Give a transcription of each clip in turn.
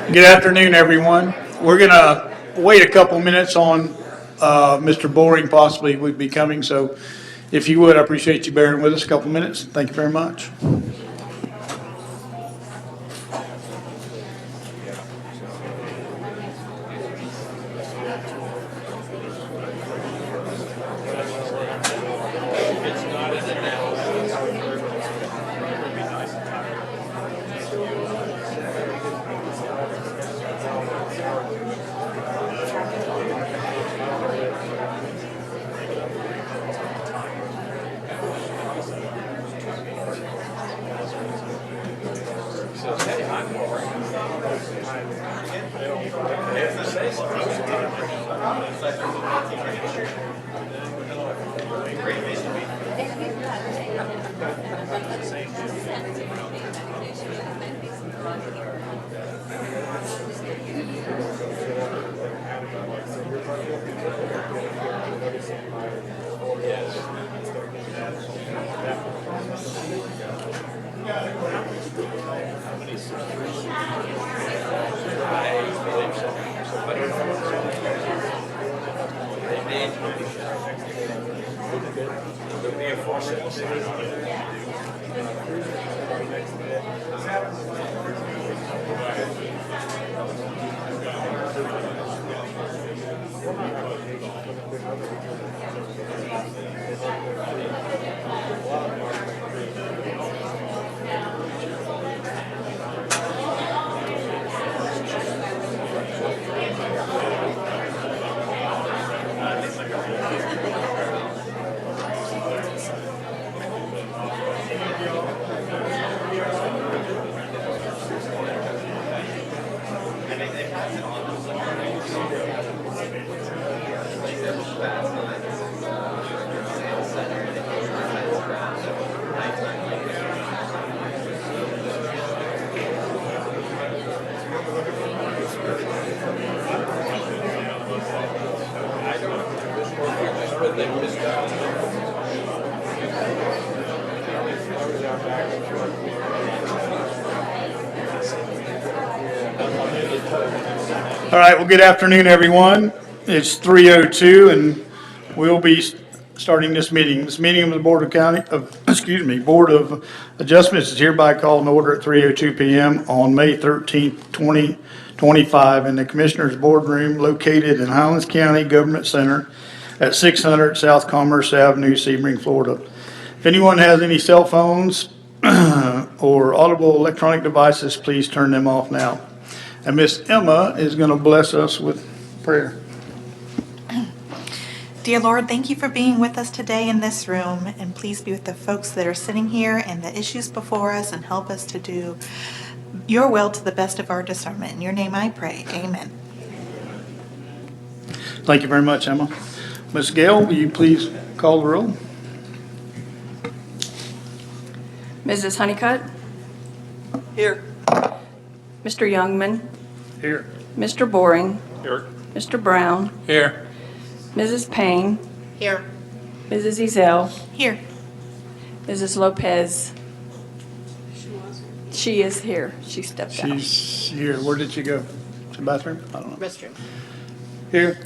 Good afternoon, everyone. We're going to wait a couple minutes on Mr. Boring possibly would be coming, so if you would, I appreciate you bearing with us a couple minutes. Thank you very much. All right, well, good afternoon, everyone. It's 3:02, and we'll be starting this meeting. This meeting of the Board of Adjustments is hereby called in order at 3:02 p.m. on May 13th, 2025, in the Commissioners' Boardroom located in Highlands County Government Center at 600 South Commerce Avenue, Sebring, Florida. If anyone has any cell phones or audible electronic devices, please turn them off now. And Miss Emma is going to bless us with prayer. Dear Lord, thank you for being with us today in this room, and please be with the folks that are sitting here and the issues before us, and help us to do your will to the best of our discernment. In your name I pray, amen. Thank you very much, Emma. Ms. Gale, will you please call the roll? Mrs. Honeycutt? Here. Mr. Youngman? Here. Mr. Boring? Here. Mr. Brown? Here. Mrs. Payne? Here. Mrs. Ezell? Here. Mrs. Lopez? She is here. She stepped out. She's here. Where did she go? To the bathroom? I don't know. Restroom. Here.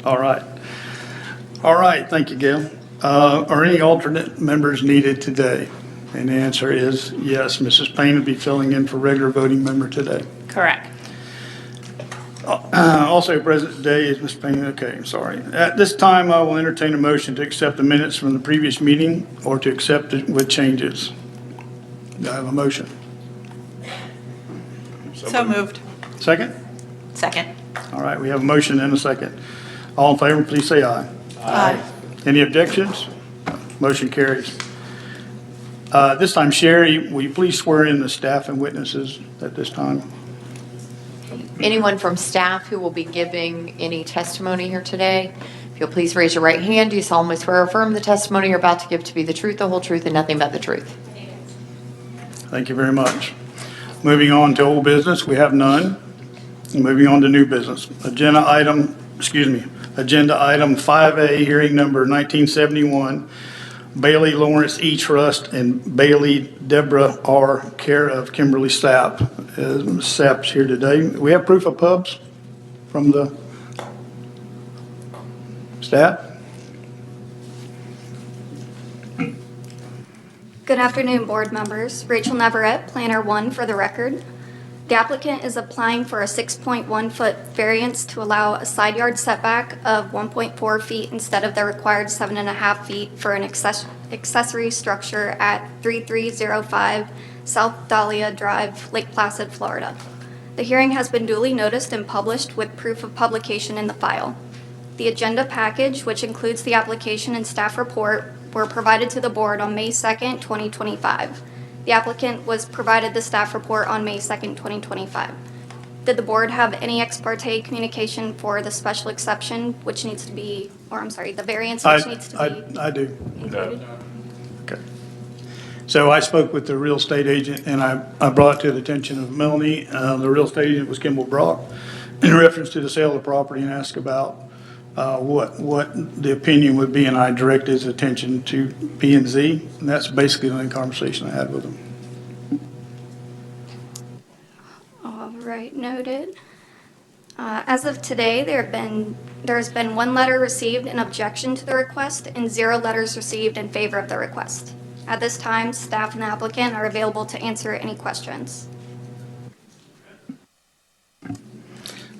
All right. All right. Thank you, Gail. Are any alternate members needed today? And the answer is yes. Mrs. Payne will be filling in for regular voting member today. Correct. Also present today is Ms. Payne. Okay, I'm sorry. At this time, I will entertain a motion to accept the minutes from the previous meeting or to accept it with changes. Do I have a motion? So moved. Second? Second. All right, we have a motion and a second. All in favor, please say aye. Aye. Any objections? Motion carries. This time, Sherry, will you please swear in the staff and witnesses at this time? Anyone from staff who will be giving any testimony here today, if you'll please raise your right hand, do you solemnly swear or affirm the testimony you're about to give to be the truth, the whole truth, and nothing but the truth? Thank you very much. Moving on to old business, we have none. Moving on to new business. Agenda item 5A, hearing number 1971, Bailey Lawrence E. Trust and Bailey Deborah R. care of Kimberly Sapp. Ms. Sapp's here today. We have proof of pubs from the staff? Good afternoon, board members. Rachel Navarette, Planner 1 for the record. The applicant is applying for a 6.1-foot variance to allow a side yard setback of 1.4 feet instead of the required 7.5 feet for an accessory structure at 3305 South Dahlia Drive, Lake Placid, Florida. The hearing has been duly noticed and published with proof of publication in the file. The agenda package, which includes the application and staff report, were provided to the board on May 2nd, 2025. The applicant was provided the staff report on May 2nd, 2025. Did the board have any ex parte communication for the special exception, which needs to be, or I'm sorry, the variance which needs to be I do. included? Okay. So I spoke with the real estate agent, and I brought it to the attention of Melanie. The real estate agent was Kimball Brock, in reference to the sale of the property, and asked about what the opinion would be, and I directed his attention to P and Z, and that's basically the only conversation I had with him. All right, noted. As of today, there has been one letter received in objection to the request and 0 letters received in favor of the request. At this time, staff and the applicant are available to answer any questions.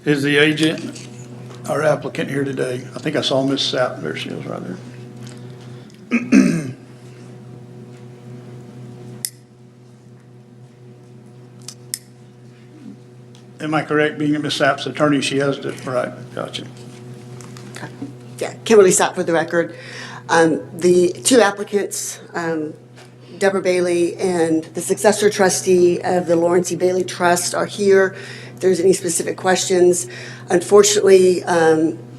Is the agent, our applicant, here today? I think I saw Ms. Sapp. There she is right there. Am I correct, being Ms. Sapp's attorney, she has to, right, gotcha. Yeah, Kimberly Sapp for the record. The two applicants, Deborah Bailey and the successor trustee of the Lawrence E. Bailey Trust, are here. If there's any specific questions. Unfortunately,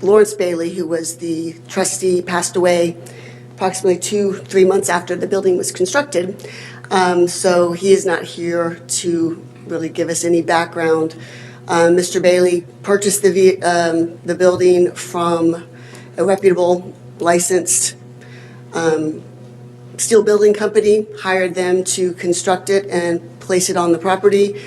Lawrence Bailey, who was the trustee, passed away approximately 2-3 months after the building was constructed. So he is not here to really give us any background. Mr. Bailey purchased the building from a reputable, licensed steel building company, hired them to construct it and place it on the property.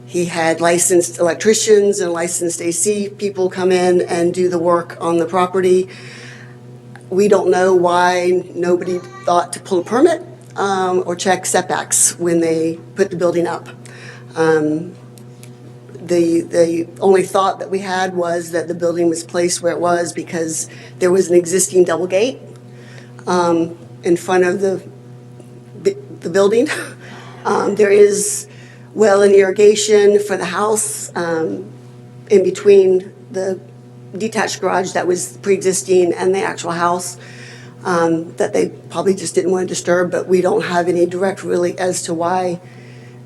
He had licensed electricians and licensed AC people come in and do the work on the property. We don't know why nobody thought to pull a permit or check setbacks when they put the building up. The only thought that we had was that the building was placed where it was because there was an existing double gate in front of the building. There is well and irrigation for the house in between the detached garage that was pre-existing and the actual house that they probably just didn't want to disturb, but we don't have any direct really as to why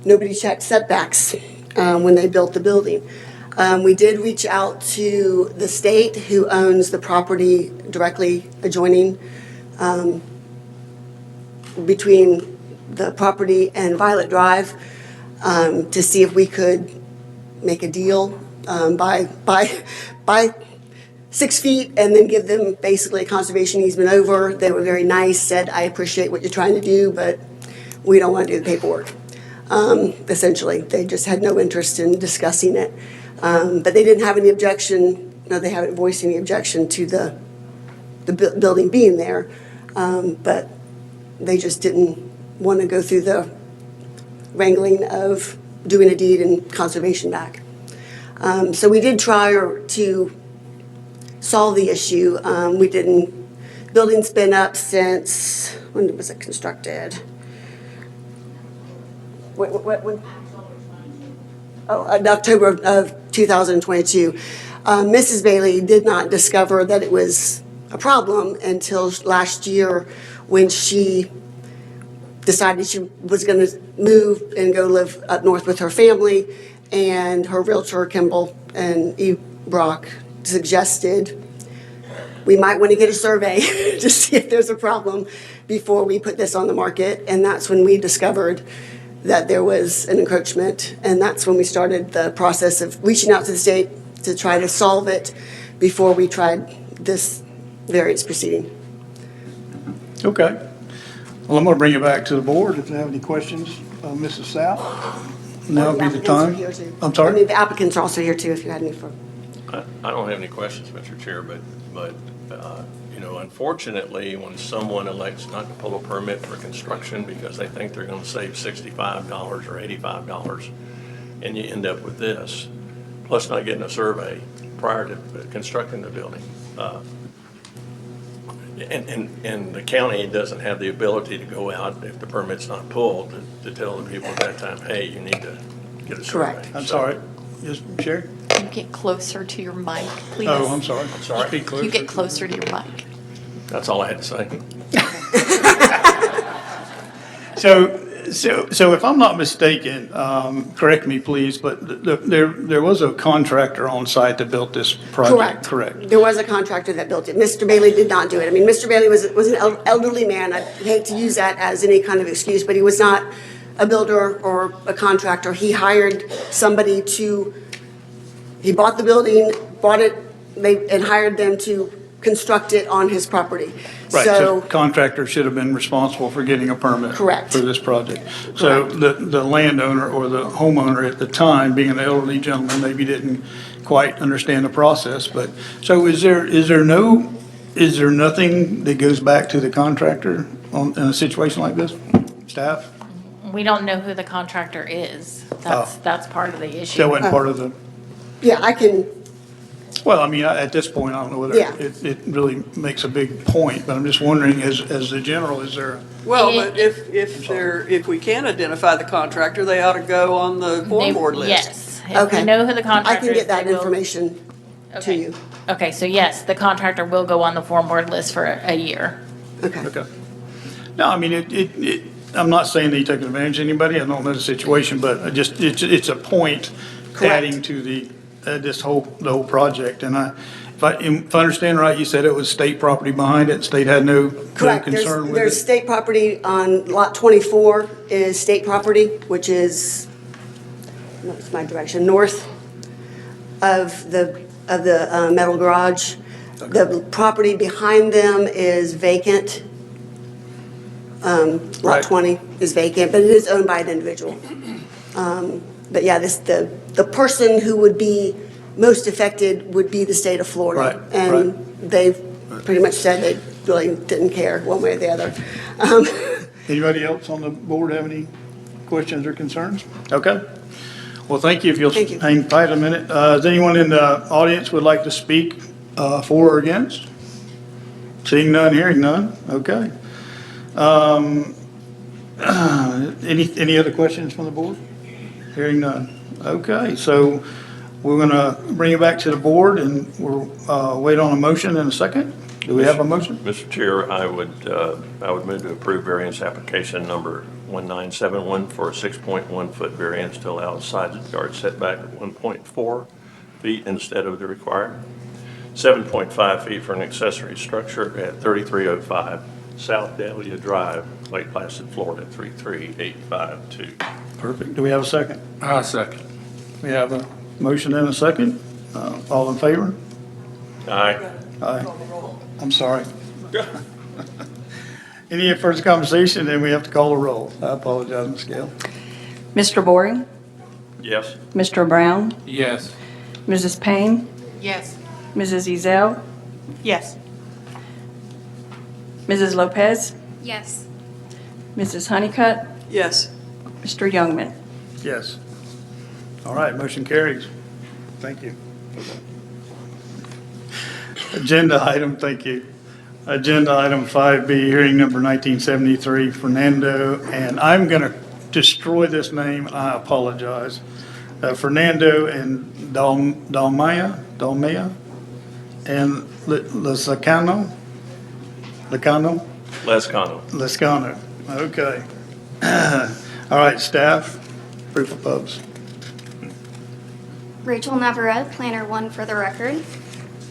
nobody checked setbacks when they built the building. We did reach out to the state, who owns the property directly adjoining between the property and Violet Drive, to see if we could make a deal by 6 feet and then give them basically a conservation easement over. They were very nice, said, I appreciate what you're trying to do, but we don't want to do the paperwork. Essentially, they just had no interest in discussing it. But they didn't have any objection, no, they haven't voiced any objection to the building being there, but they just didn't want to go through the wrangling of doing a deed and conservation back. So we did try to solve the issue. We didn't, building's been up since, when was it constructed? When? Oh, in October of 2022. Mrs. Bailey did not discover that it was a problem until last year when she decided she was going to move and go live up north with her family, and her realtor, Kimball and E. Brock, suggested we might want to get a survey to see if there's a problem before we put this on the market, and that's when we discovered that there was an encroachment, and that's when we started the process of reaching out to the state to try to solve it before we tried this variance proceeding. Okay. Well, I'm going to bring it back to the board if they have any questions. Mrs. South? Now would be the The applicants are time. here, too. I'm sorry? I mean, the applicants are also here too, if you had any for. I don't have any questions, Mr. Chair, but unfortunately, when someone elects not to pull a permit for construction because they think they're going to save $65 or $85, and you end up with this, plus not getting a survey prior to constructing the building. And the county doesn't have the ability to go out if the permit's not pulled to tell the people at that time, hey, you need to get a survey. Correct. I'm sorry. Yes, Sherry? Can you get closer to your mic, please? Oh, I'm sorry. sorry. Speak Can you closer. get closer to your mic? That's all I had to say. So if I'm not mistaken, correct me please, but there was a contractor on site that built this project, correct? There was a contractor that built it. Mr. Bailey did not do it. I mean, Mr. Bailey was an elderly man. I hate to use that as any kind of excuse, but he was not a builder or a contractor. He hired somebody he bought the building, and hired them to construct it on his property. Right, so contractor should have been responsible for getting a permit. Correct. For this project. So the landowner or the homeowner at the time, being an elderly gentleman, maybe didn't quite understand the process, but, so is there nothing that goes back to the contractor in a situation like this? Staff? We don't know who the contractor is. That's part of the issue. That wasn't part of the, Yeah, I can, well, I mean, at this point, I don't know whether Yeah. it really makes a big point, but I'm just wondering, as the general, is there? Well, but if we can identify the contractor, they ought to go on the form board list. Yes. If Okay. we know who the I contractor can is. get that they will- information to Okay. you. Okay, so yes, the contractor will go on the form board list for a year. Okay. Okay. No, I mean, I'm not saying that you're taking advantage of anybody, I don't know the situation, but it's a point Correct. adding to the whole project. And if I understand right, you said it was state property behind it, state had no Correct. concern with There's it? state property on lot 24 is state property, which is, what's my direction, north of the metal garage. The property behind them is vacant. Lot Right. 20 is vacant, but it is owned by an individual. But yeah, the person who would be most affected would be the state of Florida. Right, And they've pretty much said they really didn't care one way or the other. Anybody else on the board have any questions or concerns? Okay. Well, thank you. If you'll Thank you. hang tight a minute. Does anyone in the audience would like to speak for or against? Seeing none, hearing none. Okay. Any other questions from the board? Hearing none. Okay, so we're going to bring it back to the board and we'll wait on a motion in a second. Do we have a motion? Mr. Chair, I would move to approve variance application number 1971 for a 6.1-foot variance to allow a side yard setback of 1.4 feet instead of the required 7.5 feet for an accessory structure at 3305 South Dahlia Drive, Lake Placid, Florida, 33852. Perfect. Do we have a second? Second. We have a motion and a second. All in favor? Aye. Aye. I'm sorry. Any further conversation, then we have to call a roll. I apologize, Ms. Gale. Mr. Boring, Yes. Mr. Brown, Yes. Mrs. Payne, Yes. Mrs. Ezell, Yes. Mrs. Lopez, Yes. Mrs. Honeycutt, Yes. Mr. Youngman. Yes. All right, motion carries. thank you. Agenda item, thank you. Agenda item 5B, hearing number 1973, Fernando, and I'm going to destroy this name, I apologize. Fernando and Dalmaya, and Lascano? Lescano, okay. All right, staff, proof of pubs. Rachel Navarette, Planner 1 for the record.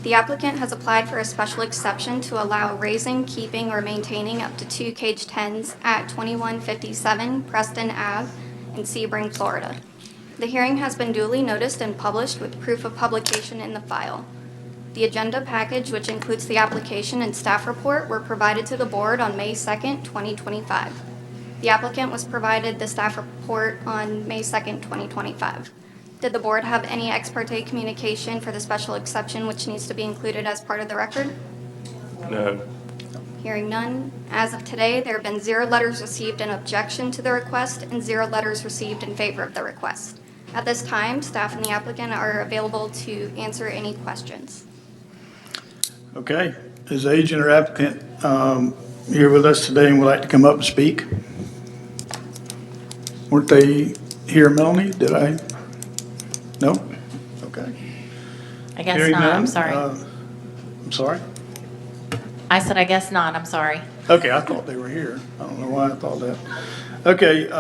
The applicant has applied for a special exception to allow raising, keeping, or maintaining up to 2 caged hens at 2157 Preston Ave in Sebring, Florida. The hearing has been duly noticed and published with proof of publication in the file. The agenda package, which includes the application and staff report, were provided to the board on May 2nd, 2025. The applicant was provided the staff report on May 2nd, 2025. Did the board have any ex parte communication for the special exception which needs to be included as part of the record? No. Hearing none. As of today, there have been 0 letters received in objection to the request and 0 letters received in favor of the request. At this time, staff and the applicant are available to answer any questions. Okay, is the agent or applicant here with us today and would like to come up and speak? Weren't they here, Melanie? Did I? No? Okay. I guess Hearing not, I'm none, sorry. I'm sorry? I said, I guess not, I'm sorry. Okay, I thought they were here. I don't know why I thought that. Okay,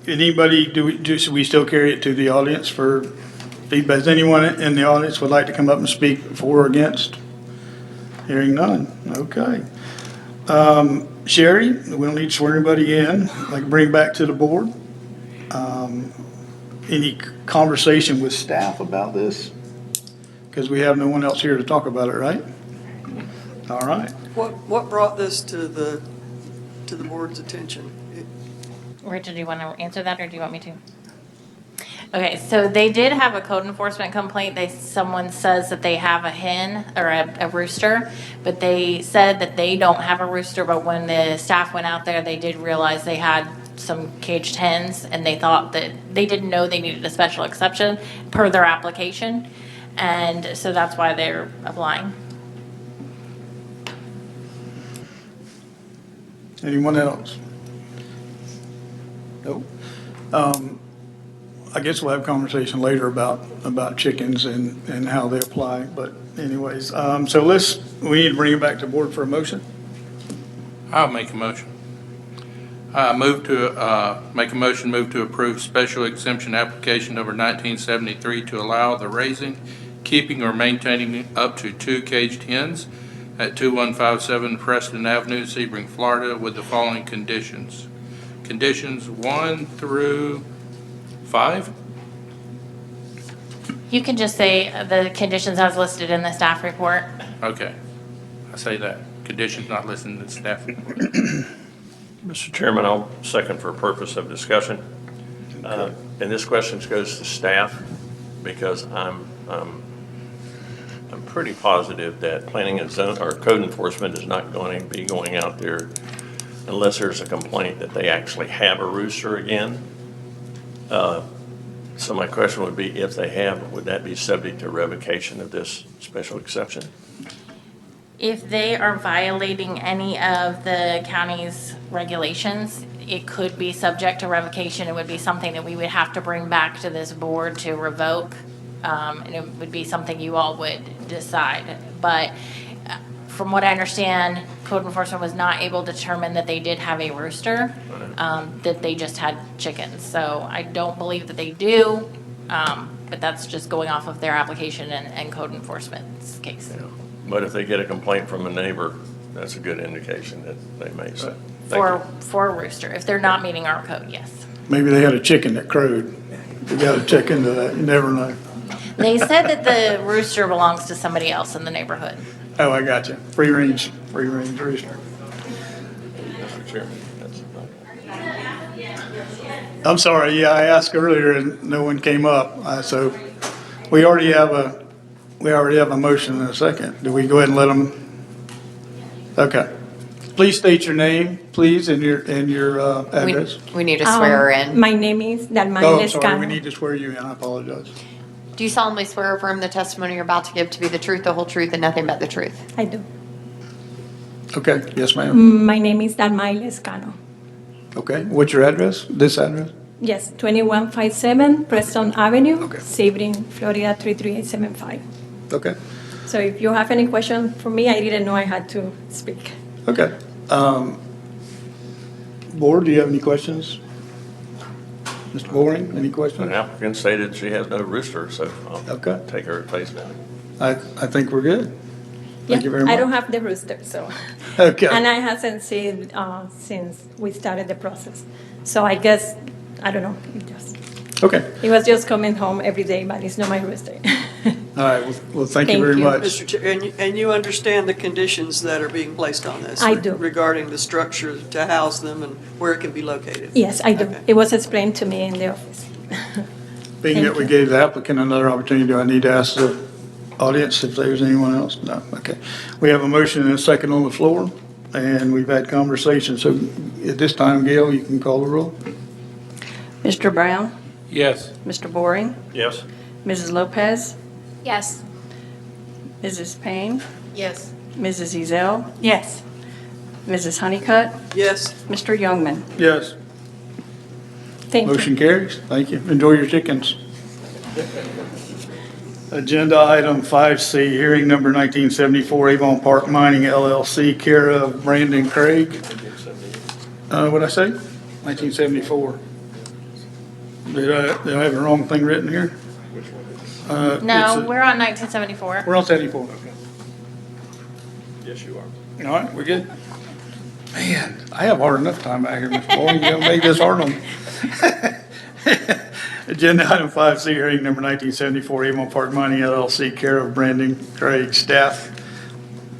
anybody, should we still carry it to the audience for feedback? Does anyone in the audience would like to come up and speak for or against? Hearing none, okay. Sherry, we don't need to swear anybody in, I'd like to bring back to the board. Any conversation with staff about this? Because we have no one else here to talk about it, right? All right. What brought this to the board's attention? Rachel, do you want to answer that, or do you want me to? Okay, so they did have a code enforcement complaint. Someone says that they have a hen or a rooster, but they said that they don't have a rooster. But when the staff went out there, they did realize they had some caged hens, and they thought that they didn't know they needed a special exception per their application, and so that's why they're applying. Anyone else? Nope. I guess we'll have a conversation later about chickens and how they apply, but anyways, so we need to bring it back to board for a motion. I'll make a motion. Move to approve special exemption application number 1973 to allow the raising, keeping, or maintaining up to 2 caged hens at 2157 Preston Avenue, Sebring, Florida, with the following conditions. Conditions 1 through 5? You can just say the conditions as listed in the staff report. Okay. I say that. Conditions not listed in the staff report. Mr. Chairman, I'll second for purpose of discussion. And this question goes to staff because I'm pretty positive that planning and zone or code enforcement is not going to be going out there unless there's a complaint that they actually have a rooster again. So my question would be, if they have, would that be subject to revocation of this special exception? If they are violating any of the county's regulations, it could be subject to revocation. It would be something that we would have to bring back to this board to revoke. And it would be something you all would decide. But from what I understand, code enforcement was not able to determine that they did have a rooster, that they just had chickens. So I don't believe that they do, but that's just going off of their application and code enforcement's case. Yeah. But if they get a complaint from a neighbor, that's a good indication that they may say. For a rooster, if they're not meeting our code, yes. Maybe they had a chicken that crowed. We got to check into that. You never know. They said that the rooster belongs to somebody else in the neighborhood. Oh, I got you. Free range rooster. Mr. Chairman, that's I'm sorry. Yeah, I asked earlier and no one came up. So we already have a motion and a second. Do we go ahead and let them? Okay. Please state your name, please, and your address. We need to swear her in. My name is Dalmaya Oh, I'm sorry. We Lescano. need to swear you in. I apologize. Do you solemnly swear or affirm the testimony you're about to give to be the truth, the whole truth, and nothing but the truth? I do. Okay, yes, ma'am. My name is Dalmaile Escano. Okay, what's your address? This address? Yes, 2157 Preston Avenue, Okay. Sebring, Florida 33875. Okay, So if you have any question for me, I didn't know I had to speak. okay. Board, do you have any questions? Mr. Boring, any An questions? applicant stated she has no rooster, so I'll Okay. take her at face value. I think we're good. Thank you very much. I don't have the rooster, so. Okay. And I hasn't seen since we started the process. So I guess, I don't know, Okay, he was just coming home every day, but it's not my rooster. all right, well, thank you Thank very you. much. Mr. Chair, and you understand the conditions that are being placed on this? I do. Regarding the structure to house them and where it can be located? Yes, I do. Okay. It was explained to me in the office. Being that we Thank you. gave the applicant another opportunity, do I need to ask the audience if there's anyone else? No, okay. We have a motion and a second on the floor, and we've had conversation, so at this time, Gail, you can call the roll. Mr. Brown? Yes. Mr. Boring? Yes? Mrs. Lopez? Yes. Mrs. Payne? Yes. Mrs. Ezell? Yes. Mrs. Honeycutt? Yes, Mr. Youngman? Yes. Thank you. Motion carries. Thank you. Enjoy your chickens. Agenda item 5C, hearing number 1974, Avon Park Mining LLC, care of Brandon Craig. What'd I say? 1974. Did I have the wrong thing written here? No, we're on 1974. We're on 74. Okay. Yes, you are. All right, we're good. Man, I have hard enough time out here, Mr. Boyd. You gotta make this hard on me. Agenda item 5C, hearing number 1974, Avon Park Mining LLC, care of Brandon Craig. Staff,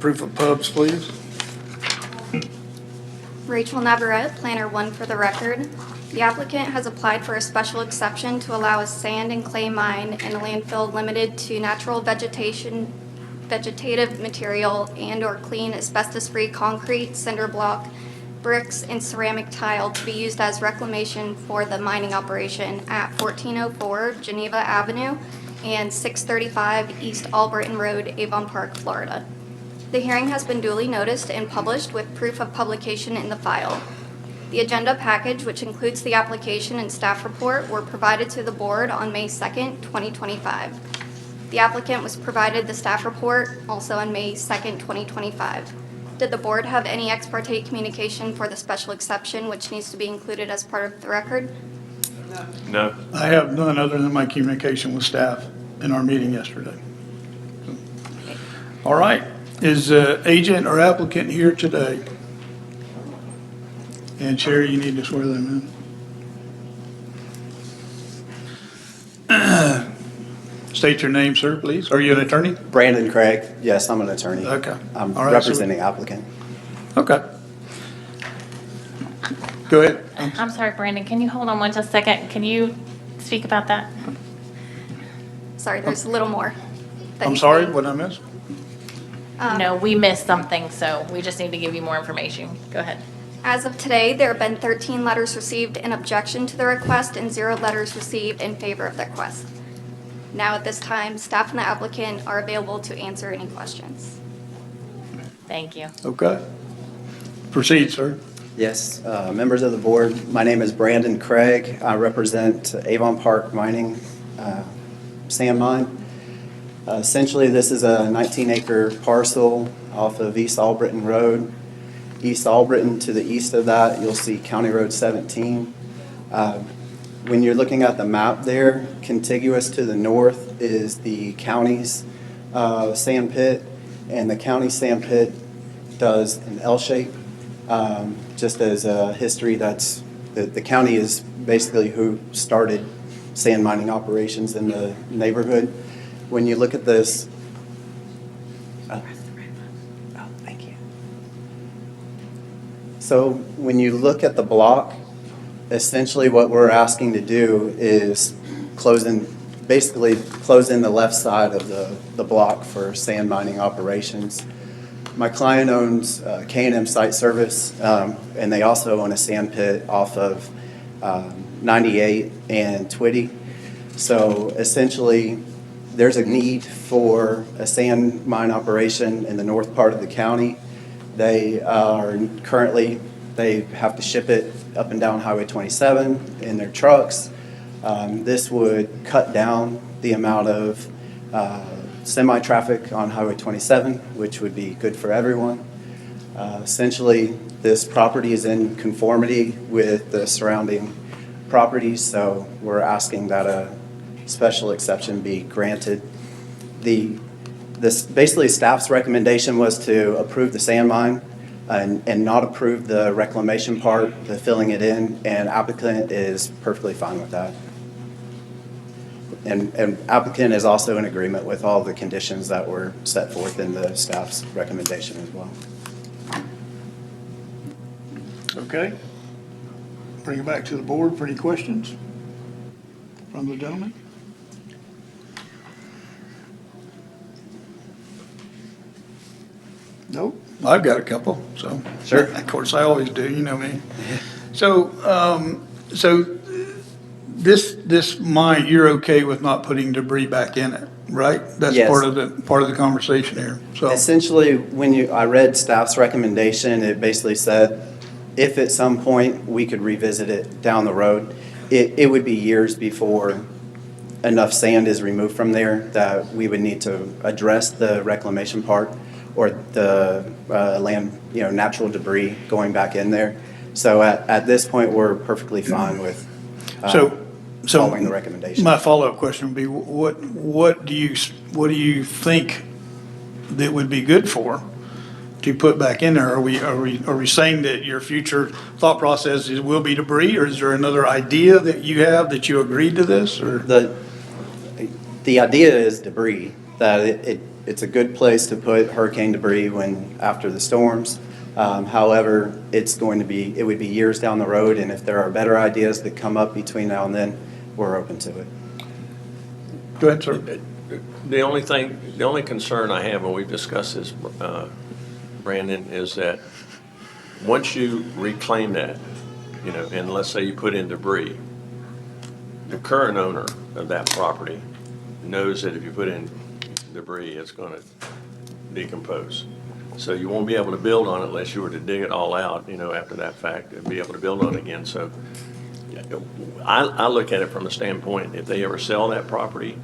proof of pubs, please. Rachel Navarette, Planner 1 for the record. The applicant has applied for a special exception to allow a sand and clay mine in a landfill limited to natural vegetative material and/or clean asbestos-free concrete, cinder block, bricks, and ceramic tile to be used as reclamation for the mining operation at 1404 Geneva Avenue and 635 East Albritton Road, Avon Park, Florida. The hearing has been duly noticed and published with proof of publication in the file. The agenda package, which includes the application and staff report, were provided to the board on May 2nd, 2025. The applicant was provided the staff report also on May 2nd, 2025. Did the board have any ex parte communication for the special exception, which needs to be included as part of the record? No? I have none other than my communication with staff in our meeting yesterday. All right, is agent or applicant here today? And Sherry, you need to swear them in. State your name, sir, please. Are you an attorney? Brandon Craig, yes, I'm an attorney. Okay. I'm All right, so- representing applicant. Okay. Go ahead. I'm sorry, Brandon, can you hold on one just a second? Can you speak about that? Sorry, there's a little more. that I'm needs to sorry, be- what I missed? No, we missed something, so we just need to give you more information. Go ahead. As of today, there have been 13 letters received in objection to the request and 0 letters received in favor of the request. Now, at this time, staff and the applicant are available to answer any questions. Thank you. Okay. Proceed, sir. Yes, members of the board, my name is Brandon Craig. I represent Avon Park Mining sand mine. Essentially, this is a 19-acre parcel off of East Albritton Road. East Albritton, to the east of that, you'll see County Road 17. When you're looking at the map there, contiguous to the north is the county's sand pit, and the county sand pit does an L shape. Just as a history, that's the county is basically who started sand mining operations in the neighborhood. When you look at this, thank you. So when you look at the block, essentially what we're asking to do is basically close in the left side of the block for sand mining operations. My client owns K&M Site Service, and they also own a sand pit off of 98 and Twitty. So essentially, There's a need for a sand mine operation in the north part of the county. They have to ship it up and down Highway 27 in their trucks. This would cut down the amount of semi-traffic on Highway 27, which would be good for everyone. Essentially, this property is in conformity with the surrounding properties, so we're asking that a special exception be granted. Basically, staff's recommendation was to approve the sand mine and not approve the reclamation part, the filling it in, and applicant is perfectly fine with that. And applicant is also in agreement with all the conditions that were set forth in the staff's recommendation as well. Okay. Bring it back to the board for any questions from the gentleman. Nope. I've got a couple, so. Sure. Of course, I always do, you know me. So, this mine, you're okay with not putting debris back in it, right? That's Yes. part of the conversation here, so. Essentially, I read staff's recommendation, it basically said, if at some point we could revisit it down the road, it would be years before enough sand is removed from there that we would need to address the reclamation part or the land, natural debris going back in there. So at this point, we're perfectly fine with following the recommendation. My follow-up question would be, what do you think that would be good for to put back in there? Are we saying that your future thought process will be debris, or is there another idea that you have that you agreed to this, or? The idea is debris, that it's a good place to put hurricane debris after the storms. However, it would be years down the road, and if there are better ideas that come up between now and then, we're open to it. Go ahead, sir. The only concern I have, and we've discussed this, Brandon, is that once you reclaim that, and let's say you put in debris, the current owner of that property knows that if you put in debris, it's going to decompose. So you won't be able to build on it unless you were to dig it all out, after that fact, and be able to build on it again. So I look at it from the standpoint, if they ever sell that property,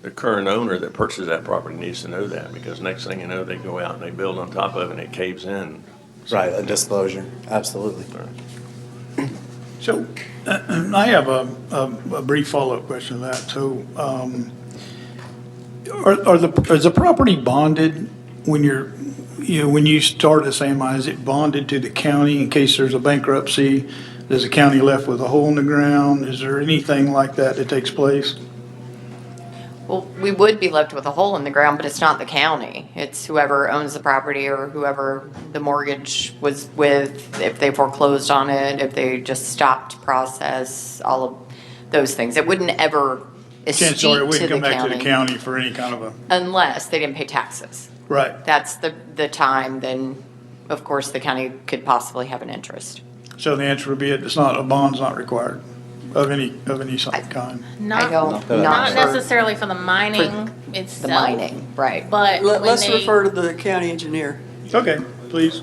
the current owner that purchases that property needs to know that, because next thing you know, they go out and they build on top of it and it caves in. Right, a disclosure, absolutely. So I have a brief follow-up question to that. So is the property bonded when you start a sand mine? Is it bonded to the county in case there's a bankruptcy? Is the county left with a hole in the ground? Is there anything like that takes place? Well, we would be left with a hole in the ground, but it's not the county. It's whoever owns the property or whoever the mortgage was with, if they foreclosed on it, if they just stopped process, all of those things. It wouldn't ever escheat Chances are it to wouldn't the come back to county the county for any kind of a, unless they didn't pay taxes. right. That's the time, then, of course, the county could possibly have an interest. So the answer would be a bond's not required of any kind. I don't, Not sure. necessarily for the mining itself. The mining, right. But Let's refer to the county engineer. Okay, please.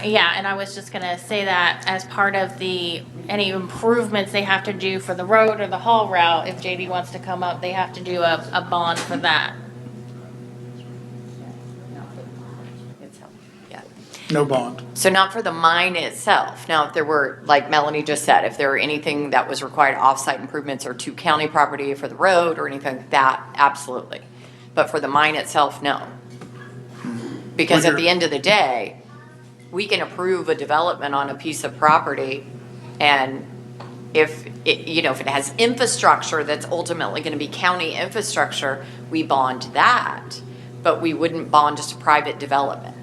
Yeah, and I was just gonna say that as part of any improvements they have to do for the road or the haul route, if JD wants to come up, they have to do a bond for that. Yeah. No bond. So not for the mine itself. Now, if there were, like Melanie just said, if there were anything that was required off-site improvements or to county property for the road or anything like that, absolutely. But for the mine itself, no. Because at the end of the day, we can approve a development on a piece of property, and if it has infrastructure that's ultimately going to be county infrastructure, we bond that, but we wouldn't bond just a private development.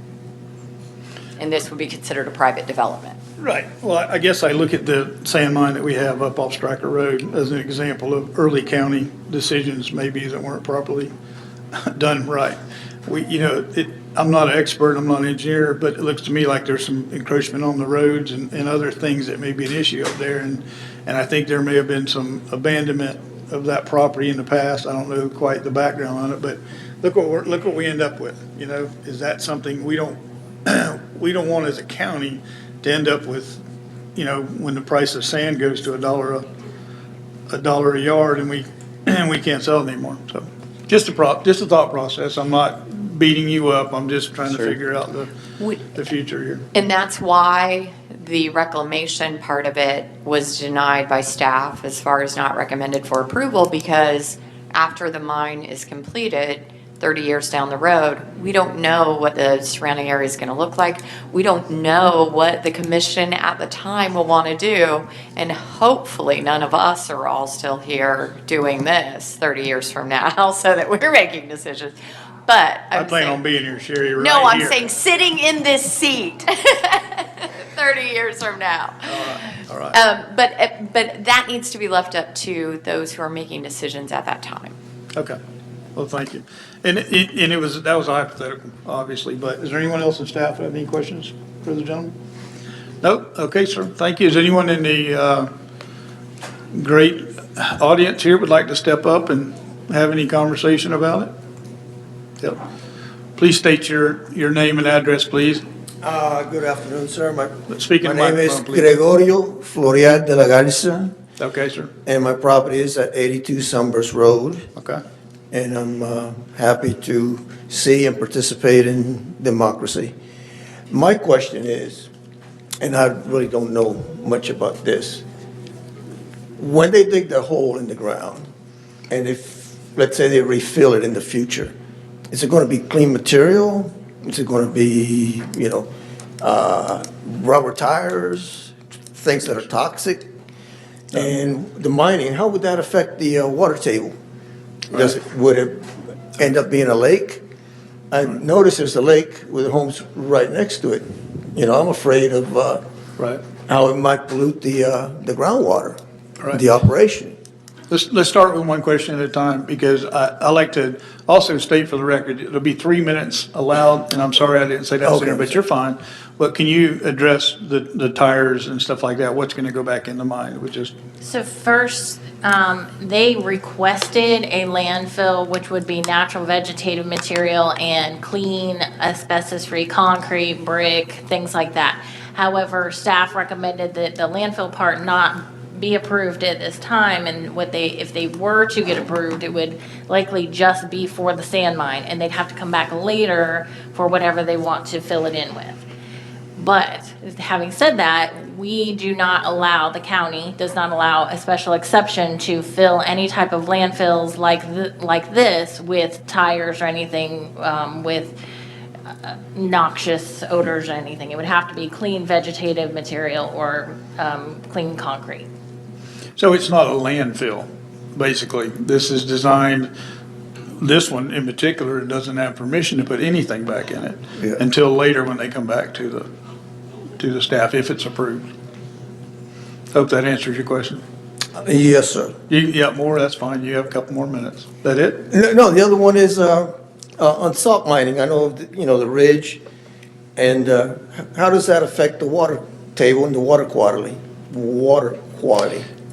And this would be considered a private development. Right. Well, I guess I look at the sand mine that we have up off Stryker Road as an example of early county decisions maybe that weren't properly done right. I'm not an expert, I'm not an engineer, but it looks to me like there's some encroachment on the roads and other things that may be an issue up there. And I think there may have been some abandonment of that property in the past. I don't know quite the background on it, but look what we end up with, you know? Is that something we don't, we don't want as a county to end up with, you know, when the price of sand goes to $1 a yard and we can't sell it anymore. So just a thought process. I'm not beating you up. I'm just trying to figure out the future here. And that's why the reclamation part of it was denied by staff as far as not recommended for approval, because after the mine is completed, 30 years down the road, we don't know what the surrounding area is going to look like. We don't know what the commission at the time will want to do. And hopefully none of us are all still here doing this 30 years from now so that we're making decisions. But I plan on being here, Sherry, right no, I'm here. saying sitting in this seat 30 years from now. All right. But that needs to be left up to those who are making decisions at that time. Okay. Well, thank you. And that was a hypothetical, obviously, but is there anyone else in staff that have any questions for the gentleman? No? Okay, sir. Thank you. Is anyone in the great audience here would like to step up and have any conversation about it? Yep. Please state your name and address, please. Good afternoon, sir. My name is Gregorio Florial de la Garza, Okay, sir. and my property is at 82 Summers Road. Okay. And I'm happy to see and participate in democracy. My question is, and I really don't know much about this, when they dig the hole in the ground, and if, let's say they refill it in the future, is it going to be clean material? Is it going to be, rubber tires, things that are toxic? And the mining, how would that affect the water table? Would it end up being a lake? I noticed there's a lake with homes right next to it. I'm afraid of how it might pollute the groundwater, the operation. Let's start with one question at a time, because I like to also state for the record, it'll be 3 minutes allowed, and I'm sorry I didn't say that sooner, but you're fine. But can you address the tires and stuff like that? What's going to go back in the mine? It would just. So first, they requested a landfill, which would be natural vegetative material and clean asbestos-free concrete, brick, things like that. However, staff recommended that the landfill part not be approved at this time, and if they were to get approved, it would likely just be for the sand mine, and they'd have to come back later for whatever they want to fill it in with. But having said that, we do not allow, the county does not allow a special exception to fill any type of landfills like this with tires or anything with noxious odors or anything. It would have to be clean vegetative material or clean concrete. So it's not a landfill, basically. This is designed, this one in particular, doesn't have permission to put anything back in it until later when they come back to the staff, if it's approved. Hope that answers your question. Yes, sir. Yeah, more, that's fine. You have a couple more minutes. That it? No, the other one is on salt mining. I know, the ridge, and how does that affect the water table and the water quality?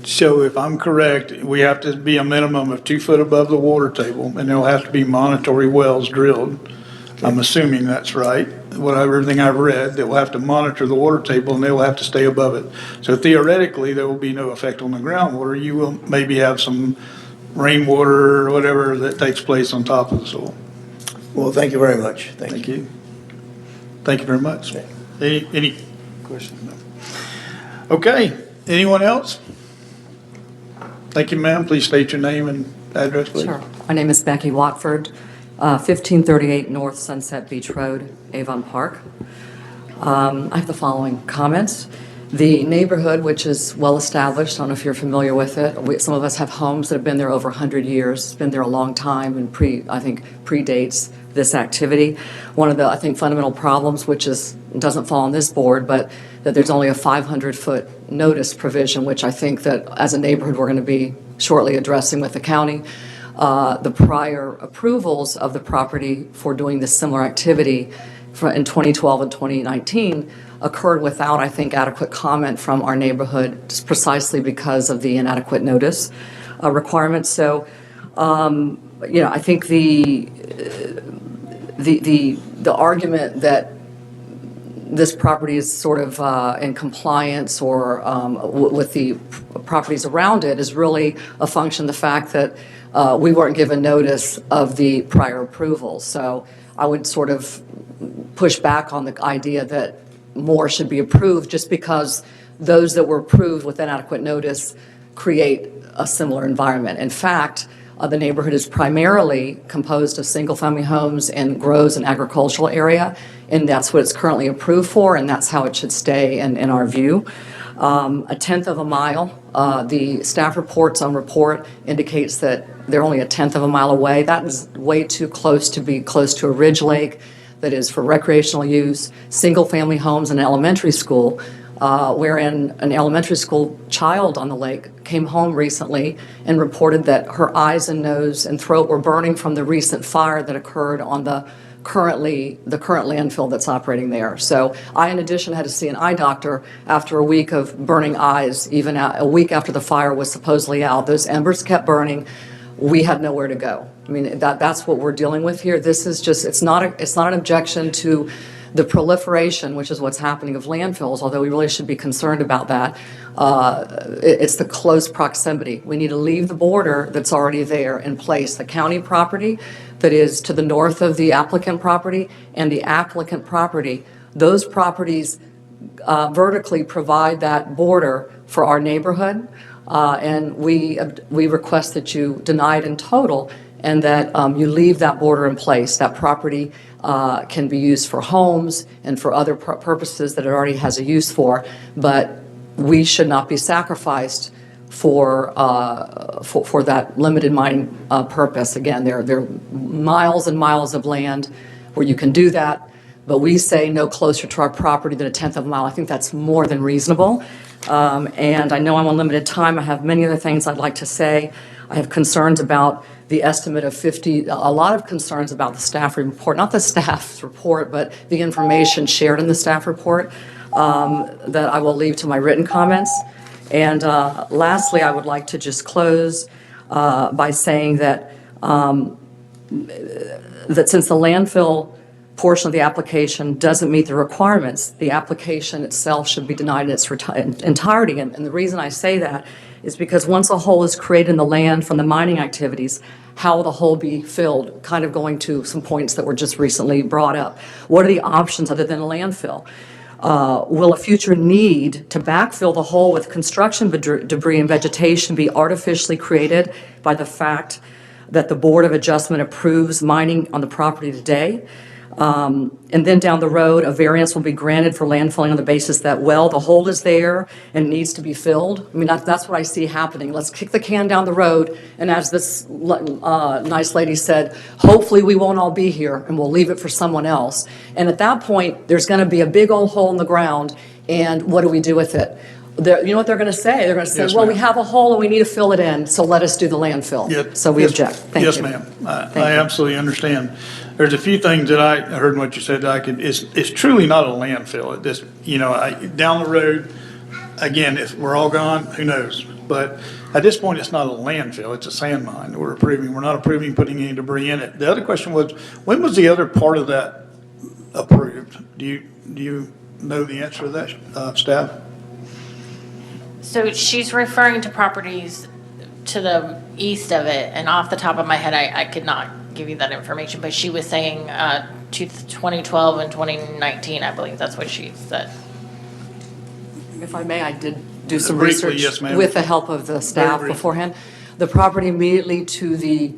So if I'm correct, we have to be a minimum of 2 foot above the water table, and there'll have to be monitory wells drilled. I'm assuming that's right. Everything I've read, they will have to monitor the water table and they will have to stay above it. So theoretically, there will be no effect on the groundwater. You will maybe have some rainwater or whatever that takes place on top of the soil. Well, thank you very much. Thank you. Thank you very much. Any questions? No. Okay. Anyone else? Thank you, ma'am. Please state your name and address, please. Sure. My name is Becky Watford, 1538 North Sunset Beach Road, Avon Park. I have the following comments. The neighborhood, which is well-established, I don't know if you're familiar with it. Some of us have homes that have been there over 100 years. It's been there a long time and predates this activity. One of the, fundamental problems, which doesn't fall on this board, but that there's only a 500-foot notice provision, which I think that as a neighborhood we're going to be shortly addressing with the county. The prior approvals of the property for doing this similar activity in 2012 and 2019 occurred without, adequate comment from our neighborhood, just precisely because of the inadequate notice. requirements. So, I think the argument that this property is sort of in compliance or with the properties around it is really a function of the fact that we weren't given notice of the prior approval. So I would sort of push back on the idea that more should be approved just because those that were approved with inadequate notice create a similar environment. In fact, the neighborhood is primarily composed of single-family homes and grows an agricultural area, and that's what it's currently approved for, and that's how it should stay in our view. A tenth of a mile, the staff report's own report indicates that they're only a tenth of a mile away. That is way too close to be close to a ridge lake that is for recreational use, single-family homes, and elementary school, wherein an elementary school child on the lake came home recently and reported that her eyes and nose and throat were burning from the recent fire that occurred on the current landfill that's operating there. So I, in addition, had to see an eye doctor after a week of burning eyes, even a week after the fire was supposedly out. Those embers kept burning. We had nowhere to go. I mean, that's what we're dealing with here. This is just, it's not an objection to the proliferation, which is what's happening of landfills, although we really should be concerned about that. It's the close proximity. We need to leave the border that's already there in place. The county property that is to the north of the applicant property and the applicant property, those properties vertically provide that border for our neighborhood. And we request that you deny it in total and that you leave that border in place. That property can be used for homes and for other purposes that it already has a use for, but we should not be sacrificed for that limited mining purpose. Again, there are miles and miles of land where you can do that, but we say no closer to our property than a tenth of a mile. I think that's more than reasonable. And I know I'm on limited time. I have many other things I'd like to say. I have concerns about the estimate of 50, a lot of concerns about the staff report, not the staff's report, but the information shared in the staff report that I will leave to my written comments. And lastly, I would like to just close by saying that since the landfill portion of the application doesn't meet the requirements, the application itself should be denied in its entirety. And the reason I say that is because once a hole is created in the land from the mining activities, how will the hole be filled? Kind of going to some points that were just recently brought up. What are the options other than a landfill? Will a future need to backfill the hole with construction debris and vegetation be artificially created by the fact that the Board of Adjustment approves mining on the property today? And then down the road, a variance will be granted for landfilling on the basis that, well, the hole is there and needs to be filled. I mean, that's what I see happening. Let's kick the can down the road, and as this nice lady said, hopefully we won't all be here and we'll leave it for someone else. And at that point, there's going to be a big old hole in the ground, and what do we do with it? You know what they're going to say? They're going to say, Yes, well, ma'am. we have a hole and we need to fill it in, so let us do the landfill. Yeah, So we yes, object. Thank you. Yes, ma'am. I absolutely understand. There's a few things that I heard in what you said that it's truly not a landfill. Down the road, again, if we're all gone, who knows? But at this point, it's not a landfill, it's a sand mine that we're approving. We're not approving putting any debris in it. The other question was, when was the other part of that approved? Do you know the answer to that, staff? So she's referring to properties to the east of it, and off the top of my head, I could not give you that information, but she was saying 2012 and 2019, I believe that's what she said. If I may, I did do some Briefly, research yes, ma'am. with the help of the staff briefly. beforehand. The property immediately to the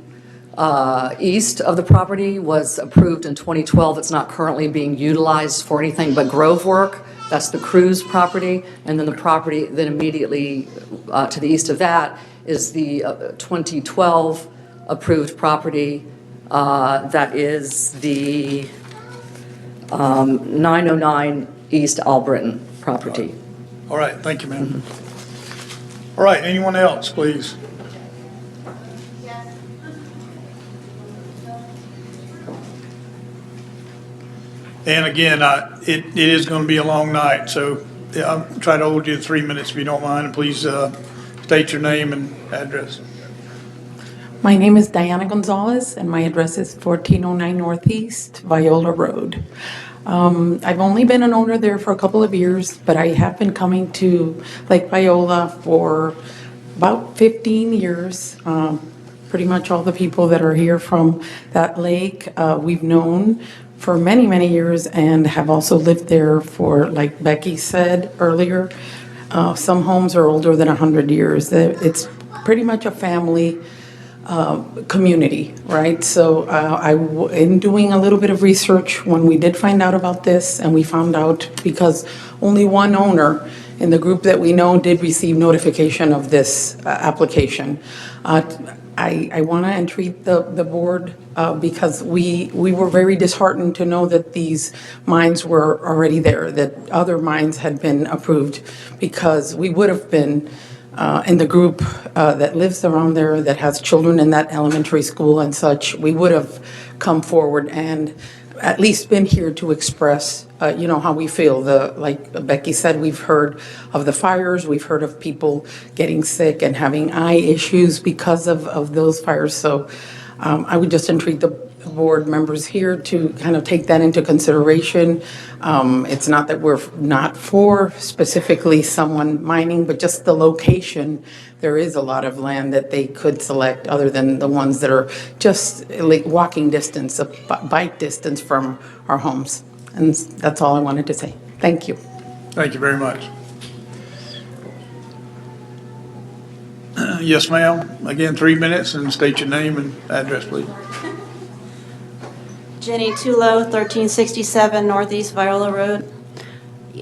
east of the property was approved in 2012. It's not currently being utilized for anything but grove work. That's the Cruz property. And then the property that immediately to the east of that is the 2012 approved property. That is the 909 East Albritton property. All right, thank you, ma'am. All right, anyone else, please? And again, it is going to be a long night, so I'll try to hold you to 3 minutes if you don't mind, and please state your name and address. My name is Diana Gonzalez, and my address is 1409 Northeast Viola Road. I've only been an owner there for a couple of years, but I have been coming to Lake Viola for about 15 years. Pretty much all the people that are here from that lake, we've known for many, many years and have also lived there for, like Becky said earlier, some homes are older than 100 years. It's pretty much a family community, right? So in doing a little bit of research, when we did find out about this, and we found out because only one owner in the group that we know did receive notification of this application. I want to entreat the board because we were very disheartened to know that these mines were already there, that other mines had been approved, because we would have been in the group that lives around there, that has children in that elementary school and such. We would have come forward and at least been here to express, how we feel. Like Becky said, we've heard of the fires, we've heard of people getting sick and having eye issues because of those fires. So I would just entreat the board members here to kind of take that into consideration. It's not that we're not for specifically someone mining, but just the location. There is a lot of land that they could select other than the ones that are just like walking distance, a bike distance from our homes. And that's all I wanted to say. Thank you. Thank you very much. Yes, ma'am. Again, 3 minutes, and state your name and address, please. Jenny Tulo, 1367 Northeast Viola Road.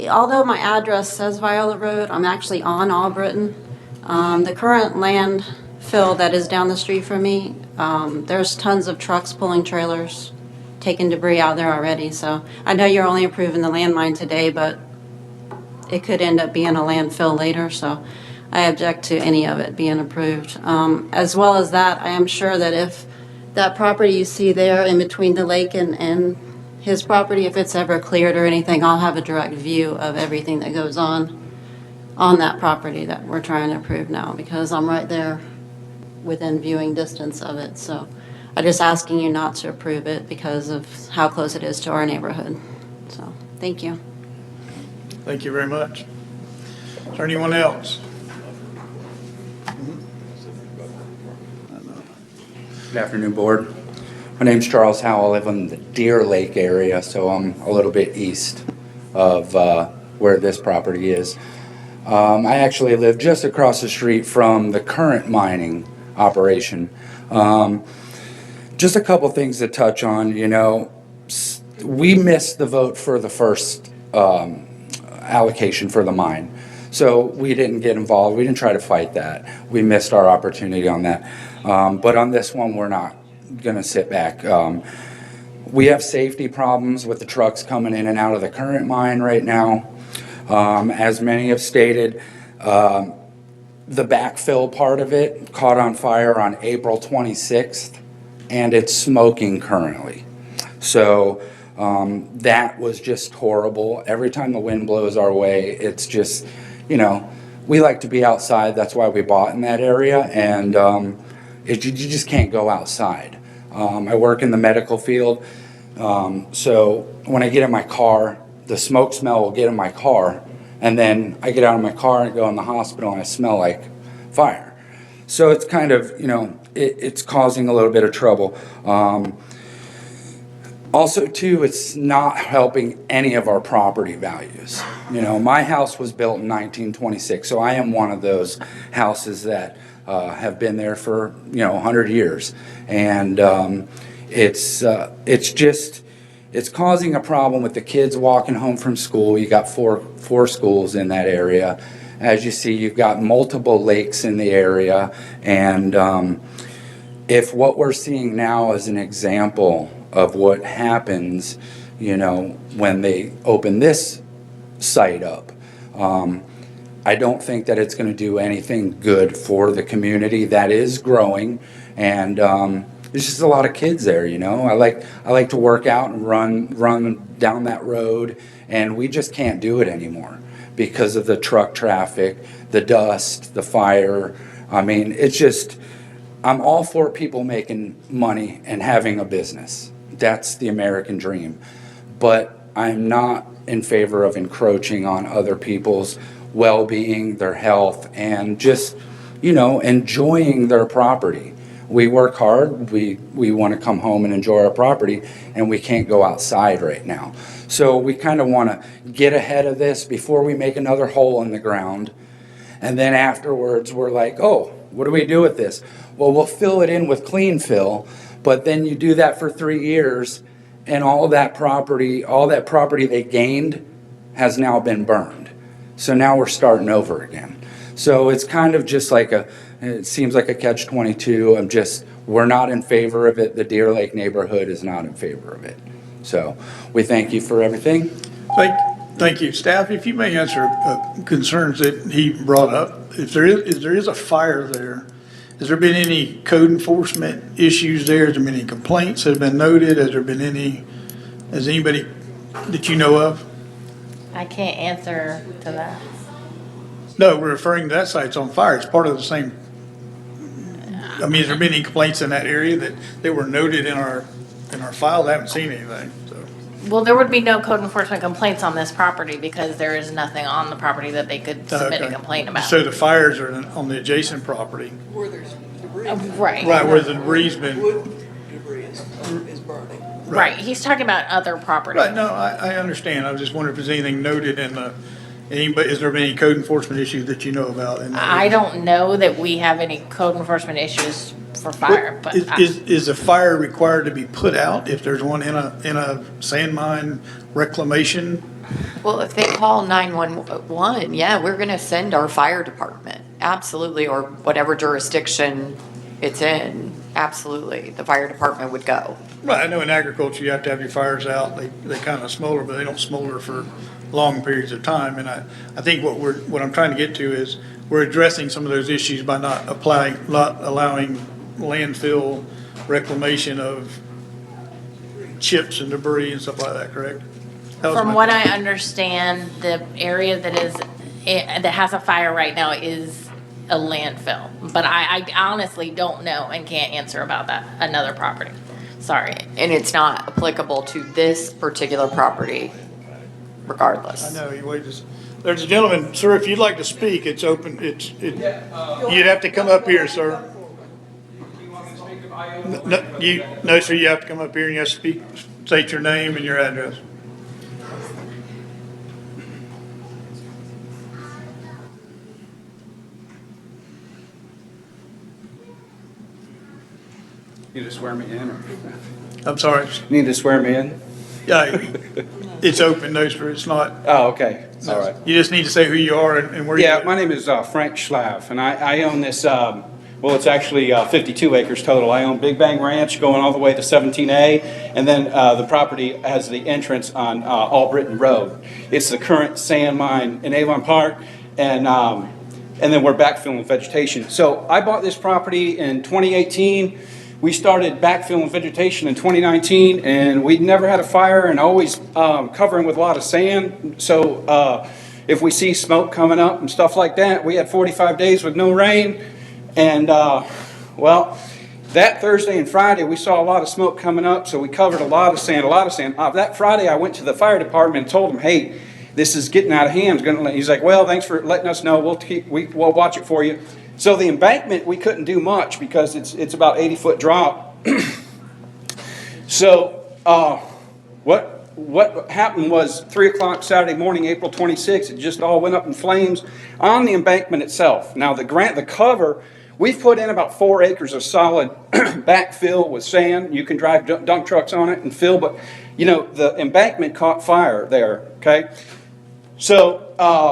Although my address says Viola Road, I'm actually on Albritton. The current landfill that is down the street from me, there's tons of trucks pulling trailers, taking debris out there already. So I know you're only approving the landmine today, but it could end up being a landfill later. So I object to any of it being approved. As well as that, I am sure that if that property you see there in between the lake and his property, if it's ever cleared or anything, I'll have a direct view of everything that goes on that property that we're trying to approve now, because I'm right there within viewing distance of it. So I'm just asking you not to approve it because of how close it is to our neighborhood. So thank you. Thank you very much. Is there anyone else? Good afternoon, board. My name's Charles Howell. I live in the Deer Lake area, so I'm a little bit east of where this property is. I actually live just across the street from the current mining operation. Just a couple things to touch on. We missed the vote for the first allocation for the mine. So we didn't get involved. We didn't try to fight that. We missed our opportunity on that. But on this one, we're not going to sit back. We have safety problems with the trucks coming in and out of the current mine right now. As many have stated, the backfill part of it caught on fire on April 26th, and it's smoking currently. So that was just horrible. Every time the wind blows our way, it's just, we like to be outside. That's why we bought in that area, and you just can't go outside. I work in the medical field, so when I get in my car, the smoke smell will get in my car, and then I get out of my car and go in the hospital and I smell like fire. So it's kind of, it's causing a little bit of trouble. Also, too, it's not helping any of our property values. My house was built in 1926, so I am one of those houses that have been there for, 100 years. And it's causing a problem with the kids walking home from school. You got four schools in that area. As you see, you've got multiple lakes in the area. And if what we're seeing now is an example of what happens, when they open this site up, I don't think that it's going to do anything good for the community that is growing. And there's just a lot of kids there, I like to work out and run down that road, and we just can't do it anymore because of the truck traffic, the dust, the fire. I mean, it's just, I'm all for people making money and having a business. That's the American dream. But I'm not in favor of encroaching on other people's well-being, their health, and just, enjoying their property. We work hard, we want to come home and enjoy our property, and we can't go outside right now. So we kind of want to get ahead of this before we make another hole in the ground. And then afterwards, we're like, oh, what do we do with this? Well, we'll fill it in with clean fill, but then you do that for 3 years, and all that property they gained has now been burned. So now we're starting over again. So it's kind of just like it seems like a catch-22. We're not in favor of it. The Deer Lake neighborhood is not in favor of it. So we thank you for everything. Thank you. Staff, if you may answer concerns that he brought up. If there is a fire there, has there been any code enforcement issues there? Has there been any complaints that have been noted? Has anybody that you know of? I can't answer to that. No, we're referring to that site's on fire. It's part of the same. I mean, has there been any complaints in that area that they were noted in our file? I haven't seen anything, so. Well, there would be no code enforcement complaints on this property because there is nothing on the property that they could submit a Okay. complaint about. So the fires are on the adjacent property. Where there's debris. Right. Right, where the drebris been. Wood debris is burning. Right, he's talking about other property. Right, no, I understand. I was just wondering if there's anything noted in has there been any code enforcement issues that you know about? I don't know that we have any code enforcement issues for fire, but Is a fire required to be put out if there's one in a sand mine reclamation? Well, if they call 911, yeah, we're going to send our fire department, absolutely, or whatever jurisdiction it's in, absolutely. The fire department would go. Right, I know in agriculture you have to have your fires out. They kind of smolder, but they don't smolder for long periods of time. And I think what I'm trying to get to is we're addressing some of those issues by not allowing landfill reclamation of chips and debris and stuff like that, correct? from what I understand, the area that has a fire right now is a landfill. But I honestly don't know and can't answer about that, another property. Sorry. And it's not applicable to this particular property regardless. I know, there's a gentleman, sir, if you'd like to speak, it's open, you'd have to come up here, sir. No, sir, you have to come up here and you have to speak, state your name and your address. You need to swear me in, or? I'm sorry. You need to swear me in? Yeah, it's open, no, sir, it's not. Oh, okay, all right. You just need to say who you are and where you live. Yeah, my name is Frank Schlaff, and I own this, well, it's actually 52 acres total. I own Big Bang Ranch going all the way to 17A, and then the property has the entrance on All Britain Road. It's the current sand mine in Avon Park, and then we're backfilling vegetation. So I bought this property in 2018. We started backfilling vegetation in 2019, and we'd never had a fire and always covering with a lot of sand. So if we see smoke coming up and stuff like that, we had 45 days with no rain. And well, that Thursday and Friday, we saw a lot of smoke coming up, so we covered a lot of sand. That Friday, I went to the fire department and told them, hey, this is getting out of hand. He's like, well, thanks for letting us know. We'll watch it for you. So the embankment, we couldn't do much because it's about 80-foot drop. So what happened was 3 o'clock Saturday morning, April 26th, it just all went up in flames on the embankment itself. Now the cover, we've put in about 4 acres of solid backfill with sand. You can drive dump trucks on it and fill, but the embankment caught fire there, okay? So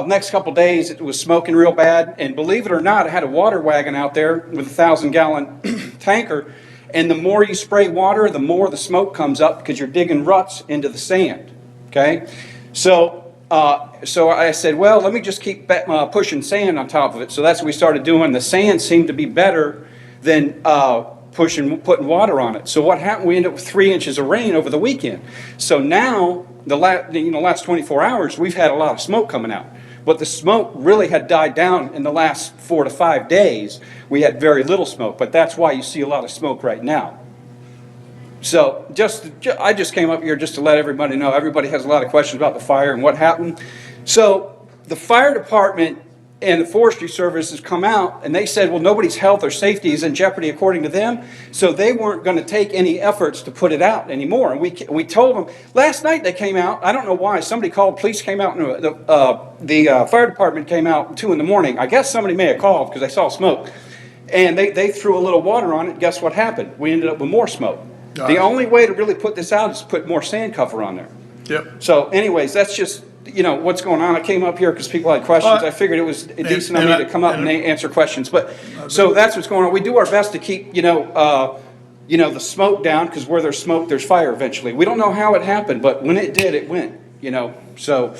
next couple days it was smoking real bad, and believe it or not, I had a water wagon out there with a 1,000-gallon tanker, and the more you spray water, the more the smoke comes up because you're digging ruts into the sand, okay? So I said, well, let me just keep pushing sand on top of it. So that's what we started doing. The sand seemed to be better than putting water on it. So what happened? We ended up with 3 inches of rain over the weekend. So now the last 24 hours, we've had a lot of smoke coming out. But the smoke really had died down in the last 4 to 5 days. We had very little smoke, but that's why you see a lot of smoke right now. So I just came up here just to let everybody know. Everybody has a lot of questions about the fire and what happened. So the fire department and the forestry service has come out and they said, well, nobody's health or safety is in jeopardy according to them. So they weren't going to take any efforts to put it out anymore. And we told them, last night they came out, I don't know why, somebody called, police came out, and the fire department came out at 2 in the morning. I guess somebody may have called because they saw smoke. And they threw a little water on it. Guess what happened? We ended up with more smoke. The only way to really put this out is to put more sand cover on there. Yep. So anyways, that's just, what's going on. I came up here because people had questions. I figured it was decent of me to come up and answer questions. But so that's what's going on. We do our best to keep, the smoke down, because where there's smoke, there's fire eventually. We don't know how it happened, but when it did, it went, So,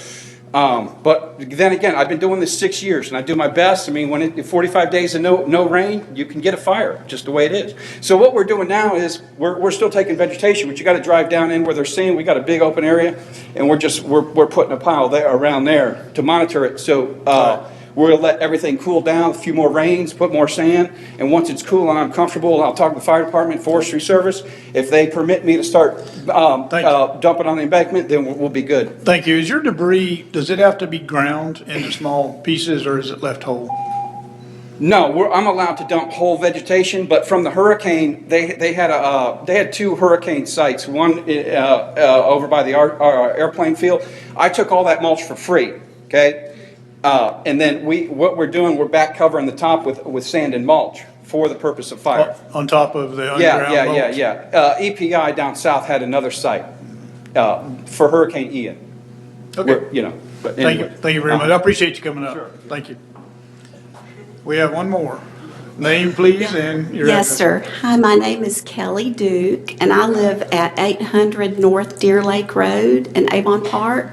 but then again, I've been doing this 6 years and I do my best. I mean, when 45 days of no rain, you can get a fire, just the way it is. So what we're doing now is we're still taking vegetation, but you got to drive down in where they're seeing. We got a big open area, and we're putting a pile there around there to monitor it. So we'll let everything cool down, a few more rains, put more sand, and once it's cool and I'm comfortable, I'll talk to the fire department, forestry service. If they permit me to start dumping on the embankment, then we'll be good. Thank you. Is your debris, does it have to be ground into small pieces, or is it left whole? No, I'm allowed to dump whole vegetation, but from the hurricane, they had 2 hurricane sites. One over by the airplane field. I took all that mulch for free. Okay. And then what we're doing, we're back covering the top with sand and mulch for the purpose of fire. On top of the underground mulch? Yeah. EPI down south had another site for Hurricane Ian. Okay. But anyway. Thank you very much. I appreciate you coming up. Sure. Thank you. We have one more. Name, please, and your Yes, address. sir. Hi, my name is Kelly Duke, and I live at 800 North Deer Lake Road in Avon Park.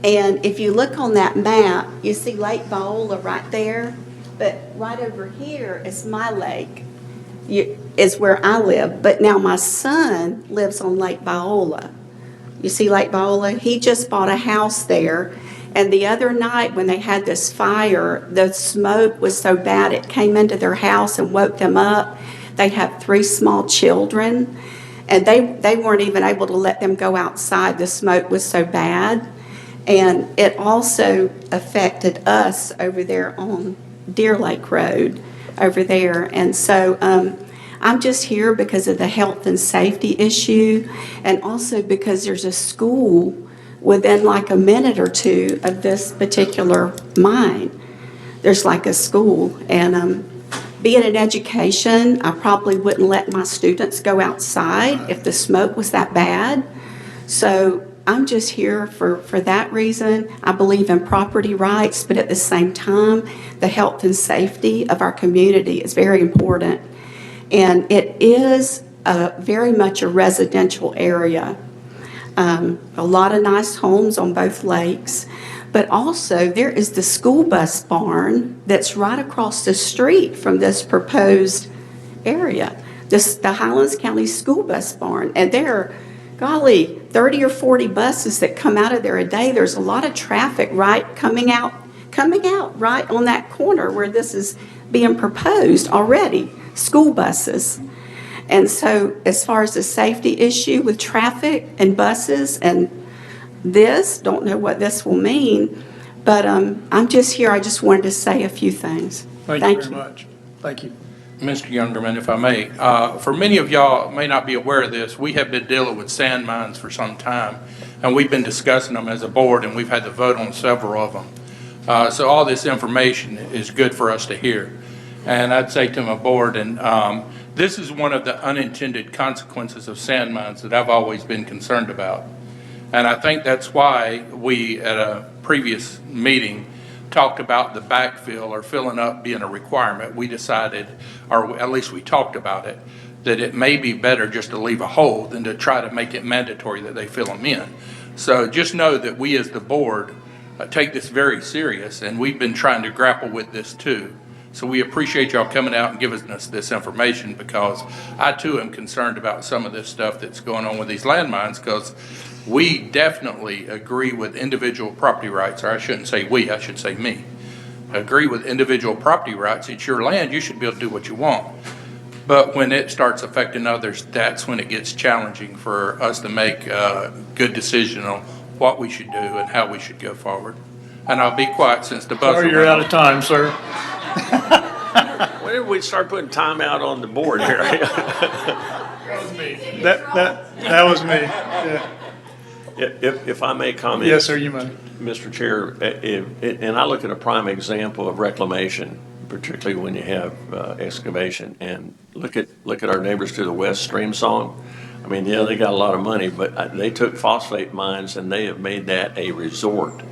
And if you look on that map, you see Lake Viola right there, but right over here is my lake, is where I live. But now my son lives on Lake Viola. You see Lake Viola? He just bought a house there. And the other night when they had this fire, the smoke was so bad it came into their house and woke them up. They have 3 small children, and they weren't even able to let them go outside. The smoke was so bad. And it also affected us over there on Deer Lake Road over there. And so I'm just here because of the health and safety issue, and also because there's a school within like a minute or 2 of this particular mine. There's like a school. And being in education, I probably wouldn't let my students go outside if the smoke was that bad. So I'm just here for that reason. I believe in property rights, but at the same time, the health and safety of our community is very important. And it is very much a residential area. A lot of nice homes on both lakes, but also there is the school bus barn that's right across the street from this proposed area. The Highlands County School Bus Barn, and there are, golly, 30 or 40 buses that come out of there a day. There's a lot of traffic coming out right on that corner where this is being proposed already, school buses. And so as far as the safety issue with traffic and buses and don't know what this will mean, but I'm just here. I just wanted to say a few things. Thank you very much. Thank you. Mr. Youngerman, if I may, for many of y'all may not be aware of this, we have been dealing with sand mines for some time, and we've been discussing them as a board, and we've had to vote on several of them. So all this information is good for us to hear. And I'd say to my board, and this is one of the unintended consequences of sand mines that I've always been concerned about. And I think that's why we, at a previous meeting, talked about the backfill or filling up being a requirement. We decided, or at least we talked about it, that it may be better just to leave a hole than to try to make it mandatory that they fill them in. So just know that we as the board take this very serious, and we've been trying to grapple with this too. So we appreciate y'all coming out and giving us this information, because I too am concerned about some of this stuff that's going on with these landmines, because we definitely agree with individual property rights, or I shouldn't say we, I should say me. Agree with individual property rights. It's your land, you should be able to do what you want. But when it starts affecting others, that's when it gets challenging for us to make a good decision on what we should do and how we should go forward. And I'll be quiet since the buzzer Sorry, you're went out off. of time, sir. When did we start putting time out on the board here? That was me, yeah. If I may comment. Yes, sir, you may. Mr. Chair, and I look at a prime example of reclamation, particularly when you have excavation, and look at our neighbors to the west, Stream Song. I mean, yeah, they got a lot of money, but they took phosphate mines and they have made that a resort.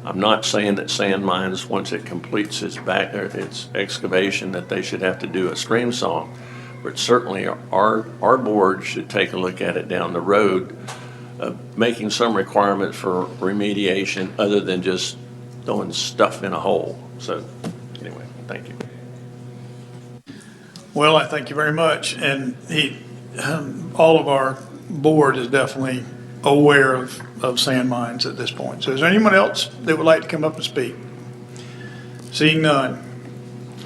I'm not saying that sand mines, once it completes its excavation, that they should have to do a Stream Song, but certainly our board should take a look at it down the road, making some requirements for remediation other than just throwing stuff in a hole. So anyway, thank you. Well, I thank you very much. And all of our board is definitely aware of sand mines at this point. So is there anyone else that would like to come up and speak? Seeing none,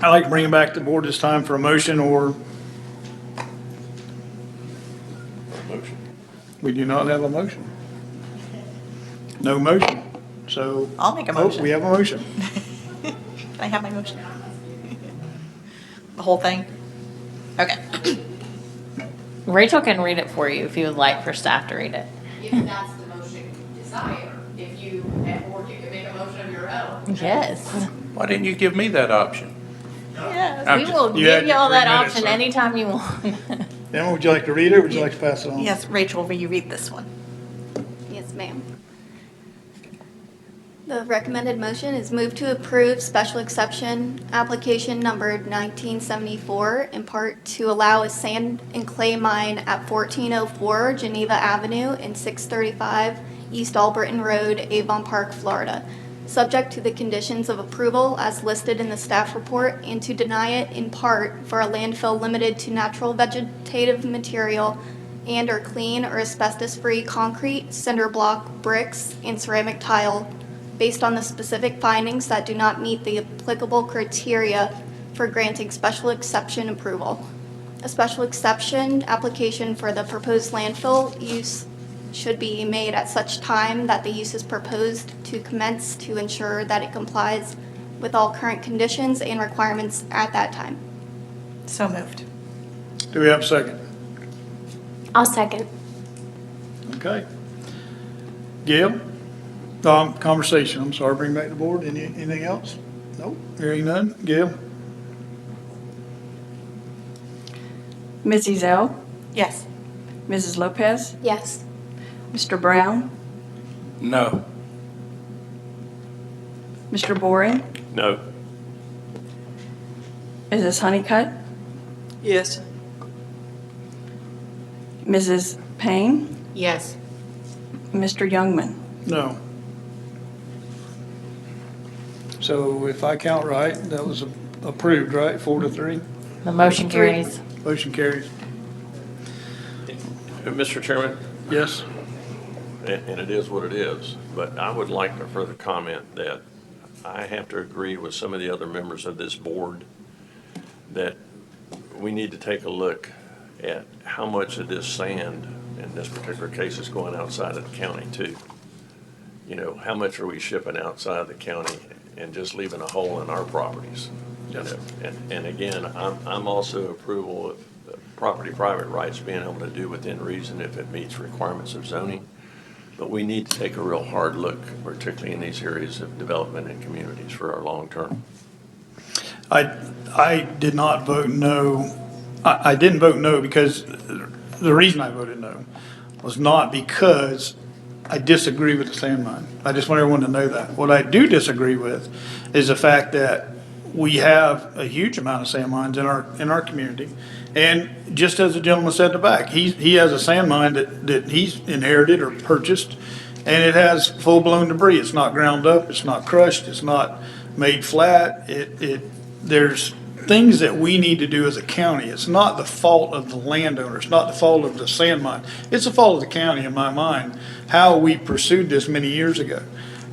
I'd like to bring it back to the board this time for a motion or. We do not have a motion. No motion. So. I'll make a Oh, motion. we have a motion. Can I have my motion? The whole thing? Okay. Rachel can read it for you if you would like for staff to read it. If that's the motion you desire, or you can make a motion of your own. Yes. Why didn't you give me that option? Yes, I'm we just- will you give had you your all 3 that minutes, option sir. anytime you want. Emma, would you like to read it or would you like to pass it on? Yes, Rachel, will you read this one? Yes, ma'am. The recommended motion is move to approve special exception application number 1974 in part to allow a sand and clay mine at 1404 Geneva Avenue and 635 East Albritton Road, Avon Park, Florida, subject to the conditions of approval as listed in the staff report, and to deny it in part for a landfill limited to natural vegetative material and/or clean or asbestos-free concrete, cinder block, bricks, and ceramic tile based on the specific findings that do not meet the applicable criteria for granting special exception approval. A special exception application for the proposed landfill use should be made at such time that the use is proposed to commence to ensure that it complies with all current conditions and requirements at that time. So moved. Do we have a second? I'll second. Okay. Gail? Conversation, I'm sorry, bring back the board. Anything else? Nope, hearing none. Gail? Ms. Ezell? Yes. Mrs. Lopez? Yes. Mr. Brown? No. Mr. Boring? No. Mrs. Honeycutt? Yes. Mrs. Payne? Yes. Mr. Youngman? No. So if I count right, that was approved, right? 4-3? The motion carries. Motion carries. Mr. Chairman? Yes. And it is what it is, but I would like to further comment that I have to agree with some of the other members of this board that we need to take a look at how much of this sand in this particular case is going outside of the county too. You know, how much are we shipping outside of the county and just leaving a hole in our properties? You know, and again, I'm also approval of property private rights being able to do within reason if it meets requirements of zoning. But we need to take a real hard look, particularly in these areas of development and communities for our long term. I did not vote no. I didn't vote no because the reason I voted no was not because I disagree with the sand mine. I just want everyone to know that. What I do disagree with is the fact that we have a huge amount of sand mines in our community. And just as the gentleman said in the back, he has a sand mine that he's inherited or purchased, and it has full-blown debris. It's not ground up, it's not crushed, it's not made flat. There's things that we need to do as a county. It's not the fault of the landowner, it's not the fault of the sand mine. It's the fault of the county, in my mind, how we pursued this many years ago.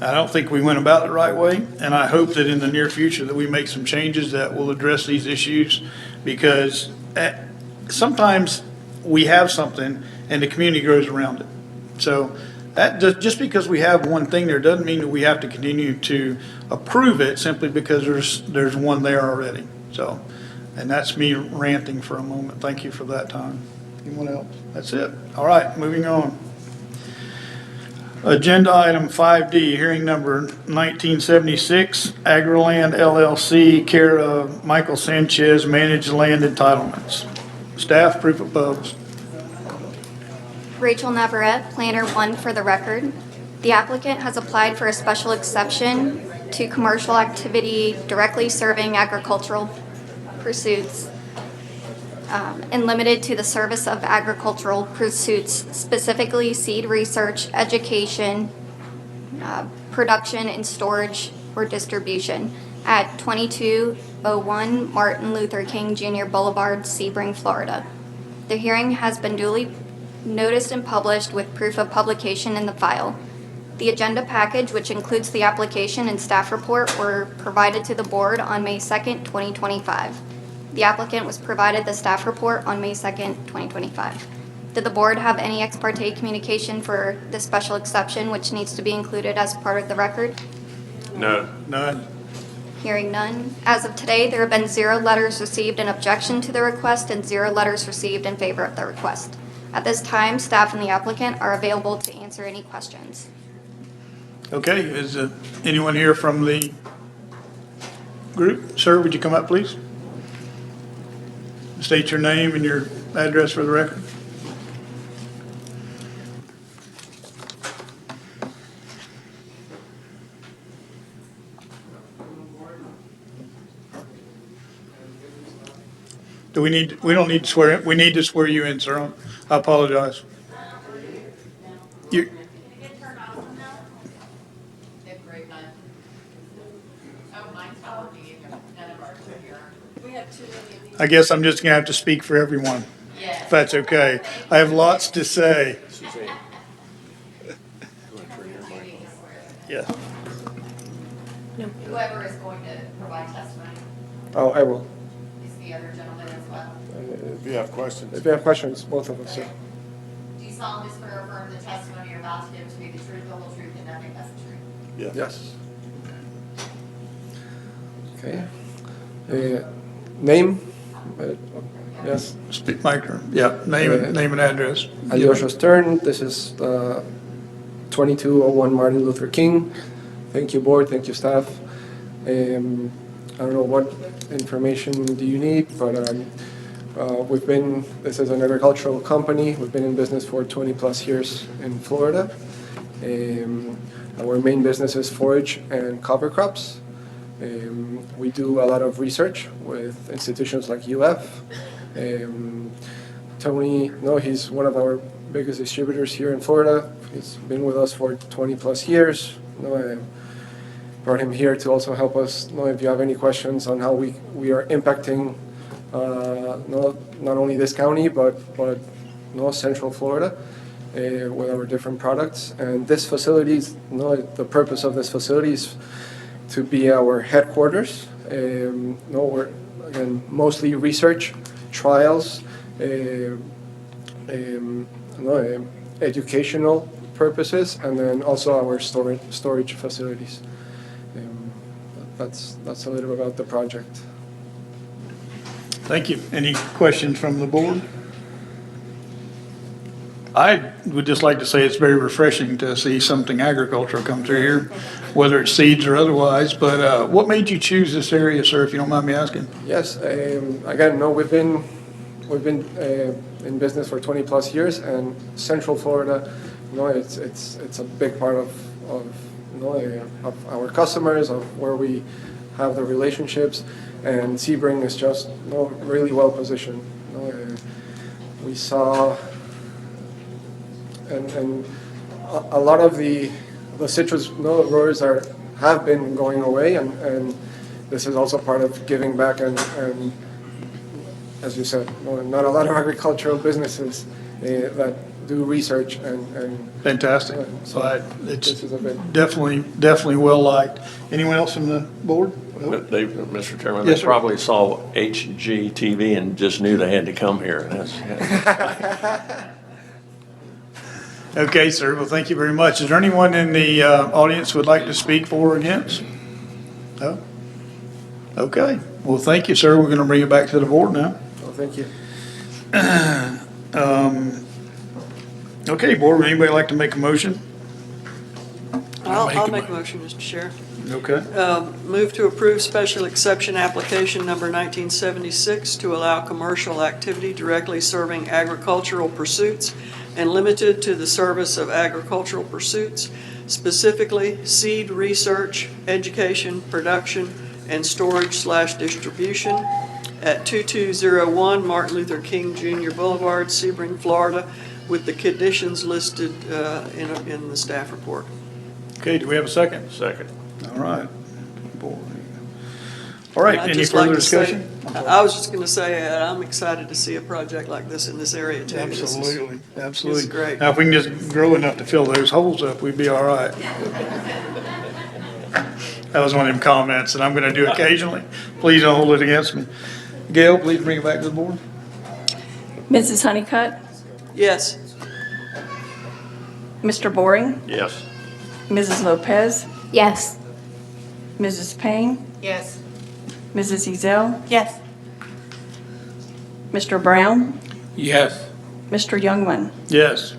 I don't think we went about it the right way, and I hope that in the near future that we make some changes that will address these issues, because sometimes we have something and the community grows around it. So that, just because we have one thing there doesn't mean that we have to continue to approve it simply because there's one there already. So, and that's me ranting for a moment. Thank you for that time. Anyone else? That's it. All right, moving on. Agenda item 5D, hearing number 1976, Agriland LLC, care of Michael Sanchez, managed land entitlements. Staff, proof of pubs. Rachel Navarette, Planner 1 for the record. The applicant has applied for a special exception to commercial activity directly serving agricultural pursuits and limited to the service of agricultural pursuits, specifically seed research, education, production, and storage or distribution at 2201 Martin Luther King Jr. Boulevard, Sebring, Florida. The hearing has been duly noticed and published with proof of publication in the file. The agenda package, which includes the application and staff report, were provided to the board on May 2nd, 2025. The applicant was provided the staff report on May 2nd, 2025. Did the board have any ex parte communication for this special exception, which needs to be included as part of the record? No. None. Hearing none. As of today, there have been 0 letters received in objection to the request and 0 letters received in favor of the request. At this time, staff and the applicant are available to answer any questions. Okay, is anyone here from the group? Sir, would you come up, please? State your name and your address for the record. We don't need to swear, we need to swear you in, sir. I apologize. You, I guess I'm just gonna have to speak for everyone, if that's okay. I have lots to say. Yeah. Whoever is going to provide testimony Oh, I will. is the other gentleman as well. If you have questions, both of us, sir. Do you solemnly swear or affirm the testimony you're about to give to be the truth, the whole truth, and nothing but the truth? Yes. Okay. Name? Yes. Speak micro. Yeah, name and address. Alyosha Stern. This is 2201 Martin Luther King. Thank you, board. Thank you, staff. I don't know what information do you need, but this is an agricultural company. We've been in business for 20 plus years in Florida. Our main business is forage and cover crops. We do a lot of research with institutions like UF. Tony, he's one of our biggest distributors here in Florida. He's been with us for 20 plus years. I brought him here to also help us know if you have any questions on how we are impacting not only this county but Central Florida with our different products. And this facility, the purpose of this facility is to be our headquarters. We're again mostly research, trials, educational purposes, and then also our storage facilities. That's a little about the project. Thank you. Any questions from the board? I would just like to say it's very refreshing to see something agricultural come through here, whether it's seeds or otherwise. But what made you choose this area, sir, if you don't mind me asking? Yes. Again, we've been in business for 20 plus years, and Central Florida, it's a big part of our customers, of where we have the relationships, and Sebring is just really well positioned. We saw, and a lot of the citrus growers have been going away, and this is also part of giving back and as you said, not a lot of agricultural businesses that do research and Fantastic. so It's this is a bit. definitely well liked. Anyone else from the board? But they, Mr. Chairman, Yes, they sir. probably saw HGTV and just knew they had to come here. That's, Okay, sir. Well, thank you very much. Is there anyone in the audience who would like to speak for or against? No? Okay. Well, thank you, sir. We're going to bring it back to the board now. Well, thank you. Okay, board, would anybody like to make a motion? I'll make a motion, Mr. Chair. Okay. Move to approve special exception application number 1976 to allow commercial activity directly serving agricultural pursuits and limited to the service of agricultural pursuits, specifically seed research, education, production, and storage/distribution at 2201 Martin Luther King Jr. Boulevard, Sebring, Florida, with the conditions listed in the staff report. Okay, do we have a second? Second. All right. All right, I'd any just like further to say- discussion? I was just going to say, I'm excited to see a project like this in this area too. Absolutely, absolutely. This is great. Now, if we can just grow enough to fill those holes up, we'd be all right. That was one of them comments that I'm going to do occasionally. Please don't hold it against me. Gail, please bring it back to the board. Mrs. Honeycutt? Yes. Mr. Boring? Yes. Mrs. Lopez? Yes. Mrs. Payne? Yes. Mrs. Ezell? Yes. Mr. Brown? Yes. Mr. Youngman? Yes.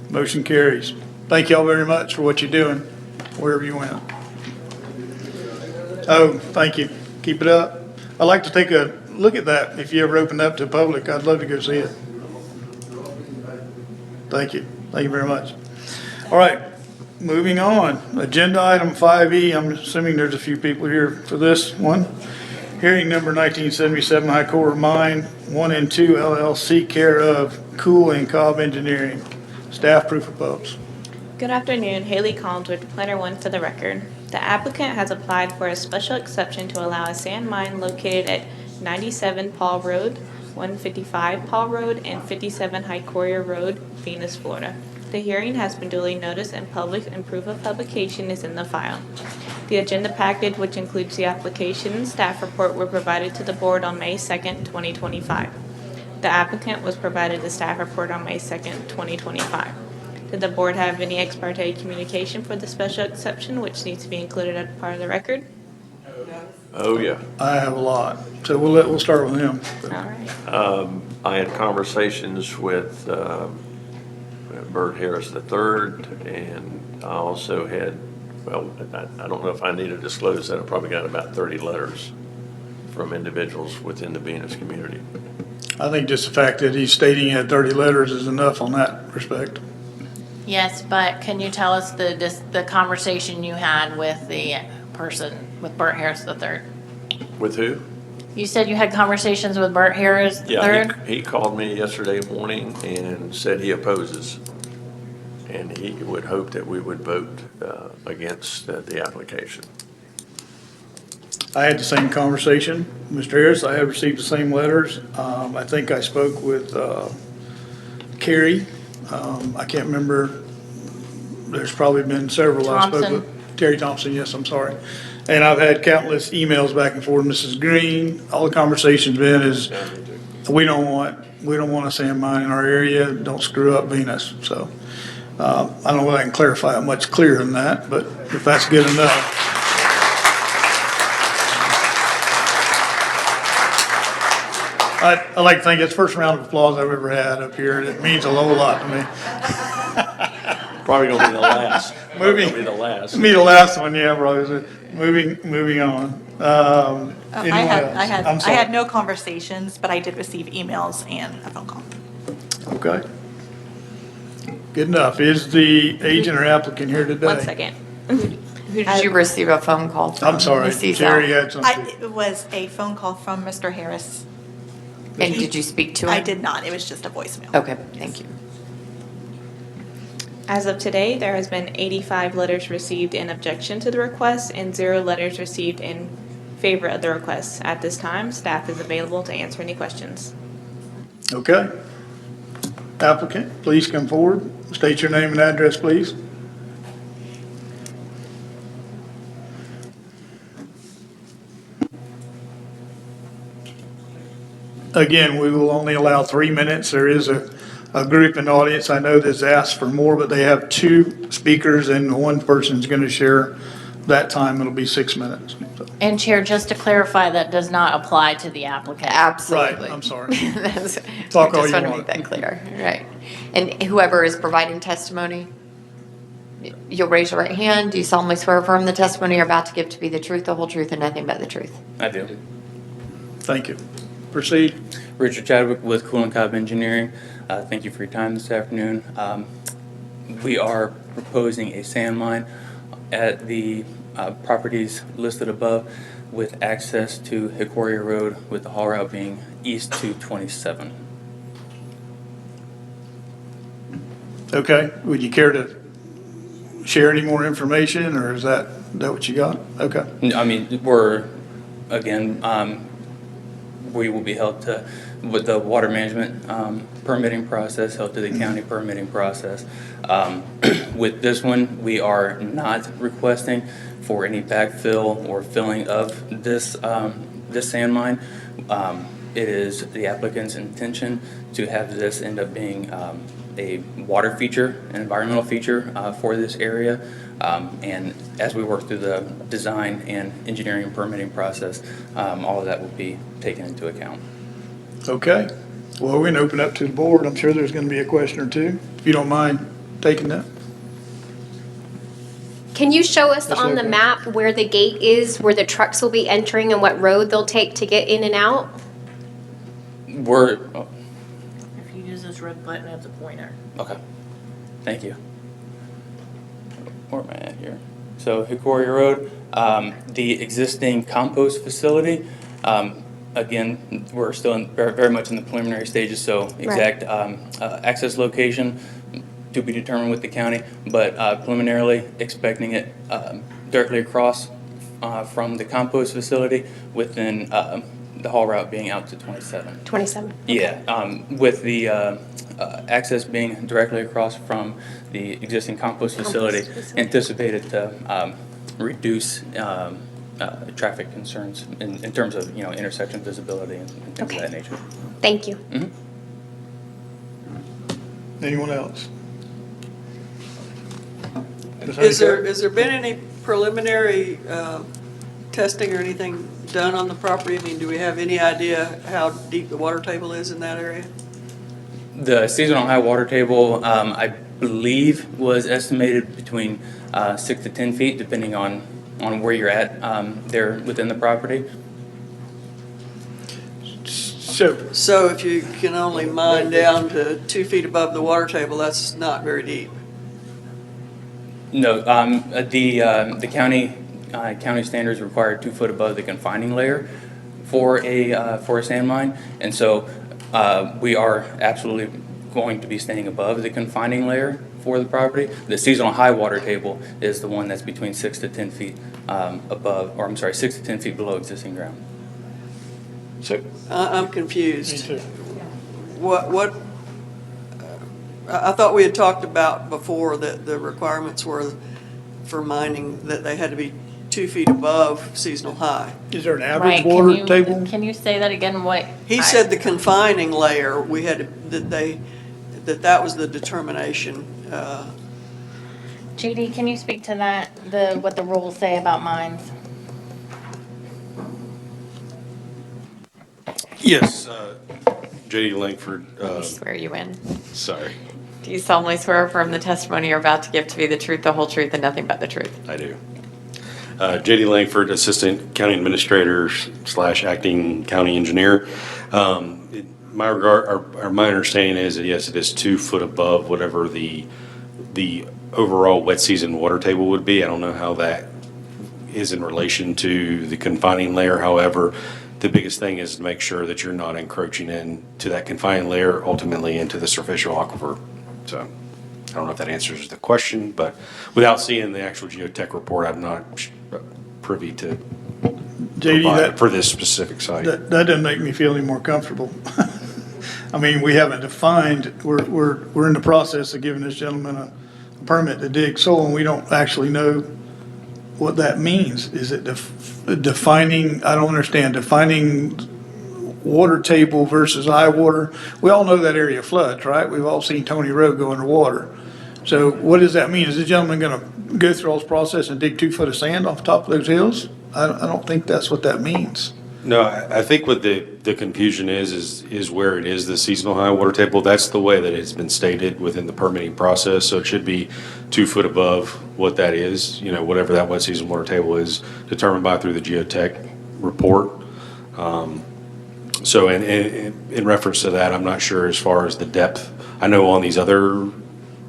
Motion carries. Thank y'all very much for what you're doing, wherever you went. Oh, thank you. Keep it up. I'd like to take a look at that. If you ever open up to the public, I'd love to go see it. Thank you. Thank you very much. All right, moving on. Agenda item 5E, I'm assuming there's a few people here for this one. Hearing number 1977, High Court Mine 1 and 2 LLC, care of Cool and Cobb Engineering. Staff proof of votes. Good afternoon, Haley Collins with Planner 1 for the record. The applicant has applied for a special exception to allow a sand mine located at 97 Paul Road, 155 Paul Road, and 57 High Courier Road, Venus, Florida. The hearing has been duly noticed and published, and proof of publication is in the file. The agenda package, which includes the application and staff report, were provided to the board on May 2nd, 2025. The applicant was provided the staff report on May 2nd, 2025. Did the board have any ex parte communication for the special exception, which needs to be included as part of the record? Oh, yeah. I have a lot, so we'll start with him. All right. I had conversations with Bert Harris III, and I also had, well, I don't know if I need to disclose that. I probably got about 30 letters from individuals within the Venus community. I think just the fact that he's stating he had 30 letters is enough on that respect. Yes, but can you tell us the conversation you had with the person, with Bert Harris III? With who? You said you had conversations with Bert Harris III? Yeah, he called me yesterday morning and said he opposes. And he would hope that we would vote against the application. I had the same conversation, Mr. Harris. I have received the same letters. I think I spoke with Carrie. I can't remember. There's probably been several. I spoke Thompson. with Terry Thompson. Yes, I'm sorry. And I've had countless emails back and forth. Mrs. Green. All the conversation's been is we don't want a sand mine in our area. Don't screw up Venus. So I don't know whether I can clarify it much clearer than that, but if that's good enough. I like to think it's the first round of applause I've ever had up here, and it means a whole lot to me. Probably going to be the last. Moving. Probably the last. Me, the last one, yeah, probably. Moving on. I Anyone else? I'm I sorry. had no conversations, but I did receive emails and a phone call. Okay. Good enough. Is the agent or applicant here today? 1 second. Who did you receive a phone call from? I'm sorry, Mrs. Jerry Zell? had something. It was a phone call from Mr. Harris. And did you speak to him? I did not. It was just a voicemail. Okay, thank you. As of today, there has been 85 letters received in objection to the request and 0 letters received in favor of the request. At this time, staff is available to answer any questions. Okay. Applicant, please come forward. State your name and address, please. Again, we will only allow 3 minutes. There is a group in the audience I know that's asked for more, but they have 2 speakers and one person's going to share that time. It'll be 6 minutes. So. And Chair, just to clarify, that does not apply to the applicant. Absolutely. Right, I'm sorry. That's- Talk I all just you want to want. make that clear. Right. And whoever is providing testimony, you'll raise your right hand. Do you solemnly swear or affirm the testimony you're about to give to be the truth, the whole truth, and nothing but the truth? I do. Thank you. Proceed. Richard Chadwick with Cool and Cobb Engineering. Thank you for your time this afternoon. We are proposing a sand mine at the properties listed above with access to Hickory Road, with the haul route being east to 27. Okay. Would you care to share any more information, or is that what you got? Okay. I mean, we're, again, we will be held to, with the water management permitting process, held to the county permitting process. With this one, we are not requesting for any backfill or filling of this, this sand mine. It is the applicant's intention to have this end up being a water feature, an environmental feature for this area. And as we work through the design and engineering and permitting process, all of that will be taken into account. Okay. Well, we're going to open up to the board. I'm sure there's going to be a question or two. If you don't mind taking that. Can you show us Yes, on the okay. map where the gate is, where the trucks will be entering and what road they'll take to get in and out? We're, oh, If you use this red button as a pointer. okay, thank you. Where am I at here? So Hickory Road, the existing compost facility, again, we're still in, very much in the preliminary stages, so exact access location to be determined with the county, but preliminarily expecting it directly across from the compost facility within the haul route being out to 27. 27. Yeah, with the access being directly across from the existing compost facility, anticipated to reduce traffic concerns in terms of, you know, intersection visibility and things of that nature. Thank you. Mm-hmm. Anyone else? Is there been any preliminary testing or anything done on the property? I mean, do we have any idea how deep the water table is in that area? The seasonal high water table, I believe, was estimated between 6 to 10 feet, depending on where you're at there within the property. So if you can only mine down to 2 feet above the water table, that's not very deep. No, the county standards require 2 foot above the confining layer for a sand mine, and so we are absolutely going to be staying above the confining layer for the property. The seasonal high water table is the one that's between 6 to 10 feet above, or I'm sorry, 6 to 10 feet below existing ground. So I'm confused. Me too. What, I thought we had talked about before that the requirements were for mining that they had to be 2 feet above seasonal high. Is there an average Right, water table? Can you say that again? What? He said the confining layer, we had, that was the determination. JD, can you speak to that, what the rules say about mines? Yes, J.D. Langford. Let me swear you in. Sorry, Do you solemnly swear or affirm the testimony you're about to give to be the truth, the whole truth, and nothing but the truth? I do. J.D. Langford, Assistant County Administrator / Acting County Engineer. My regard, or my understanding is that yes, it is 2 foot above whatever the overall wet season water table would be. I don't know how that is in relation to the confining layer. However, the biggest thing is to make sure that you're not encroaching into that confining layer, ultimately into the superficial aquifer. So I don't know if that answers the question, but without seeing the actual geotech report, I'm not privy to JD, provide for this specific site. That doesn't make me feel any more comfortable. I mean, we haven't defined, we're in the process of giving this gentleman a permit to dig soil, and we don't actually know what that means. Is it defining, I don't understand, defining water table versus high water? We all know that area floods, right? We've all seen Tony Road go underwater. So what does that mean? Is the gentleman going to go through all this process and dig 2 foot of sand off the top of those hills? I don't think that's what that means. No, I think what the confusion is where it is the seasonal high water table. That's the way that it's been stated within the permitting process. So it should be 2 foot above what that is, whatever that wet season water table is, determined by through the geotech report. So in reference to that, I'm not sure as far as the depth. I know on these other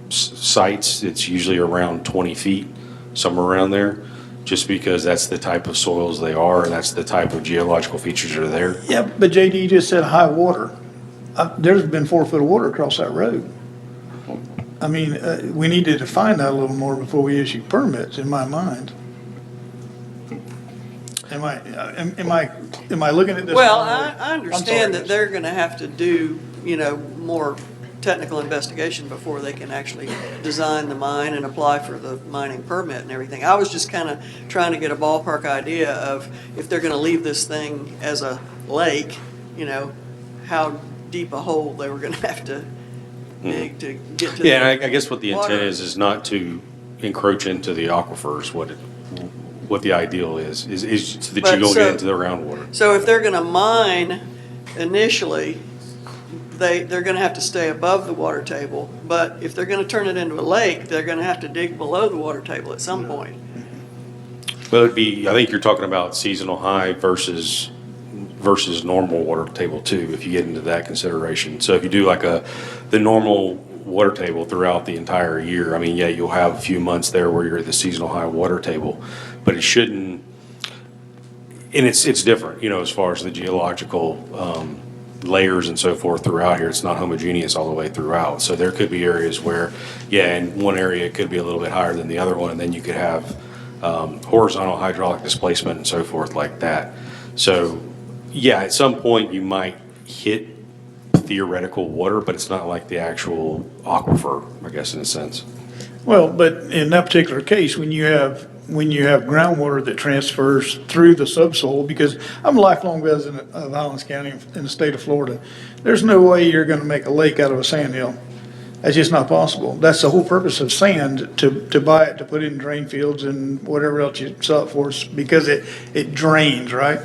sites, it's usually around 20 feet, somewhere around there, just because that's the type of soils they are and that's the type of geological features that are there. Yeah, but JD just said high water. There's been 4 foot of water across that road. I mean, we need to define that a little more before we issue permits, in my mind. Am I looking at this? Well, wrong? I understand that they're going to have to do, more technical investigation before they can actually design the mine and apply for the mining permit and everything. I was just kind of trying to get a ballpark idea of if they're going to leave this thing as a lake, how deep a hole they were going to have to dig to get to. Yeah, and I guess what the water. intent is not to encroach into the aquifers. What the ideal is so that you don't get into the groundwater. So if they're going to mine initially, they're going to have to stay above the water table. But if they're going to turn it into a lake, they're going to have to dig below the water table at some point. Well, I think you're talking about seasonal high versus normal water table too, if you get into that consideration. So if you do like the normal water table throughout the entire year, I mean, yeah, you'll have a few months there where you're at the seasonal high water table, but it shouldn't, and it's different, as far as the geological layers and so forth throughout here. It's not homogeneous all the way throughout. So there could be areas where, yeah, in one area it could be a little bit higher than the other one, and then you could have horizontal hydraulic displacement and so forth like that. So yeah, at some point you might hit theoretical water, but it's not like the actual aquifer, I guess, in a sense. Well, but in that particular case, when you have groundwater that transfers through the subsoil, because I'm a lifelong resident of Highlands County in the state of Florida, there's no way you're going to make a lake out of a sand hill. That's just not possible. That's the whole purpose of sand, to buy it, to put it in drain fields and whatever else you sell it for, because it drains, right?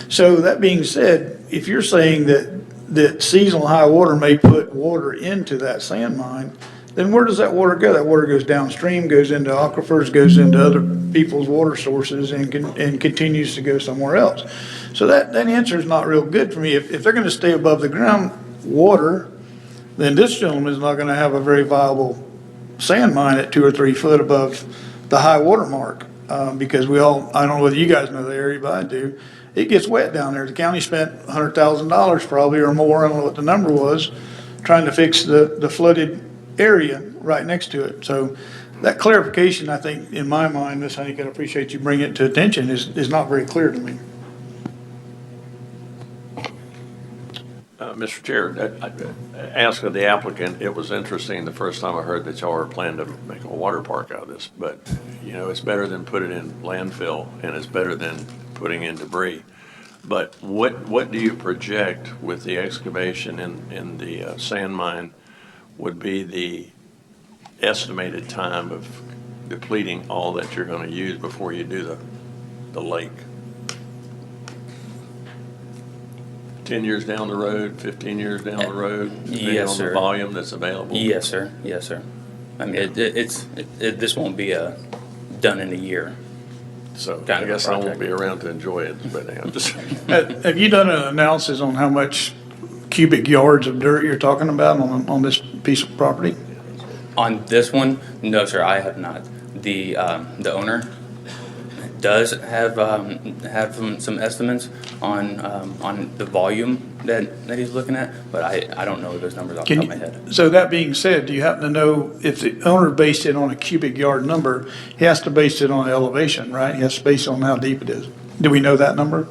So that being said, if you're saying that seasonal high water may put water into that sand mine, then where does that water go? That water goes downstream, goes into aquifers, goes into other people's water sources, and continues to go somewhere else. So that answer is not real good for me. If they're going to stay above the ground water, then this gentleman is not going to have a very viable sand mine at 2 or 3 foot above the high water mark, because I don't know whether you guys know the area, but I do. It gets wet down there. The county spent $100,000 probably or more, I don't know what the number was, trying to fix the flooded area right next to it. So that clarification, I think, in my mind, Ms. Honeycutt, I appreciate you bringing it to attention, is not very clear to me. Mr. Chair, I asked of the applicant, it was interesting the first time I heard that y'all were planning to make a water park out of this, but, it's better than put it in landfill, and it's better than putting in debris. But what do you project with the excavation in the sand mine would be the estimated time of depleting all that you're going to use before you do the lake? 10 years down the road, 15 years down the road, depending Yes, on sir. the volume that's available? Yes, sir. Yes, sir. I mean, this won't be done in a year. So kind I of guess I won't project. be around to enjoy it, but I'm just. Have you done an analysis on how much cubic yards of dirt you're talking about on this piece of property? On this one, no, sir, I have not. The owner does have some estimates on the volume that he's looking at, but I don't know those numbers off the top of my head. So that being said, do you happen to know if the owner based it on a cubic yard number, he has to base it on elevation, right? He has to base it on how deep it is. Do we know that number?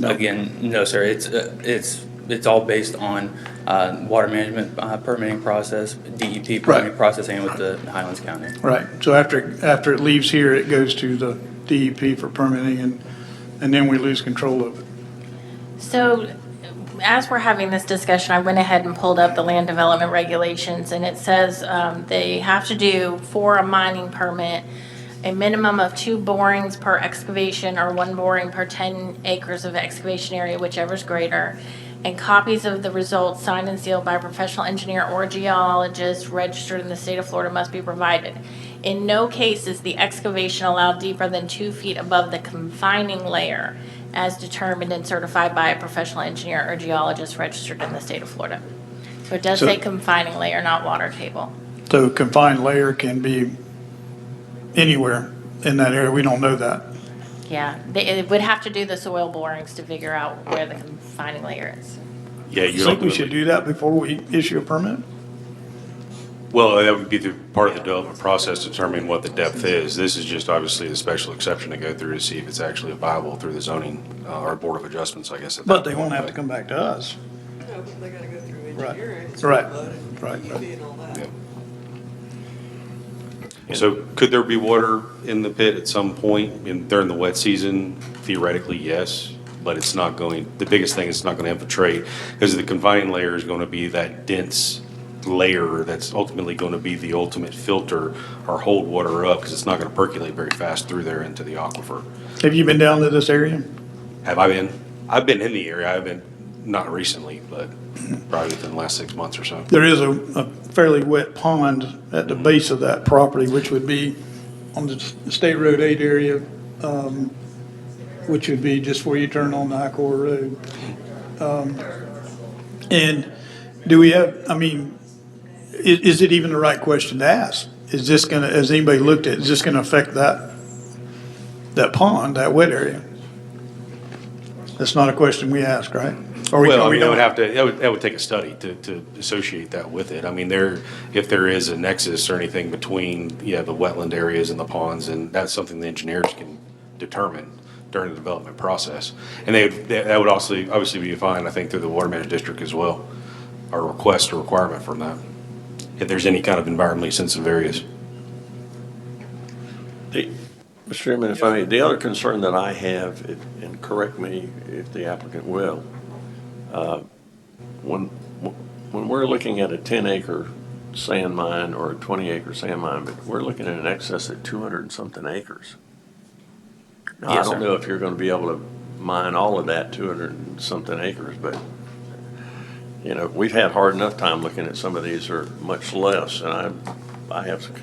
Again, no, sir. It's all based on water management permitting process, DEP permitting process, and with the Highlands County. Right, so after it leaves here, it goes to the DEP for permitting, and then we lose control of it. So as we're having this discussion, I went ahead and pulled up the land development regulations, and it says they have to do, for a mining permit, a minimum of 2 borings per excavation or 1 boring per 10 acres of excavation area, whichever is greater, and copies of the results signed and sealed by a professional engineer or geologist registered in the state of Florida must be provided. In no case is the excavation allowed deeper than 2 feet above the confining layer as determined and certified by a professional engineer or geologist registered in the state of Florida. So it does So- say confining layer, not water table. So confined layer can be anywhere in that area, we don't know that. Yeah, they would have to do the soil borings to figure out where the confining layer is. Yeah, You think we should do that before we issue a permit? Well, that would be the part of the development process determining what the depth is. This is just obviously the special exception to go through to see if it's actually viable through the zoning, or Board of Adjustments, I guess. at But that they won't point. have to come back to us. No, but they gotta go through Right. engineering. Right. Right. And all that. So could there be water in the pit at some point during the wet season? Theoretically, yes, but it's not going, the biggest thing is it's not going to infiltrate, because the confining layer is going to be that dense layer that's ultimately going to be the ultimate filter or hold water up, because it's not going to percolate very fast through there into the aquifer. Have you been down to this area? Have I been? I've been in the area. I've been, not recently, but probably within the last 6 months or so. There is a fairly wet pond at the base of that property, which would be on the State Road 8 area, which would be just where you turn on the I-4 Road. And do we have, I mean, is it even the right question to ask? Is this gonna, has anybody looked at, is this gonna affect that pond, that wet area? That's not a question we ask, right? Or Well, I we mean, it don't would have to, that would take a study to associate that with it. I mean, if there is a nexus or anything between, the wetland areas and the ponds, and that's something the engineers can determine during the development process. And that would also obviously be defined, I think, through the Water Management District as well, or request or requirement from that, if there's any kind of environmentally sensitive areas. Mr. Chairman, if I may, the other concern that I have, and correct me if the applicant will, when we're looking at a 10-acre sand mine or a 20-acre sand mine, but we're looking at an excess of 200 and something acres. Now, Yes, I don't sir. know if you're going to be able to mine all of that 200 and something acres, but, we've had hard enough time looking at some of these are much less, and I have some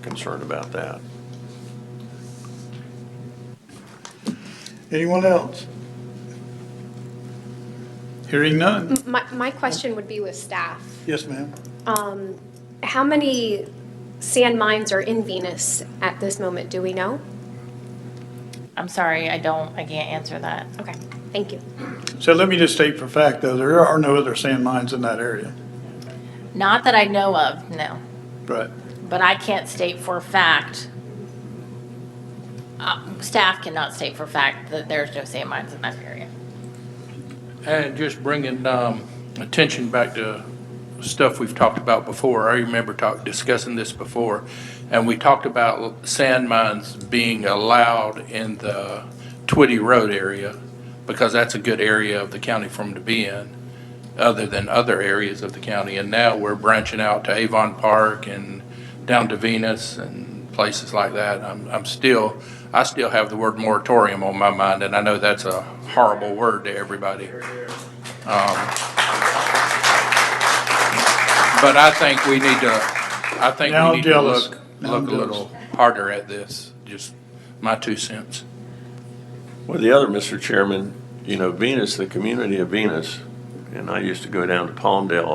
concern about that. Anyone else? Hearing none. My question would be with staff. Yes, ma'am. How many sand mines are in Venus at this moment? Do we know? I'm sorry, I can't answer that. Okay, thank you. So let me just state for fact, though, there are no other sand mines in that area. Not that I know of, no. Right. But I can't state for a fact, staff cannot state for a fact that there's no sand mines in that area. And just bringing attention back to stuff we've talked about before. I remember discussing this before, and we talked about sand mines being allowed in the Twitty Road area because that's a good area of the county for them to be in, other than other areas of the county. And now we're branching out to Avon Park and down to Venus and places like that. I still have the word moratorium on my mind, and I know that's a horrible word to everybody. But I think we need to look a little harder at this, just my 2 cents. Well, the other, Mr. Chairman, Venus, the community of Venus, and I used to go down to Palmdale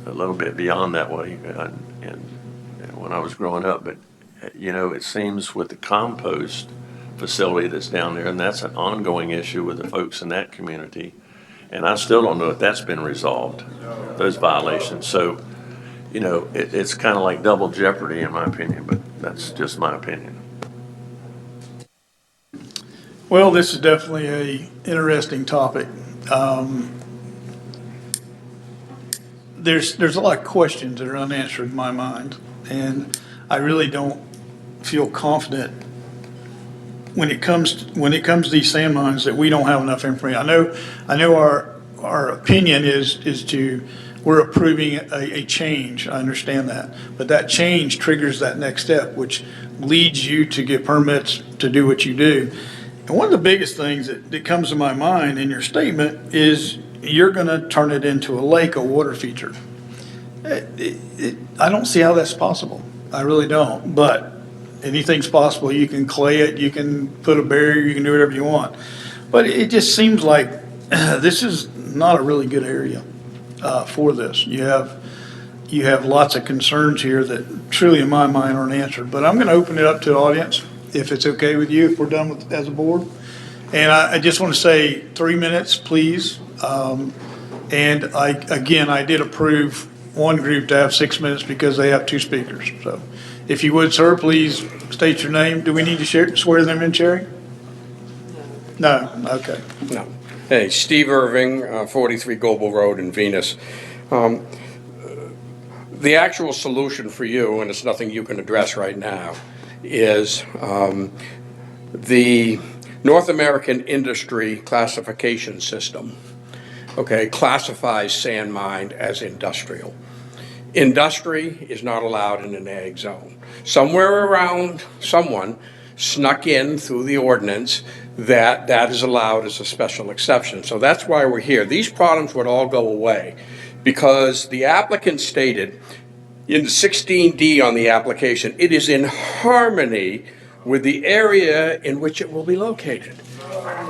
a little bit beyond that way, and when I was growing up, but, it seems with the compost facility that's down there, and that's an ongoing issue with the folks in that community, and I still don't know if that's been resolved, those violations. So, it's kind of like double jeopardy in my opinion, but that's just my opinion. Well, this is definitely a interesting topic. There's a lot of questions that are unanswered in my mind, and I really don't feel confident when it comes to these sand mines that we don't have enough information. I know our opinion is we're approving a change. I understand that, but that change triggers that next step, which leads you to get permits to do what you do. And one of the biggest things that comes to my mind in your statement is you're going to turn it into a lake, a water feature. I don't see how that's possible. I really don't. But anything's possible. You can clay it, you can put a barrier, you can do whatever you want. But it just seems like this is not a really good area for this. You have lots of concerns here that truly, in my mind, aren't answered. But I'm going to open it up to the audience, if it's okay with you, if we're done with as a board. And I just want to say 3 minutes, please. And I did approve one group to have 6 minutes because they have 2 speakers. So if you would, sir, please state your name. Do we need to swear them in, Sherry? No, okay. No. Hey, Steve Irving, 43 Global Road in Venus. The actual solution for you, and it's nothing you can address right now, is the North American Industry Classification System, okay, classifies sand mine as industrial. Industry is not allowed in an ag zone. Somewhere around, someone snuck in through the ordinance that is allowed as a special exception. So that's why we're here. These problems would all go away because the applicant stated in the 16D on the application, it is in harmony with the area in which it will be located.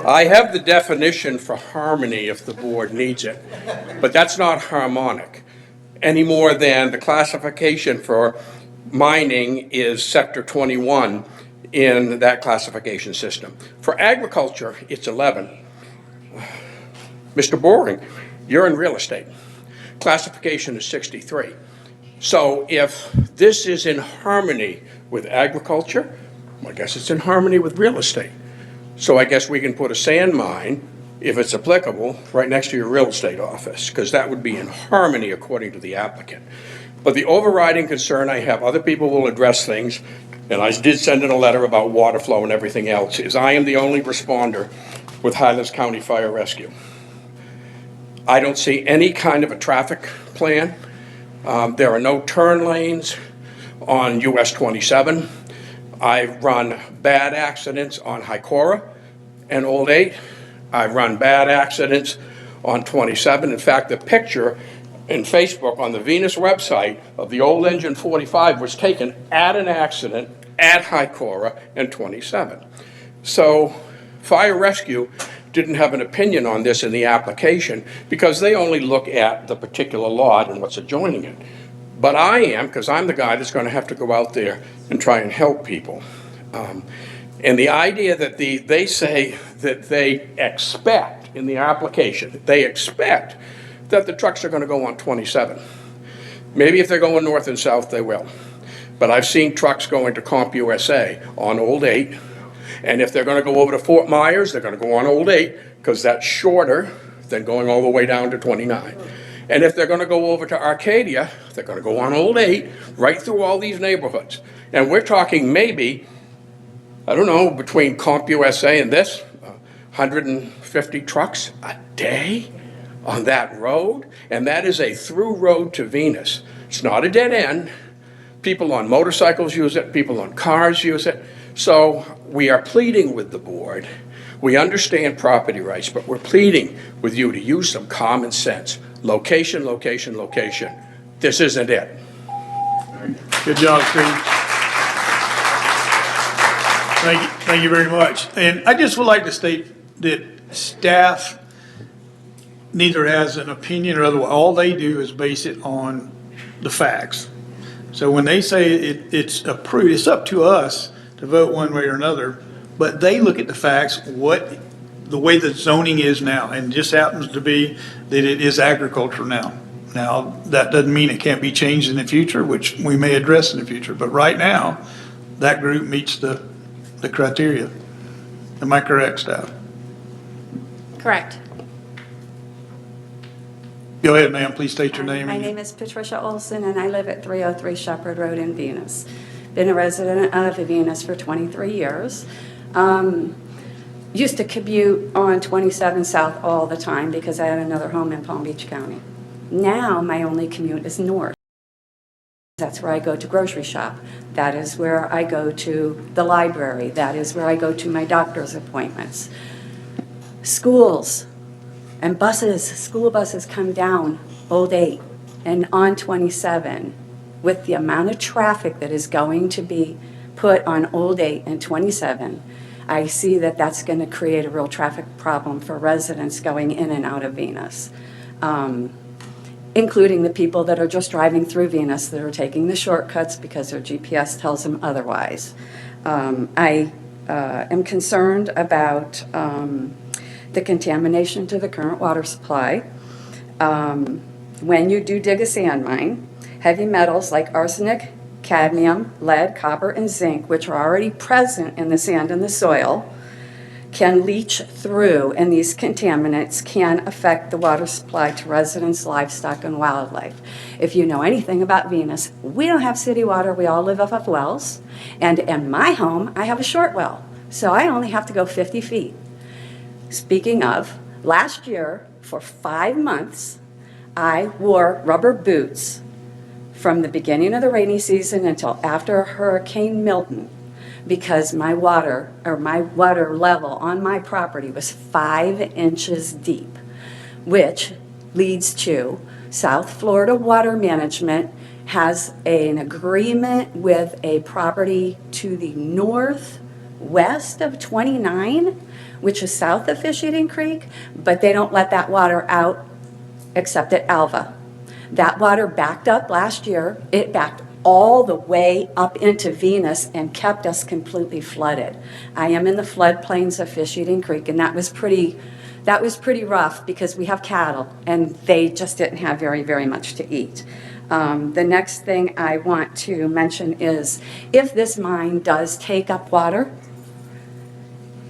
I have the definition for harmony if the board needs it, but that's not harmonic any more than the classification for mining is Sector 21 in that classification system. For agriculture, it's 11. Mr. Boring, you're in real estate. Classification is 63. So if this is in harmony with agriculture, I guess it's in harmony with real estate. So I guess we can put a sand mine, if it's applicable, right next to your real estate office, because that would be in harmony according to the applicant. But the overriding concern I have, other people will address things, and I did send in a letter about water flow and everything else, is I am the only responder with Highlands County Fire Rescue. I don't see any kind of a traffic plan. There are no turn lanes on US 27. I've run bad accidents on Hicora and Old 8. I've run bad accidents on 27. In fact, the picture in Facebook on the Venus website of the old engine 45 was taken at an accident at Hicora and 27. So Fire Rescue didn't have an opinion on this in the application because they only look at the particular lot and what's adjoining it. But I am, because I'm the guy that's going to have to go out there and try and help people. And the idea that they say that they expect in the application, they expect that the trucks are going to go on 27. Maybe if they're going north and south, they will. But I've seen trucks going to CompUSA on Old 8. And if they're going to go over to Fort Myers, they're going to go on Old 8 because that's shorter than going all the way down to 29. And if they're going to go over to Arcadia, they're going to go on Old 8 right through all these neighborhoods. And we're talking maybe, I don't know, between CompUSA and this, 150 trucks a day on that road. And that is a through road to Venus. It's not a dead end. People on motorcycles use it. People on cars use it. So we are pleading with the board. We understand property rights, but we're pleading with you to use some common sense. Location, location, location. This isn't it. Good job, Steve. Thank you very much. And I just would like to state that staff neither has an opinion or otherwise. All they do is base it on the facts. So when they say it's approved, it's up to us to vote one way or another, but they look at the facts, the way the zoning is now, and it just happens to be that it is agriculture now. Now, that doesn't mean it can't be changed in the future, which we may address in the future, but right now, that group meets the criteria. Am I correct, staff? Correct. Go ahead, ma'am. Please state your name. My name is Patricia Olson, and I live at 303 Shepherd Road in Venus. Been a resident of Venus for 23 years. Used to commute on 27 South all the time because I had another home in Palm Beach County. Now my only commute is north. That's where I go to grocery shop. That is where I go to the library. That is where I go to my doctor's appointments. Schools and buses, school buses come down Old 8 and on 27. With the amount of traffic that is going to be put on Old 8 and 27, I see that that's going to create a real traffic problem for residents going in and out of Venus, including the people that are just driving through Venus that are taking the shortcuts because their GPS tells them otherwise. I am concerned about the contamination to the current water supply. When you do dig a sand mine, heavy metals like arsenic, cadmium, lead, copper, and zinc, which are already present in the sand and the soil, can leach through, and these contaminants can affect the water supply to residents, livestock, and wildlife. If you know anything about Venus, we don't have city water. We all live off of wells. And in my home, I have a short well, so I only have to go 50 feet. Speaking of, last year, for 5 months, I wore rubber boots from the beginning of the rainy season until after Hurricane Milton, because my water level on my property was 5 inches deep, which leads to South Florida Water Management has an agreement with a property to the northwest of 29, which is south of Fish Eating Creek, but they don't let that water out except at Alva. That water backed up last year. It backed all the way up into Venus and kept us completely flooded. I am in the floodplains of Fish Eating Creek, and that was pretty rough because we have cattle, and they just didn't have very, very much to eat. The next thing I want to mention is if this mine does take up water,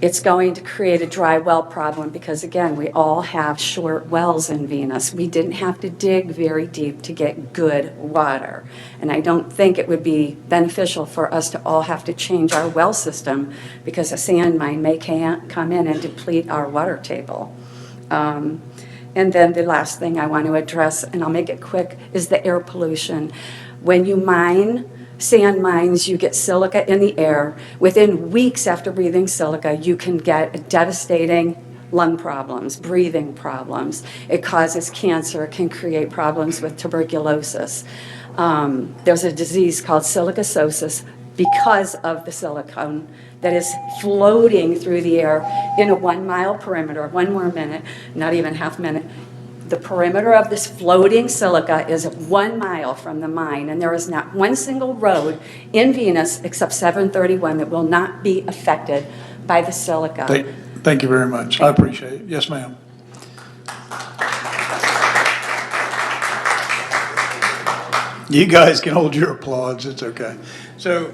it's going to create a dry well problem because, again, we all have short wells in Venus. We didn't have to dig very deep to get good water. And I don't think it would be beneficial for us to all have to change our well system because a sand mine may come in and deplete our water table. And then the last thing I want to address, and I'll make it quick, is the air pollution. When you mine sand mines, you get silica in the air. Within weeks after breathing silica, you can get devastating lung problems, breathing problems. It causes cancer, it can create problems with tuberculosis. There's a disease called silicosis because of the silicone that is floating through the air in a 1 mile perimeter. One more minute, not even half minute. The perimeter of this floating silica is 1 mile from the mine, and there is not one single road in Venus except 731 that will not be affected by the silica. Thank you very much. I appreciate it. Yes, ma'am. You guys can hold your applause. It's okay. So,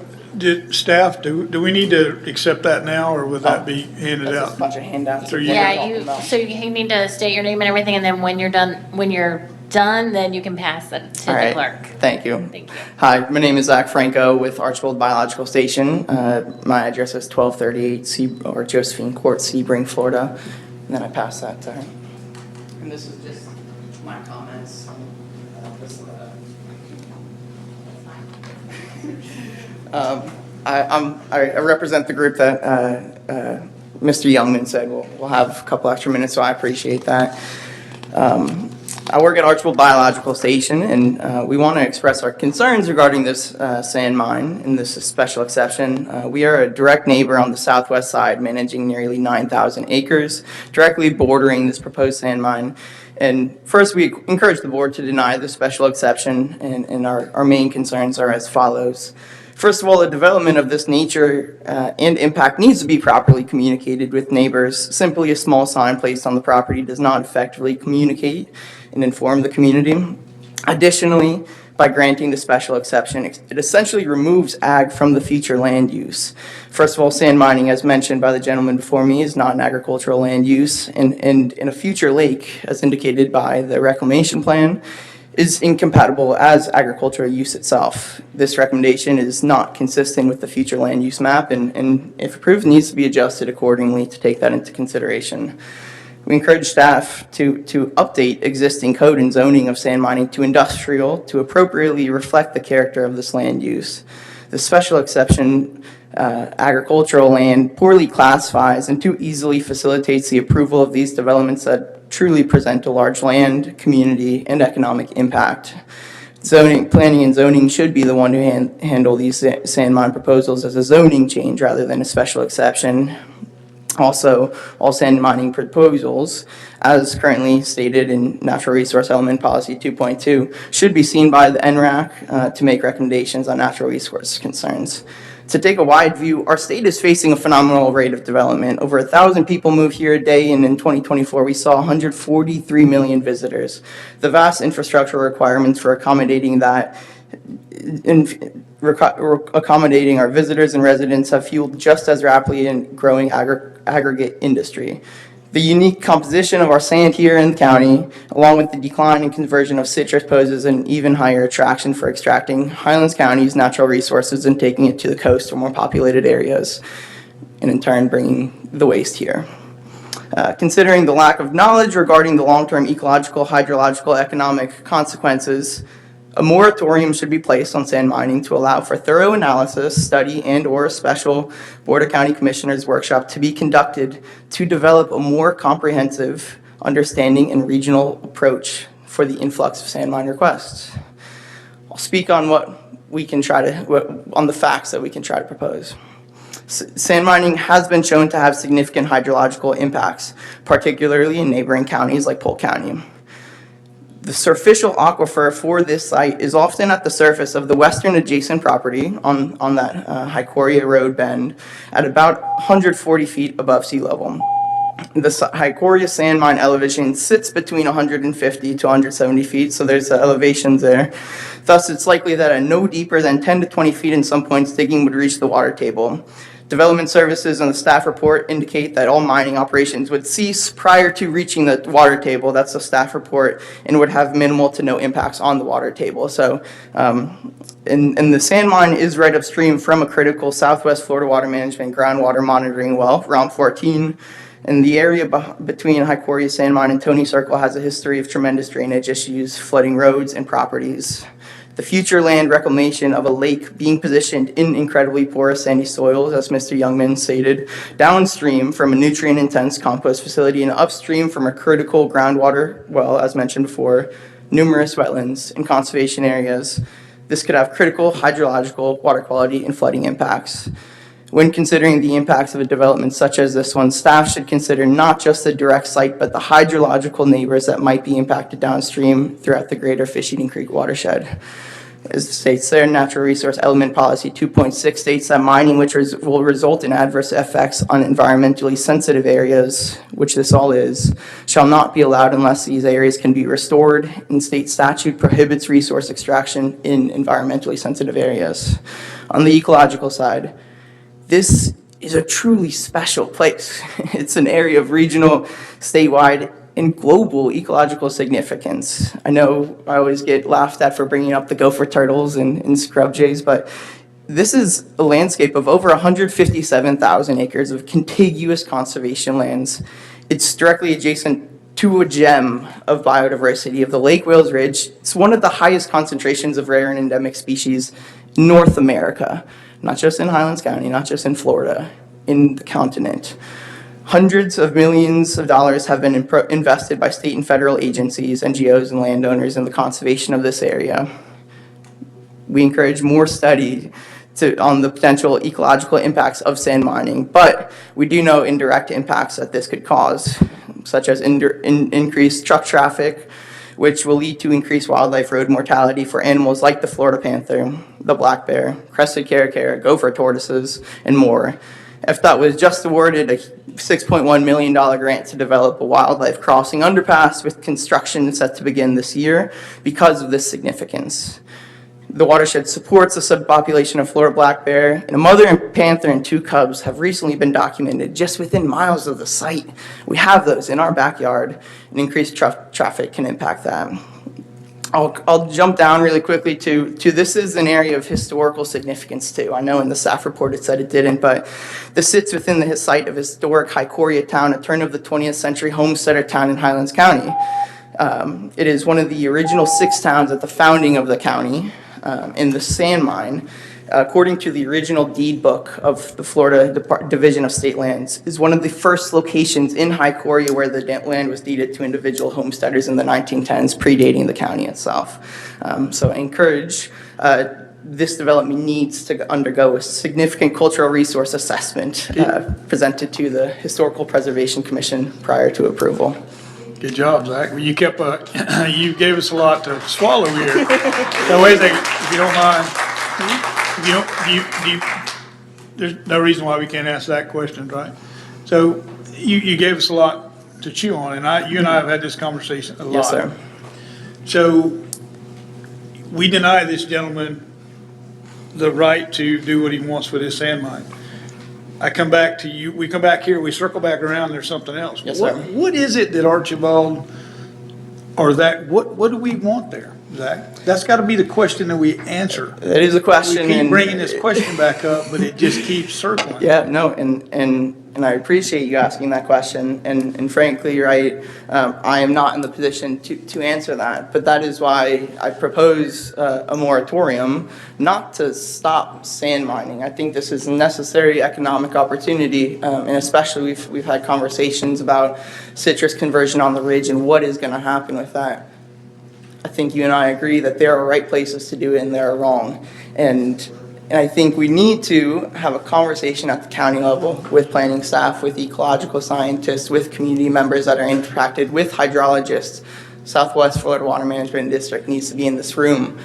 staff, do we need to accept that now, or would that be handed out? A bunch of handouts. Through you? Yeah, so you need to state your name and everything, and then when you're done, then you can pass it to All the right. clerk. Thank you. Thank you. Hi, my name is Zach Franco with Archibald Biological Station. My address is 1238 Josephine Court, Sebring, Florida. And then I pass that to her. And this is just my comments. I represent the group that Mr. Youngman said we'll have a couple extra minutes, so I appreciate that. I work at Archibald Biological Station, and we want to express our concerns regarding this sand mine and this special exception. We are a direct neighbor on the southwest side, managing nearly 9,000 acres, directly bordering this proposed sand mine. And first, we encourage the board to deny the special exception, and our main concerns are as follows. First of all, the development of this nature and impact needs to be properly communicated with neighbors. Simply a small sign placed on the property does not effectively communicate and inform the community. Additionally, by granting the special exception. It essentially removes ag from the future land use. First of all, sand mining, as mentioned by the gentleman before me, is not an agricultural land use, and in a future lake, as indicated by the reclamation plan, is incompatible as agricultural use itself. This recommendation is not consistent with the future land use map, and if approved, needs to be adjusted accordingly to take that into consideration. We encourage staff to update existing code and zoning of sand mining to industrial to appropriately reflect the character of this land use. The special exception agricultural land poorly classifies and too easily facilitates the approval of these developments that truly present a large land, community, and economic impact. Planning and zoning should be the one to handle these sand mine proposals as a zoning change rather than a special exception. Also, all sand mining proposals, as currently stated in Natural Resource Element Policy 2.2, should be seen by the NRAC to make recommendations on natural resource concerns. To take a wide view, our state is facing a phenomenal rate of development. Over 1,000 people move here a day, and in 2024, we saw 143 million visitors. The vast infrastructure requirements for accommodating that accommodating our visitors and residents have fueled just as rapidly in growing aggregate industry. The unique composition of our sand here in the county, along with the decline and conversion of citrus, poses an even higher attraction for extracting Highlands County's natural resources and taking it to the coast or more populated areas, and in turn bringing the waste here. Considering the lack of knowledge regarding the long-term ecological, hydrological, economic consequences, a moratorium should be placed on sand mining to allow for thorough analysis, study, and/or a special Board of County Commissioners workshop to be conducted to develop a more comprehensive understanding and regional approach for the influx of sand mine requests. I'll speak on on the facts that we can try to propose. Sand mining has been shown to have significant hydrological impacts, particularly in neighboring counties like Polk County. The surficial aquifer for this site is often at the surface of the western adjacent property on that Hycoria Road bend at about 140 feet above sea level. The Hycoria sand mine elevation sits between 150 to 170 feet, so there's elevations there. Thus, it's likely that at no deeper than 10 to 20 feet in some points, digging would reach the water table. Development services and the staff report indicate that all mining operations would cease prior to reaching the water table. That's the staff report, and would have minimal to no impacts on the water table. So, and the sand mine is right upstream from a critical Southwest Florida Water Management groundwater monitoring well, Round 14. And the area between Hycoria Sand Mine and Tony Circle has a history of tremendous drainage issues, flooding roads and properties. The future land reclamation of a lake being positioned in incredibly porous sandy soils, as Mr. Youngman stated, downstream from a nutrient-intense compost facility and upstream from a critical groundwater well, as mentioned before, numerous wetlands and conservation areas. This could have critical hydrological, water quality, and flooding impacts. When considering the impacts of a development such as this one, staff should consider not just the direct site, but the hydrological neighbors that might be impacted downstream throughout the greater Fish Eating Creek watershed. As it states there, Natural Resource Element Policy 2.6 states that mining which will result in adverse effects on environmentally sensitive areas, which this all is, shall not be allowed unless these areas can be restored, and state statute prohibits resource extraction in environmentally sensitive areas. On the ecological side, this is a truly special place. It's an area of regional, statewide, and global ecological significance. I know I always get laughed at for bringing up the gopher turtles and scrub jays, but this is a landscape of over 157,000 acres of contiguous conservation lands. It's directly adjacent to a gem of biodiversity of the Lake Wales Ridge. It's one of the highest concentrations of rare and endemic species in North America. Not just in Highlands County, not just in Florida, in the continent. Hundreds of millions of dollars have been invested by state and federal agencies, NGOs, and landowners in the conservation of this area. We encourage more study on the potential ecological impacts of sand mining, but we do know indirect impacts that this could cause, such as increased truck traffic, which will lead to increased wildlife road mortality for animals like the Florida panther, the black bear, crested caracara, gopher tortoises, and more. FDOT was just awarded a $6.1 million grant to develop a wildlife crossing underpass with construction set to begin this year because of this significance. The watershed supports the subpopulation of Florida black bear, and a mother and panther and 2 cubs have recently been documented just within miles of the site. We have those in our backyard, and increased traffic can impact that. I'll jump down really quickly to this is an area of historical significance too. I know in the staff report it said it didn't, but this sits within the site of historic Hicoria town, a turn of the 20th century homesteader town in Highlands County. It is one of the original 6 towns at the founding of the county. In the sand mine, according to the original deed book of the Florida Division of State Lands, is one of the first locations in Hicoria where the land was deeded to individual homesteaders in the 1910s, predating the county itself. So I encourage this development needs to undergo a significant cultural resource assessment presented to the Historical Preservation Commission prior to approval. Good job, Zach. You you gave us a lot to swallow here. So wait a second, if you don't mind, there's no reason why we can't ask that question, right? So you gave us a lot to chew on, and you and I have had this conversation a lot. Yes, sir. So we deny this gentleman the right to do what he wants with his sand mine. I come back to you, we come back here, we circle back around, there's something else. Yes, sir. What is it that Archibald, or that, what do we want there, Zach? That's gotta be the question that we answer. That is a question. We keep and- bringing this question back up, but it just keeps circling. Yeah, no, and I appreciate you asking that question, and frankly, right, I am not in the position to answer that, but that is why I propose a moratorium, not to stop sand mining. I think this is a necessary economic opportunity, and especially we've had conversations about citrus conversion on the ridge and what is gonna happen with that. I think you and I agree that there are right places to do it and there are wrong, and I think we need to have a conversation at the county level with planning staff, with ecological scientists, with community members that are impacted, with hydrologists. Southwest Florida Water Management District needs to be in this room.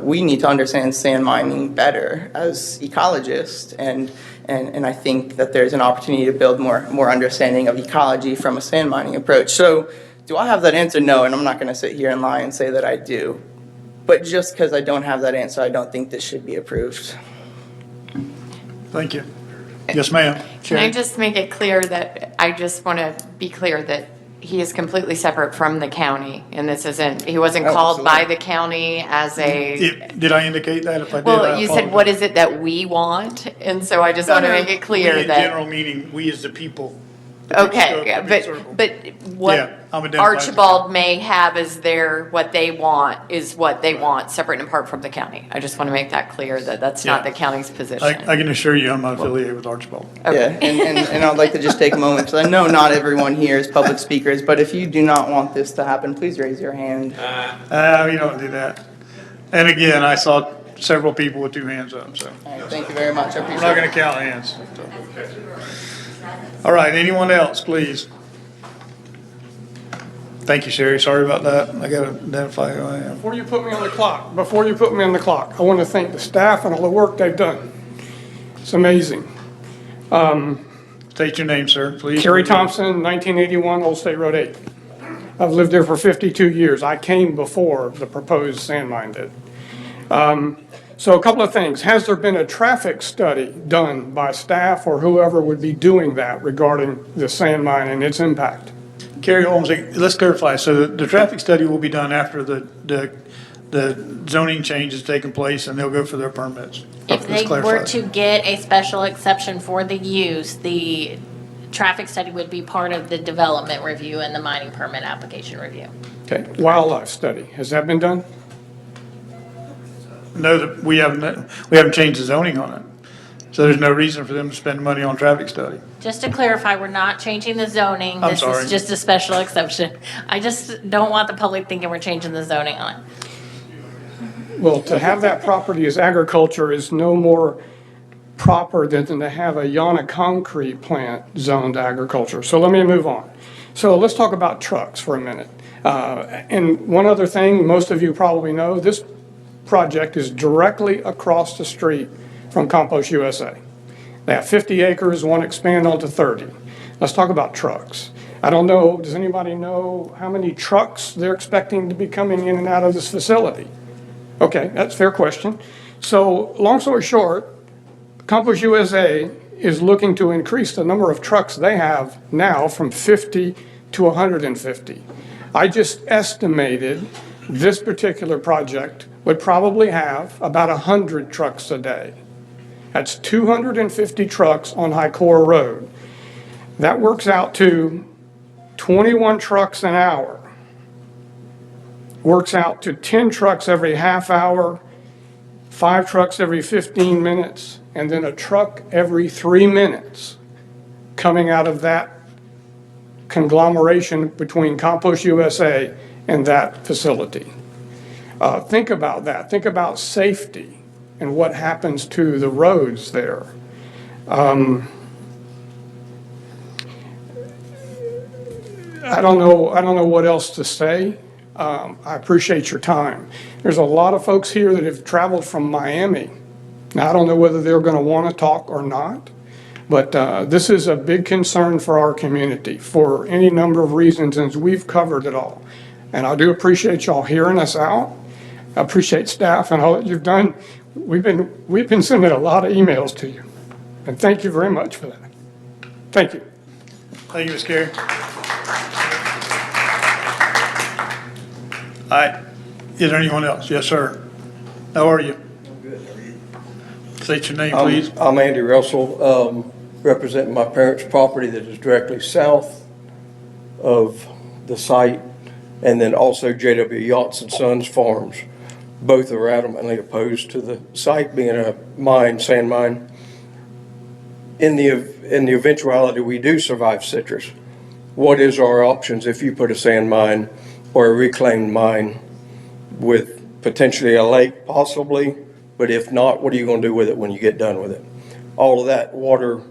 We need to understand sand mining better as ecologists, and I think that there's an opportunity to build more understanding of ecology from a sand mining approach. So do I have that answer? No, and I'm not going to sit here and lie and say that I do. But just because I don't have that answer, I don't think this should be approved. Thank you. Yes, ma'am. Can I just make it clear that, I just want to be clear that he is completely separate from the county, and this isn't, he wasn't called by the county as a. Did I indicate that? If I did, Well, you said, what is it that we want? And so I just want to make it clear We in that. general meaning, we as the people. the big Okay, scope, yeah, the big circle. but what Yeah, I'm identified as a- Archibald may have as their, what they want is what they want, separate and apart from the county. I just want to make that clear, that that's not Yeah. the county's position. I can assure you, I'm not affiliated with Archibald. Yeah, and I'd like to just take a moment, because I know not everyone here is public speakers, but if you do not want this to happen, please raise your hand. We don't do that. And again, I saw several people with 2 hands up, so. All right, thank you very much, I We're appreciate not it. gonna count hands. so. All right, anyone else, please? Thank you, Sherry, sorry about that. I gotta identify who I am. Before you put me on the clock, I want to thank the staff and all the work they've done. It's amazing. State your name, sir, please. Kerry Thompson, 1981, Old State Road 8. I've lived there for 52 years. I came before the proposed sand mine did. So a couple of things. Has there been a traffic study done by staff or whoever would be doing that regarding the sand mine and its impact? Carrie Holmes, let's clarify. So the traffic study will be done after the zoning change has taken place, and they'll go for their permits. If they were to get a special exception for the use, the traffic study would be part of the development review and the mining permit application review. Okay, wildlife study, has that been done? No, we haven't changed the zoning on it. So there's no reason for them to spend money on traffic study. Just to clarify, we're not changing the zoning. I'm This sorry. is just a special exception. I just don't want the public thinking we're changing the zoning on it. Well, to have that property as agriculture is no more proper than to have a Yana concrete plant zoned agriculture. So let me move on. So let's talk about trucks for a minute. And one other thing, most of you probably know, this project is directly across the street from Compost USA. They have 50 acres, want to expand onto 30. Let's talk about trucks. I don't know, does anybody know how many trucks they're expecting to be coming in and out of this facility? Okay, that's a fair question. So, long story short, Compost USA is looking to increase the number of trucks they have now from 50 to 150. I just estimated this particular project would probably have about 100 trucks a day. That's 250 trucks on Hycora Road. That works out to 21 trucks an hour. Works out to 10 trucks every half hour, 5 trucks every 15 minutes, and then a truck every 3 minutes coming out of that conglomeration between Compost USA and that facility. Think about that. Think about safety and what happens to the roads there. I don't know what else to say. I appreciate your time. There's a lot of folks here that have traveled from Miami. Now, I don't know whether they're going to want to talk or not, but this is a big concern for our community for any number of reasons, and we've covered it all. And I do appreciate y'all hearing us out. I appreciate staff and all that you've done. We've been sending a lot of emails to you, and thank you very much for that. Thank you. Thank you, Ms. Carey. All right. Is there anyone else? Yes, sir. How are you? I'm good. How are you? State your name, please. I'm Andy Russell, representing my parents' property that is directly south of the site, and then also J.W. Yachts and Sons Farms. Both are adamantly opposed to the site being a mine, sand mine. In the eventuality we do survive citrus, what is our options if you put a sand mine or a reclaimed mine with potentially a lake, possibly, but if not, what are you going to do with it when you get done with it? All of that water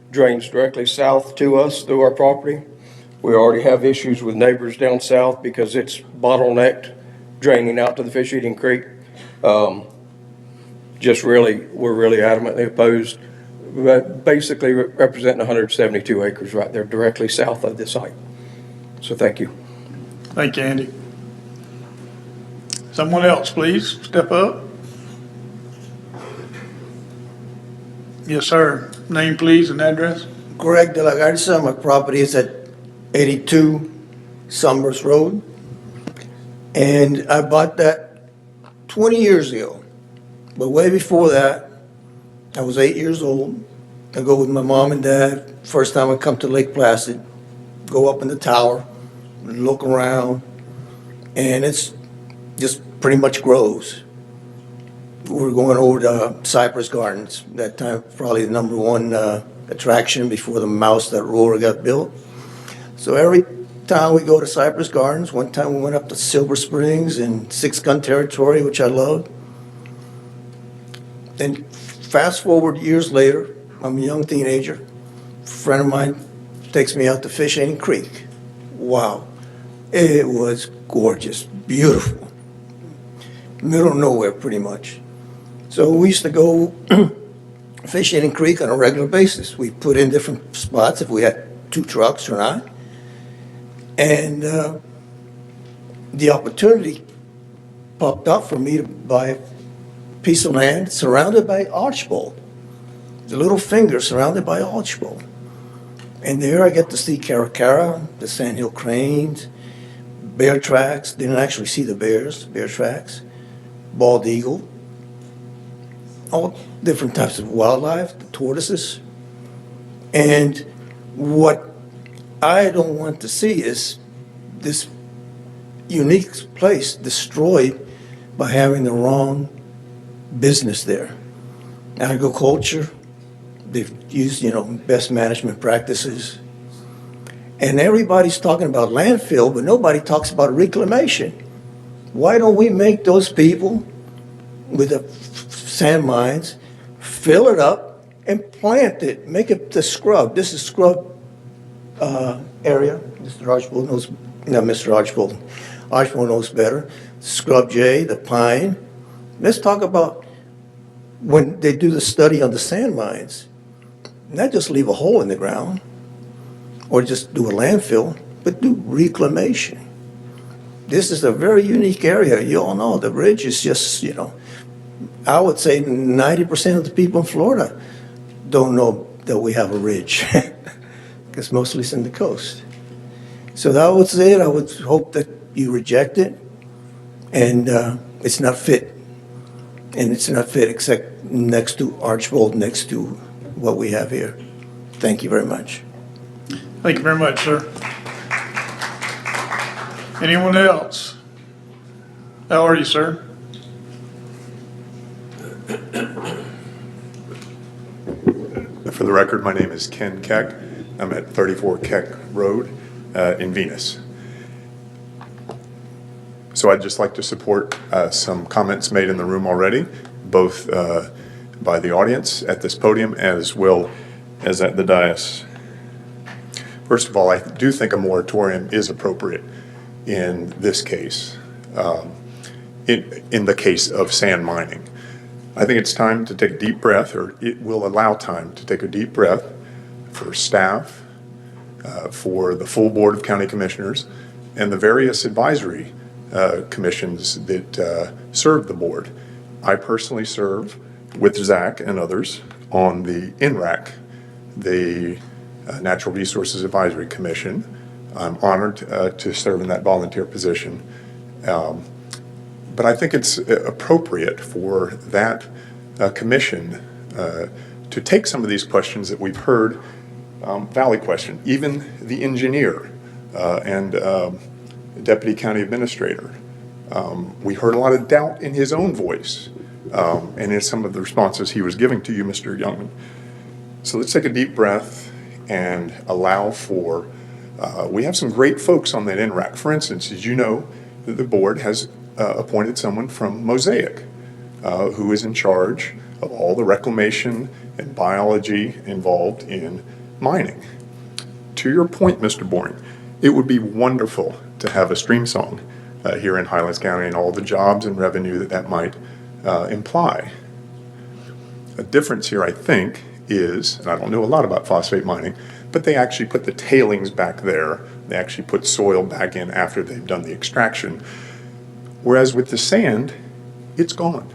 drains directly south to us through our property. We already have issues with neighbors down south because it's bottlenecked, draining out to the Fish Eating Creek. We're really adamantly opposed. Basically representing 172 acres right there directly south of the site. So thank you. Thank you, Andy. Someone else, please, step up. Yes, sir. Name, please, and address. Greg De La Garza. My property is at 82 Summers Road. And I bought that 20 years ago. But way before that, I was 8 years old. I go with my mom and dad. First time I come to Lake Placid, go up in the tower, look around, and it's just pretty much grows. We're going over to Cypress Gardens, that time probably the number one attraction before the Mouse That Roar got built. So every time we go to Cypress Gardens, one time we went up to Silver Springs and Six Gun Territory, which I loved. Then fast forward years later, I'm a young teenager. A friend of mine takes me out to Fish Eating Creek. Wow, it was gorgeous, beautiful. Middle of nowhere, pretty much. So we used to go Fish Eating Creek on a regular basis. We put in different spots if we had 2 trucks or not. And the opportunity popped up for me to buy a piece of land surrounded by archbold. The little finger surrounded by archbold. And there I get to see caracara, the sandhill cranes, bear tracks. Didn't actually see the bears, bear tracks, bald eagle, all different types of wildlife, the tortoises. And what I don't want to see is this unique place destroyed by having the wrong business there. Agriculture, they've used, best management practices. And everybody's talking about landfill, but nobody talks about reclamation. Why don't we make those people with the sand mines, fill it up and plant it, make it the scrub. This is scrub area. Mr. Archibald knows, not Mr. Archibald. Archibald knows better. Scrub jay, the pine. Let's talk about when they do the study on the sand mines, not just leave a hole in the ground or just do a landfill, but do reclamation. this is a very unique area. You all know the ridge is just, I would say 90% of the people in Florida don't know that we have a ridge, because mostly it's in the coast. So that would say it. I would hope that you reject it, and it's not fit. And it's not fit except next to Archbold, next to what we have here. Thank you very much. Thank you very much, sir. Anyone else? How are you, sir? For the record, my name is Ken Keck. I'm at 34 Keck Road in Venus. So I'd just like to support some comments made in the room already, both by the audience at this podium as well as at the dais. First of all, I do think a moratorium is appropriate in this case, in the case of sand mining. I think it's time to take a deep breath, or it will allow time to take a deep breath for staff, for the full Board of County Commissioners, and the various advisory commissions that serve the board. I personally serve with Zach and others on the NRAC, the Natural Resources Advisory Commission. I'm honored to serve in that volunteer position. But I think it's appropriate for that commission to take some of these questions that we've heard, Valley question, even the engineer and Deputy County Administrator. We heard a lot of doubt in his own voice and in some of the responses he was giving to you, Mr. Youngman. So let's take a deep breath and allow for, we have some great folks on that NRAC. For instance, as you know, the board has appointed someone from Mosaic who is in charge of all the reclamation and biology involved in mining. To your point, Mr. Boring, it would be wonderful to have a stream song here in Highlands County and all the jobs and revenue that might imply. A difference here, I think, is, and I don't know a lot about phosphate mining, but they actually put the tailings back there. They actually put soil back in after they've done the extraction. Whereas with the sand, it's gone.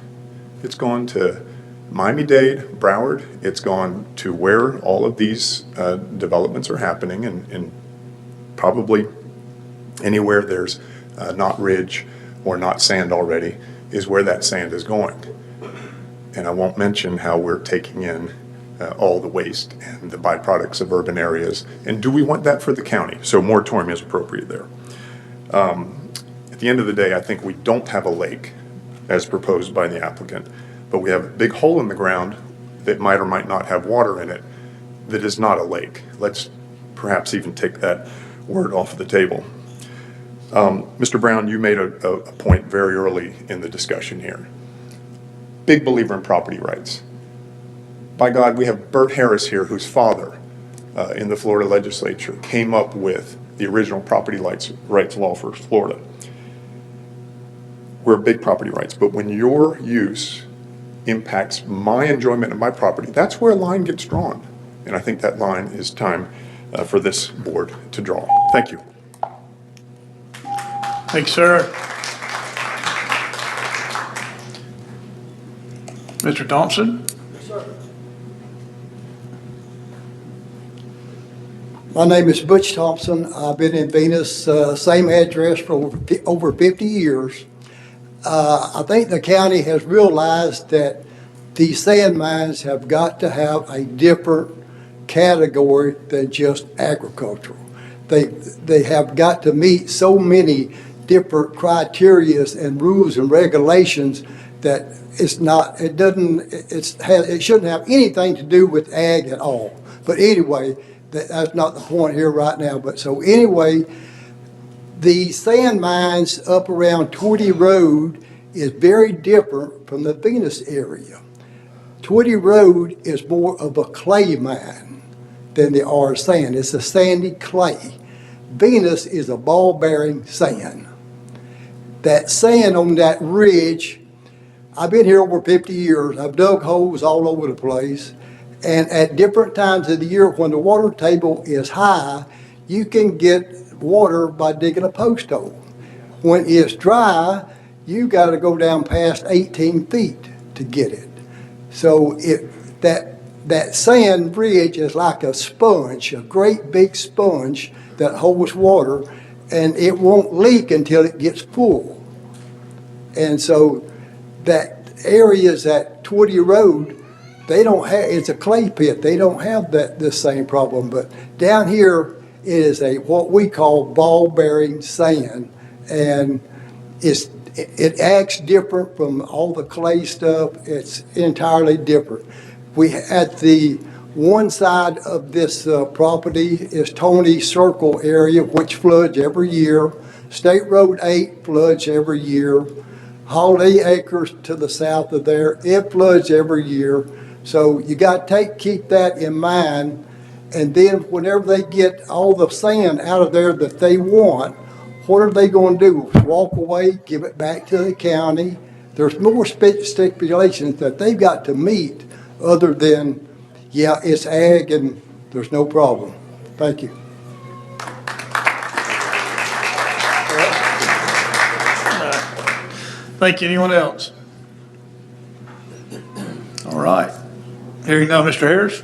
It's gone to Miami-Dade, Broward. It's gone to where all of these developments are happening, and probably anywhere there's not ridge or not sand already is where that sand is going. And I won't mention how we're taking in all the waste and the byproducts of urban areas. And do we want that for the county? So moratorium is appropriate there. At the end of the day, I think we don't have a lake as proposed by the applicant, but we have a big hole in the ground that might or might not have water in it that is not a lake. Let's perhaps even take that word off the table. Mr. Brown, you made a point very early in the discussion here. Big believer in property rights. By God, we have Bert Harris here, whose father in the Florida legislature came up with the original property rights law for Florida. We're big property rights, but when your use impacts my enjoyment of my property, that's where a line gets drawn. And I think that line is time for this board to draw. Thank you. Thanks, sir. Mr. Thompson? Yes, sir. My name is Butch Thompson. I've been in Venus, same address for over 50 years. I think the county has realized that these sand mines have got to have a different category than just agricultural. They have got to meet so many different criterias and rules and regulations that it shouldn't have anything to do with ag at all. But anyway, that's not the point here right now. But so anyway, the sand mines up around Twitty Road is very different from the Venus area. Twitty Road is more of a clay mine than they are sand. It's a sandy clay. Venus is a ball-bearing sand. That sand on that ridge, I've been here over 50 years. I've dug holes all over the place. And at different times of the year when the water table is high, you can get water by digging a post hole. When it's dry, you got to go down past 18 feet to get it. So that sand bridge is like a sponge, a great big sponge that holds water, and it won't leak until it gets full. And so that areas at Twitty Road, they don't have, it's a clay pit. They don't have this same problem. But down here, it is what we call ball-bearing sand, and it acts different from all the clay stuff. It's entirely different. At the one side of this property is Tony Circle area, which floods every year. State Road 8 floods every year. Holiday Acres to the south of there, it floods every year. So you got to keep that in mind. And then whenever they get all the sand out of there that they want, what are they going to do? Walk away, give it back to the county? There's more stipulations that they've got to meet other than, yeah, it's ag and there's no problem. Thank you. Thank you. Anyone else? All right. Hearing none, Mr. Harris?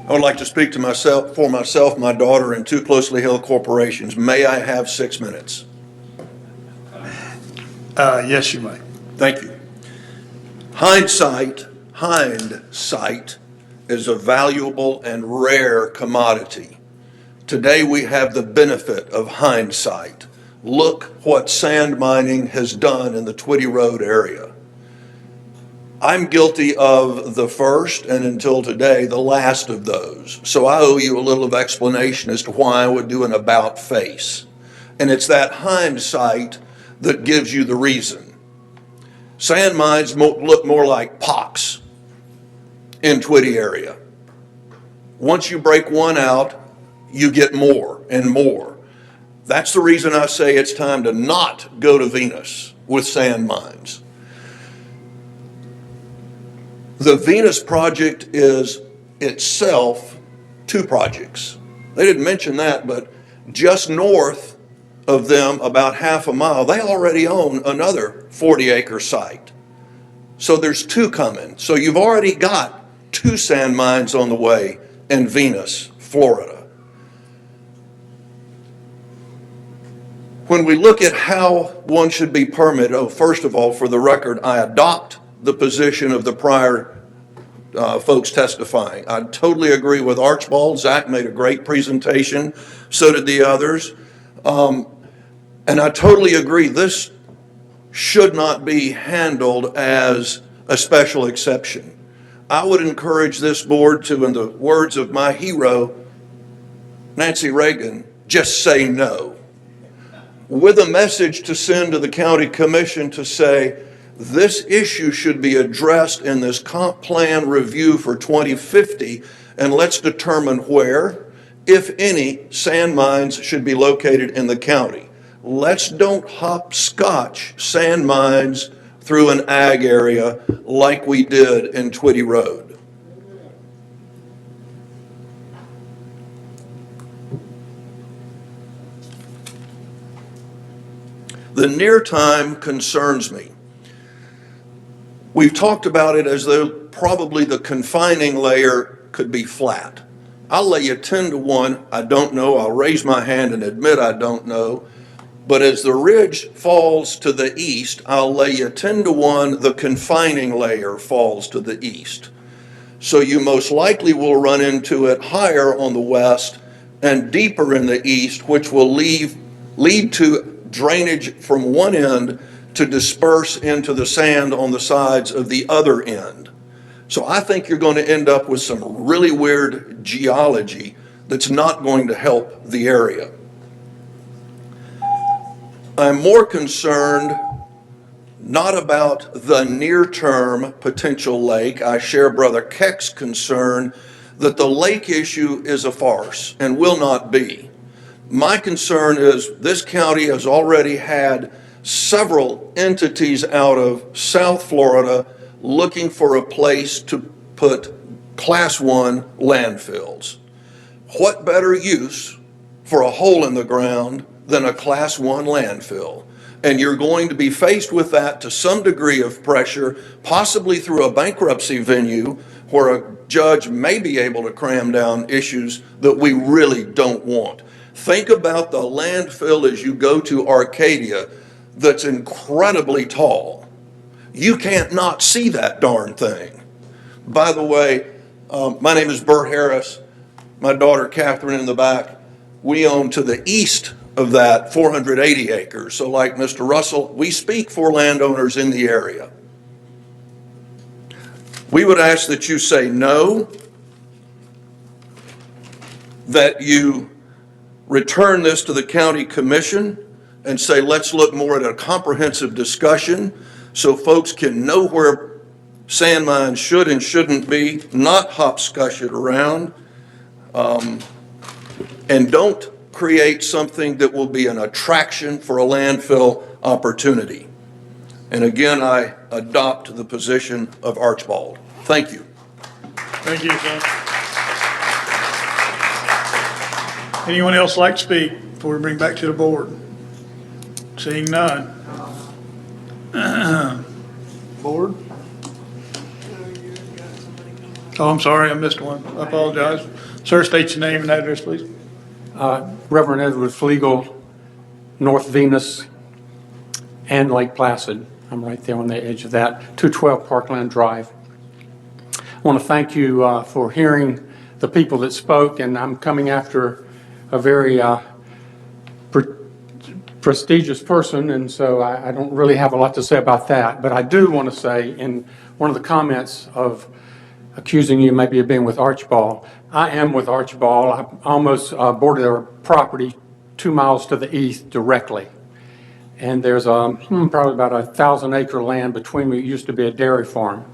I would like to speak to for myself, my daughter, and two closely held corporations. May I have 6 minutes? Yes, you may. Thank you. Hindsight is a valuable and rare commodity. Today we have the benefit of hindsight. Look what sand mining has done in the Twitty Road area. I'm guilty of the first, and until today, the last of those. So I owe you a little of explanation as to why I would do an about face. And it's that hindsight that gives you the reason. Sand mines look more like pox in Twitty area. Once you break one out, you get more and more. That's the reason I say it's time to not go to Venus with sand mines. The Venus project is itself two projects. They didn't mention that, but just north of them, about half a mile, they already own another 40-acre site. So there's two coming. So you've already got two sand mines on the way in Venus, Florida. When we look at how one should be permitted, first of all, for the record, I adopt the position of the prior folks testifying. I totally agree with Archibald. Zach made a great presentation. So did the others. And I totally agree, this should not be handled as a special exception. I would encourage this board to, in the words of my hero, Nancy Reagan, just say no. With a message to send to the county commission to say, this issue should be addressed in this comp plan review for 2050, and let's determine where, if any, sand mines should be located in the county. Let's don't hopscotch sand mines through an ag area like we did in Twitty Road. The near time concerns me. We've talked about it as though probably the confining layer could be flat. I'll lay you 10 to 1. I don't know. I'll raise my hand and admit I don't know. But as the ridge falls to the east, I'll lay you 10 to 1, the confining layer falls to the east. So you most likely will run into it higher on the west and deeper in the east, which will lead to drainage from one end to disperse into the sand on the sides of the other end. So I think you're going to end up with some really weird geology that's not going to help the area. I'm more concerned not about the near-term potential lake. I share Brother Keck's concern that the lake issue is a farce and will not be. My concern is this county has already had several entities out of South Florida looking for a place to put Class 1 landfills. What better use for a hole in the ground than a Class 1 landfill? And you're going to be faced with that to some degree of pressure, possibly through a bankruptcy venue where a judge may be able to cram down issues that we really don't want. Think about the landfill as you go to Arcadia that's incredibly tall. You can't not see that darn thing. By the way, my name is Bert Harris. My daughter Catherine in the back. We own to the east of that 480 acres. So like Mr. Russell, we speak for landowners in the area. We would ask that you say no, that you return this to the county commission and say, let's look more at a comprehensive discussion so folks can know where sand mines should and shouldn't be, not hopscotch it around, and don't create something that will be an attraction for a landfill opportunity. And again, I adopt the position of Archibald. Thank you. Thank you, sir. Anyone else like to speak before we bring back to the board? Seeing none. Board? Oh, I'm sorry, I missed one. I apologize. Sir, state your name and address, please. Reverend Edward Flegel, North Venus, and Lake Placid. I'm right there on the edge of that, 212 Parkland Drive. I want to thank you for hearing the people that spoke, and I'm coming after a very prestigious person, and so I don't really have a lot to say about that. But I do want to say, in one of the comments of accusing you maybe of being with Archibald, I am with Archibald. I almost border their property 2 miles to the east directly. And there's probably about 1,000-acre land between me. It used to be a dairy farm.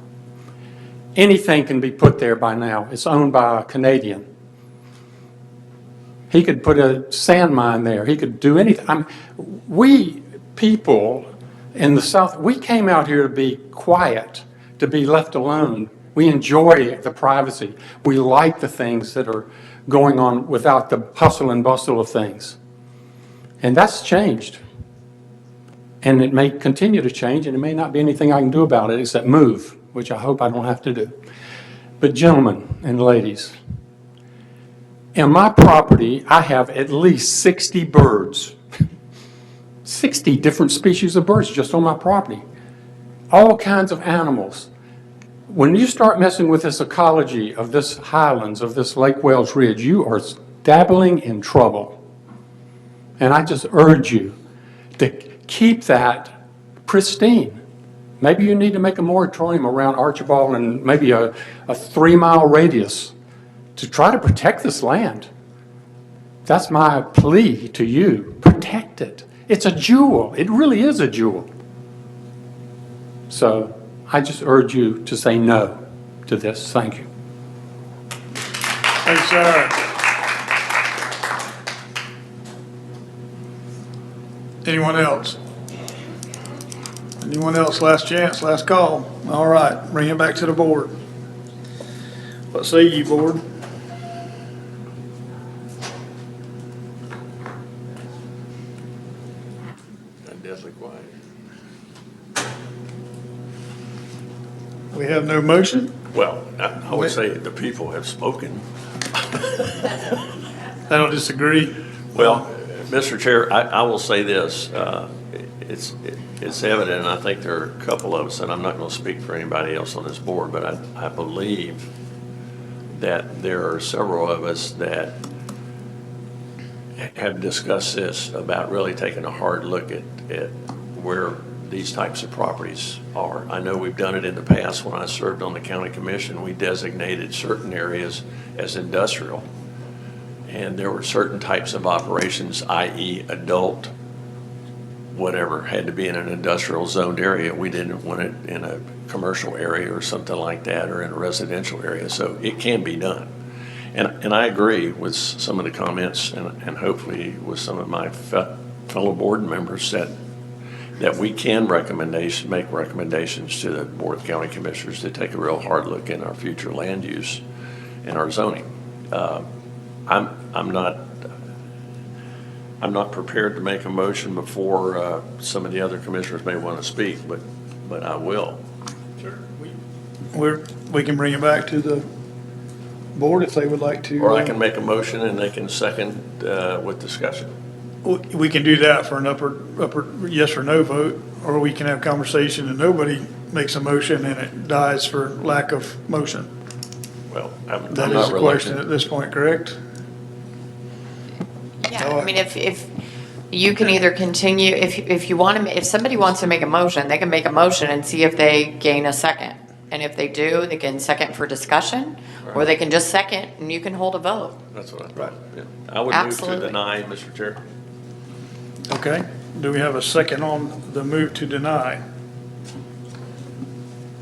Anything can be put there by now. It's owned by a Canadian. He could put a sand mine there. He could do anything. We people in the South, we came out here to be quiet, to be left alone. We enjoy the privacy. We like the things that are going on without the hustle and bustle of things. And that's changed. And it may continue to change, and it may not be anything I can do about it except move, which I hope I don't have to do. But gentlemen and ladies, in my property, I have at least 60 birds, 60 different species of birds just on my property, all kinds of animals. When you start messing with this ecology of this highlands, of this Lake Wales Ridge, you are dabbling in trouble. And I just urge you to keep that pristine. Maybe you need to make a moratorium around Archibald and maybe a 3-mile radius to try to protect this land. That's my plea to you. Protect it. It's a jewel. It really is a jewel. So I just urge you to say no to this. Thank you. Thanks, sir. Anyone else? Anyone else? Last chance, last call. All right, bring it back to the board. What say you, board? Deathly quiet. We have no motion? Well, I would say the people have spoken. I don't disagree. Well, Mr. Chair, I will say this. It's evident, and I think there are a couple of us, and I'm not going to speak for anybody else on this board, but I believe that there are several of us that have discussed this about really taking a hard look at where these types of properties are. I know we've done it in the past. When I served on the county commission, we designated certain areas as industrial. And there were certain types of operations, i.e. adult, whatever, had to be in an industrial zoned area. We didn't want it in a commercial area or something like that, or in a residential area. So it can be done. And I agree with some of the comments, and hopefully with some of my fellow board members, that that we can make recommendations to the Board of County Commissioners to take a real hard look in our future land use and our zoning. I'm not prepared to make a motion before some of the other commissioners may want to speak, but I will. We can bring it back to the board if they would like to. Or I can make a motion and they can second with discussion. We can do that for an upper yes or no vote, or we can have conversation and nobody makes a motion and it dies for lack of motion. Well, I'm That not is the question reluctant. at this point, correct? Yeah, I mean, if you can either continue, if you want to, if somebody wants to make a motion, they can make a motion and see if they gain a second. And if they do, they can second for discussion, or they can just second and you can hold a vote. That's what I thought. Yeah. I would Absolutely. move to deny, Mr. Chair. Okay, do we have a second on the move to deny?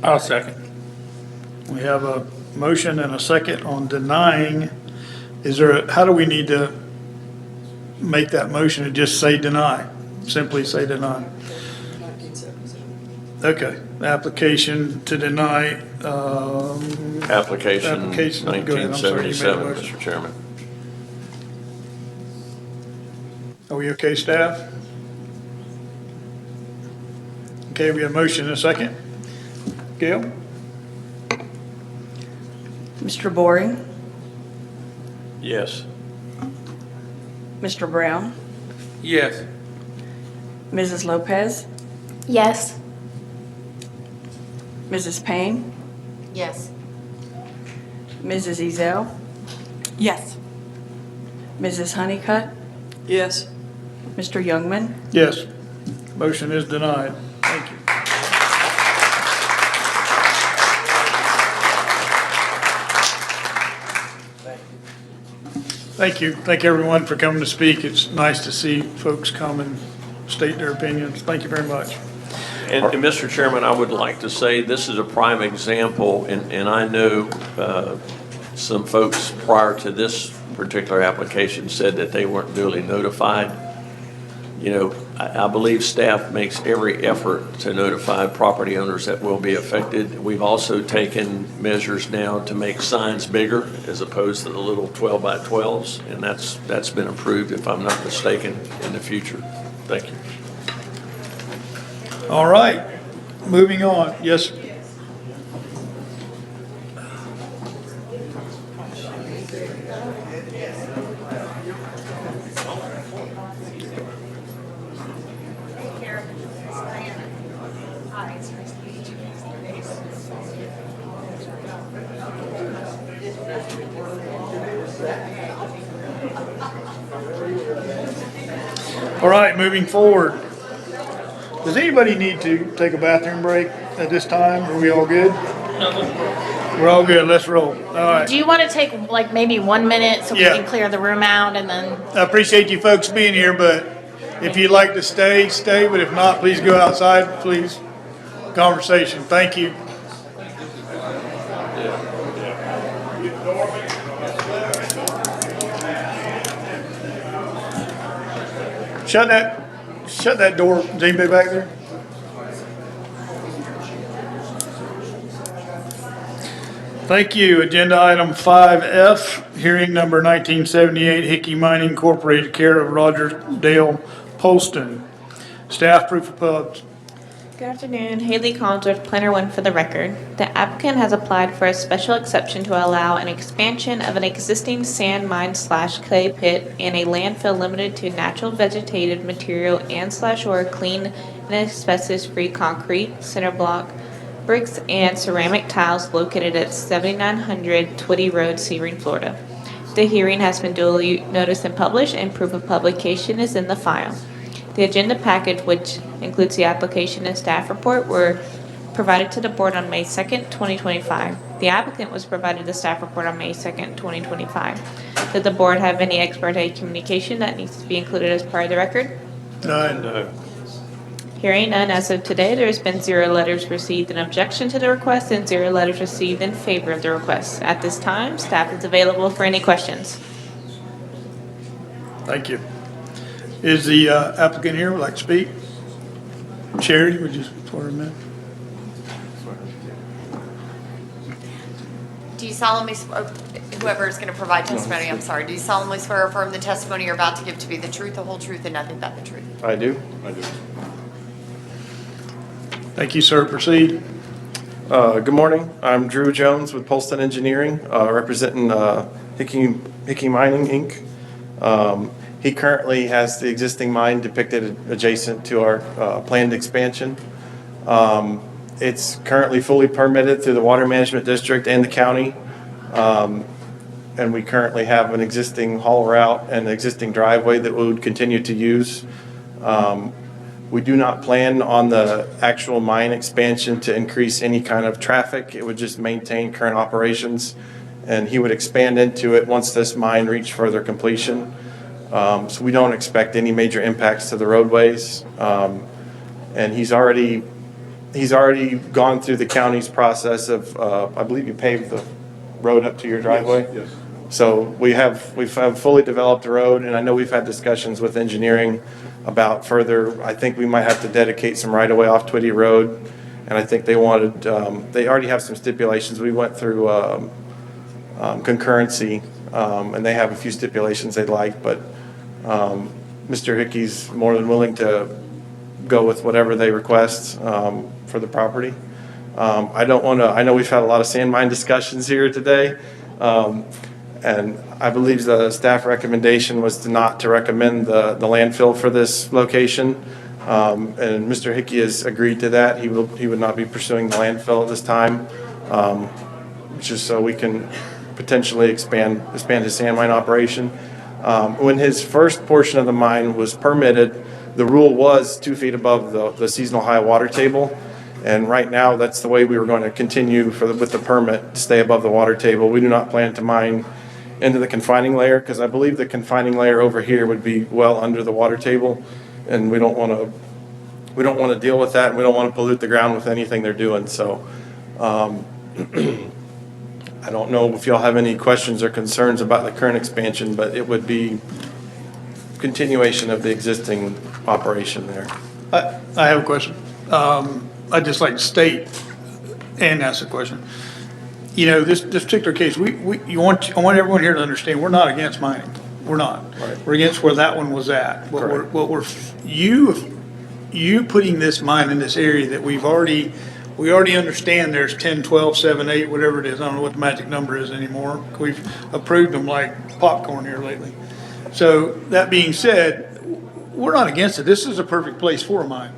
I'll second. We have a motion and a second on denying. How do we need to make that motion and just say deny? Simply say deny. 1977. Okay, application to deny, Application go ahead, I'm sorry, you made a 1977, motion. Mr. Chairman. Are we okay, staff? Okay, we have a motion and a second. Gail? Mr. Boring, Yes. Mr. Brown, Yes. Mrs. Lopez, Yes. Mrs. Payne, Yes. Mrs. Ezell, Yes. Mrs. Honeycutt, Yes. Mr. Youngman. Yes. Motion is denied. Thank you. Thank you. Thank everyone for coming to speak. It's nice to see folks come and state their opinions. Thank you very much. And Mr. Chairman, I would like to say this is a prime example, and I know some folks prior to this particular application said that they weren't duly notified. You know, I believe staff makes every effort to notify property owners that will be affected. We've also taken measures now to make signs bigger as opposed to the little 12 by 12s, and that's been approved, if I'm not mistaken, in the future. Thank you. All right, moving on. Yes. All right, moving forward. Does anybody need to take a bathroom break at this time? Are we all good? We're all good. Let's roll. All right. Do you want to take like maybe 1 minute so we Yeah. can clear the room out and then? I appreciate you folks being here, but if you'd like to stay, stay. But if not, please go outside, please. Conversation. Thank you. Shut that door. Is anybody back there? Thank you. Agenda item 5F, hearing number 1978, Hickey Mining Incorporated, care of Roger Dale Polston. Staff proof of pubs. Good afternoon, Haley Collinsworth, Planner 1 for the record. The applicant has applied for a special exception to allow an expansion of an existing sand mine / clay pit and a landfill limited to natural vegetated material and / or clean and asbestos-free concrete, cinder block, bricks, and ceramic tiles located at 7900 Twitty Road, Sebring, Florida. The hearing has been duly noticed and published, and proof of publication is in the file. The agenda package, which includes the application and staff report, were provided to the board on May 2nd, 2025. The applicant was provided the staff report on May 2nd, 2025. Did the board have any ex parte communication that needs to be included as part of the record? None. No. Hearing none, as of today, there has been 0 letters received in objection to the request and 0 letters received in favor of the request. At this time, staff is available for any questions. Thank you. Is the applicant here, would like to speak? Sherry, would you swear him in? Do you solemnly, whoever is going to provide testimony, I'm sorry, do you solemnly swear or affirm the testimony you're about to give to be the truth, the whole truth, and nothing but the truth? I do. I do. Thank you, sir. Proceed. Good morning. I'm Drew Jones with Polston Engineering, representing Hickey Mining, Inc. He currently has the existing mine depicted adjacent to our planned expansion. It's currently fully permitted through the Water Management District and the county. And we currently have an existing haul route and an existing driveway that we would continue to use. We do not plan on the actual mine expansion to increase any kind of traffic. It would just maintain current operations, and he would expand into it once this mine reached further completion. So we don't expect any major impacts to the roadways. And he's already gone through the county's process of, I believe you paved the road up to your driveway? Yes. So we've fully developed the road, and I know we've had discussions with engineering about further. I think we might have to dedicate some right-of-way off Twitty Road, and I think they wanted, they already have some stipulations. We went through concurrency, and they have a few stipulations they'd like, but Mr. Hickey's more than willing to go with whatever they request for the property. I know we've had a lot of sand mine discussions here today. And I believe the staff recommendation was to recommend the landfill for this location. And Mr. Hickey has agreed to that. He would not be pursuing the landfill at this time, just so we can potentially expand his sand mine operation. When his first portion of the mine was permitted, the rule was 2 feet above the seasonal high water table. And right now, that's the way we were going to continue with the permit, to stay above the water table. We do not plan to mine into the confining layer, because I believe the confining layer over here would be well under the water table, and we don't want to deal with that, and we don't want to pollute the ground with anything they're doing. So I don't know if y'all have any questions or concerns about the current expansion, but it would be continuation of the existing operation there. I have a question. I'd just like to state and ask a question. You know, this particular case, I want everyone here to understand, we're not against mining. We're not. Right. We're against where that one was at. You putting this mine in this area that we already understand there's 10, 12, 7, 8, whatever it is. I don't know what the magic number is anymore. We've approved them like popcorn here lately. So that being said, we're not against it. This is a perfect place for a mine.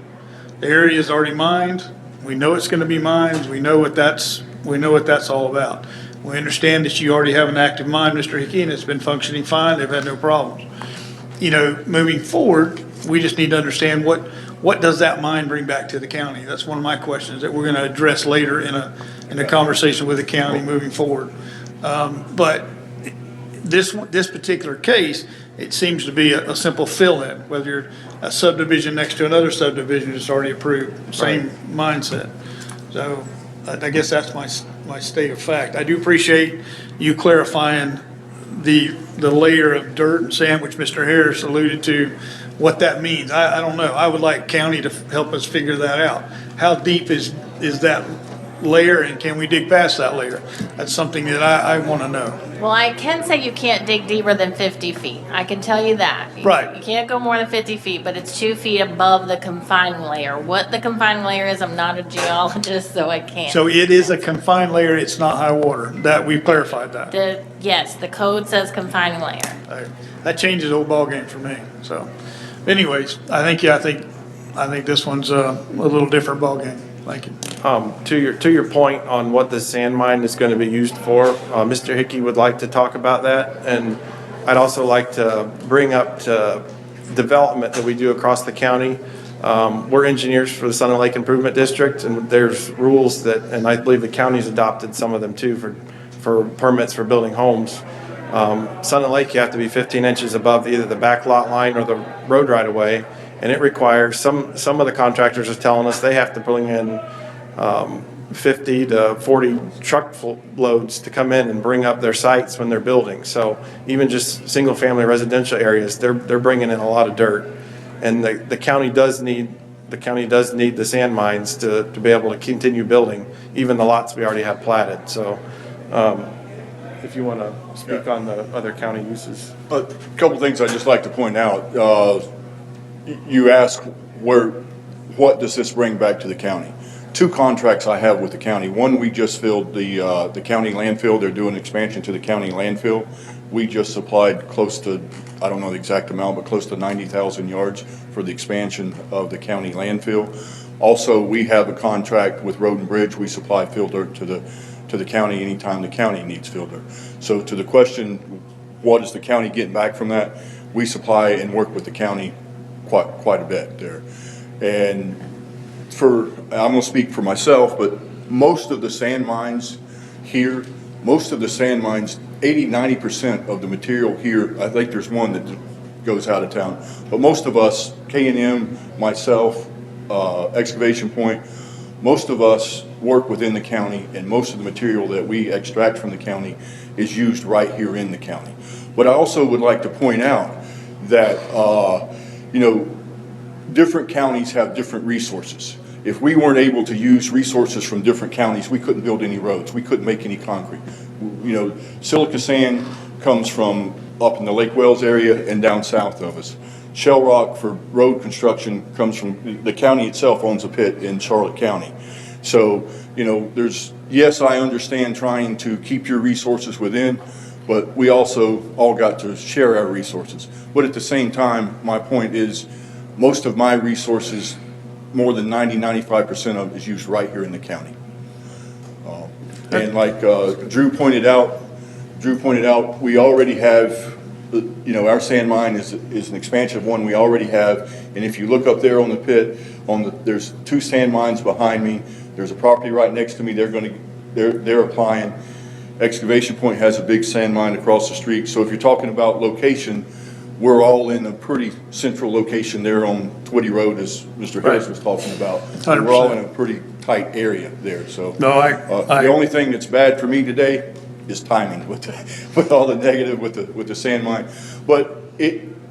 The area is already mined. We know it's going to be mined. We know what that's all about. We understand that you already have an active mine, Mr. Hickey, and it's been functioning fine. They've had no problems. You know, moving forward, we just need to understand what does that mine bring back to the county? That's one of my questions that we're going to address later in a conversation with the county moving forward. But this particular case, it seems to be a simple fill-in, whether you're a subdivision next to another subdivision that's already approved, same mindset. So I guess that's my state of fact. I do appreciate you clarifying the layer of dirt and sand, which Mr. Harris alluded to, what that means. I don't know. I would like county to help us figure that out. How deep is that layer, and can we dig past that layer? That's something that I want to know. Well, I can say you can't dig deeper than 50 feet. I can tell you that. Right. You can't go more than 50 feet, but it's 2 feet above the confining layer. What the confining layer is, I'm not a geologist, so I can't. So it is a confined layer. It's not high water. That we've clarified that. Yes, the code says confining layer. That changes the whole ballgame for me. So, anyways, I think this one's a little different ballgame. Thank you. To your point on what the sand mine is going to be used for, Mr. Hickey would like to talk about that, and I'd also like to bring up to development that we do across the county. We're engineers for the Sun and Lake Improvement District, and there's rules that, and I believe the county's adopted some of them too for permits for building homes. Sun and Lake, you have to be 15 inches above either the back lot line or the road right of way. And it requires, some of the contractors are telling us they have to bring in 50 to 40 truck loads to come in and bring up their sites when they're building. So even just single family residential areas, they're bringing in a lot of dirt. And the county does need the county does need the sand mines to be able to continue building, even the lots we already have platted. So if you want to speak on the other county uses. A couple things I'd just like to point out. You ask what does this bring back to the county? 2 contracts I have with the county. One, we just filled the county landfill. They're doing expansion to the county landfill. We just supplied close to, I don't know the exact amount, but close to 90,000 yards for the expansion of the county landfill. Also, we have a contract with Road and Bridge. We supply fill dirt to the county anytime the county needs fill dirt. So to the question, what is the county getting back from that? We supply and work with the county quite a bit there. And I'm going to speak for myself, but most of the sand mines here, 80-90% of the material here, I think there's one that goes out of town, but most of us, K&M, myself, Excavation Point, most of us work within the county, and most of the material that we extract from the county is used right here in the county. But I also would like to point out that, different counties have different resources. If we weren't able to use resources from different counties, we couldn't build any roads. We couldn't make any concrete. Silica sand comes from up in the Lake Wales area and down south of us. Shell rock for road construction comes from, the county itself owns a pit in Charlotte County. So, yes, I understand trying to keep your resources within, but we also all got to share our resources. But at the same time, my point is, most of my resources, more than 90-95% of it is used right here in the county. And like Drew pointed out, we already have, our sand mine is an expansion of one we already have. And if you look up there on the pit, there's 2 sand mines behind me. There's a property right next to me. They're applying. Excavation Point has a big sand mine across the street. So if you're talking about location, we're all in a pretty central location there on Twitty Road, as Mr. Harris was talking about. 100%. We're all in a pretty tight area there. So No, the only thing that's bad for me today is timing with all the negative with the sand mine. But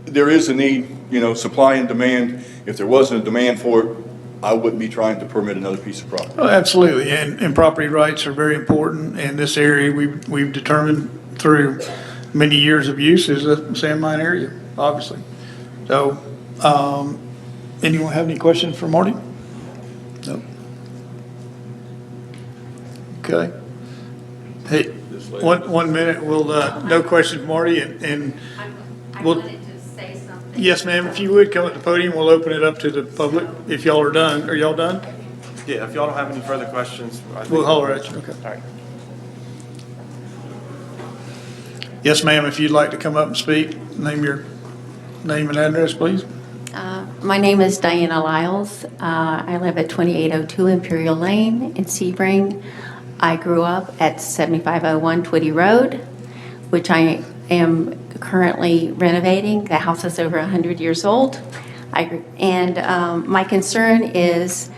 there is a need, supply and demand. If there wasn't a demand for it, I wouldn't be trying to permit another piece of property. Oh, absolutely, and property rights are very important in this area. We've determined through many years of use is a sand mine area, obviously. So, anyone have any questions for Marty? No. Okay. Hey, 1 minute. We'll no questions, Marty, and we'll. Yes, ma'am. If you would come at the podium, we'll open it up to the public. If y'all are done, are y'all done? Yeah, if y'all don't have any further questions, We'll holler at you. Okay. All right. Yes, ma'am. If you'd like to come up and speak, name and address, please. My name is Diana Lyles. I live at 2802 Imperial Lane in Sebring. I grew up at 7501 Twitty Road, which I am currently renovating. The house is over 100 years old. My concern is,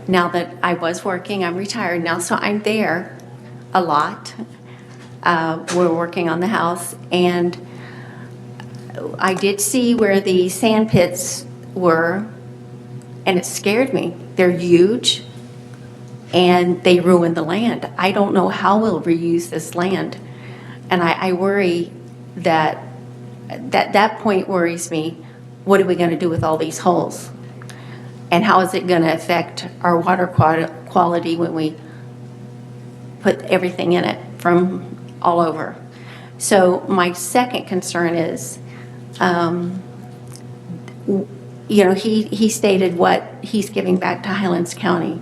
now that I was working, I'm retired now, so I'm there a lot. We're working on the house, and I did see where the sand pits were, and it scared me. They're huge, and they ruin the land. I don't know how we'll reuse this land, and I worry that point worries me. What are we going to do with all these holes? And how is it going to affect our water quality when we put everything in it from all over? So my second concern is, he stated what he's giving back to Highlands County.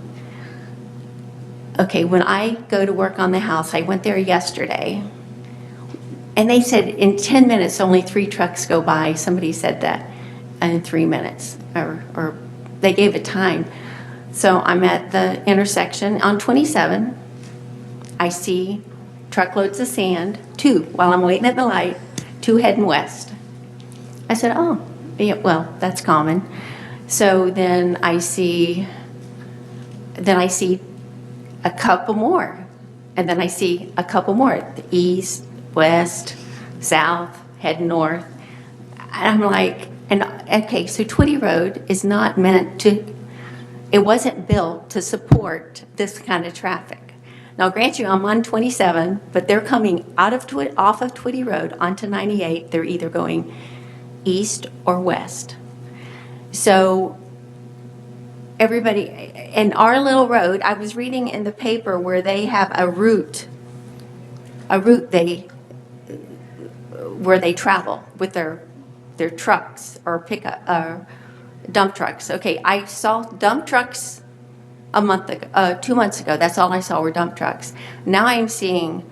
Okay, when I go to work on the house, I went there yesterday, and they said in 10 minutes only 3 trucks go by. Somebody said that in 3 minutes, or they gave a time. So I'm at the intersection on 27. I see truckloads of sand, 2, while I'm waiting at the light, 2 heading west. I said, oh, yeah, well, that's common. So then I see a couple more, and then I see a couple more, the east, west, south, heading north. And I'm like, okay, so Twitty Road is not meant It wasn't built to support this kind of traffic. Now, grant you, I'm on 27, but they're coming off of Twitty Road onto 98. They're either going east or west. So everybody, in our little road, I was reading in the paper where they have a route where they travel with their trucks or dump trucks. Okay, I saw dump trucks a month ago, 2 months ago. That's all I saw were dump trucks. Now I'm seeing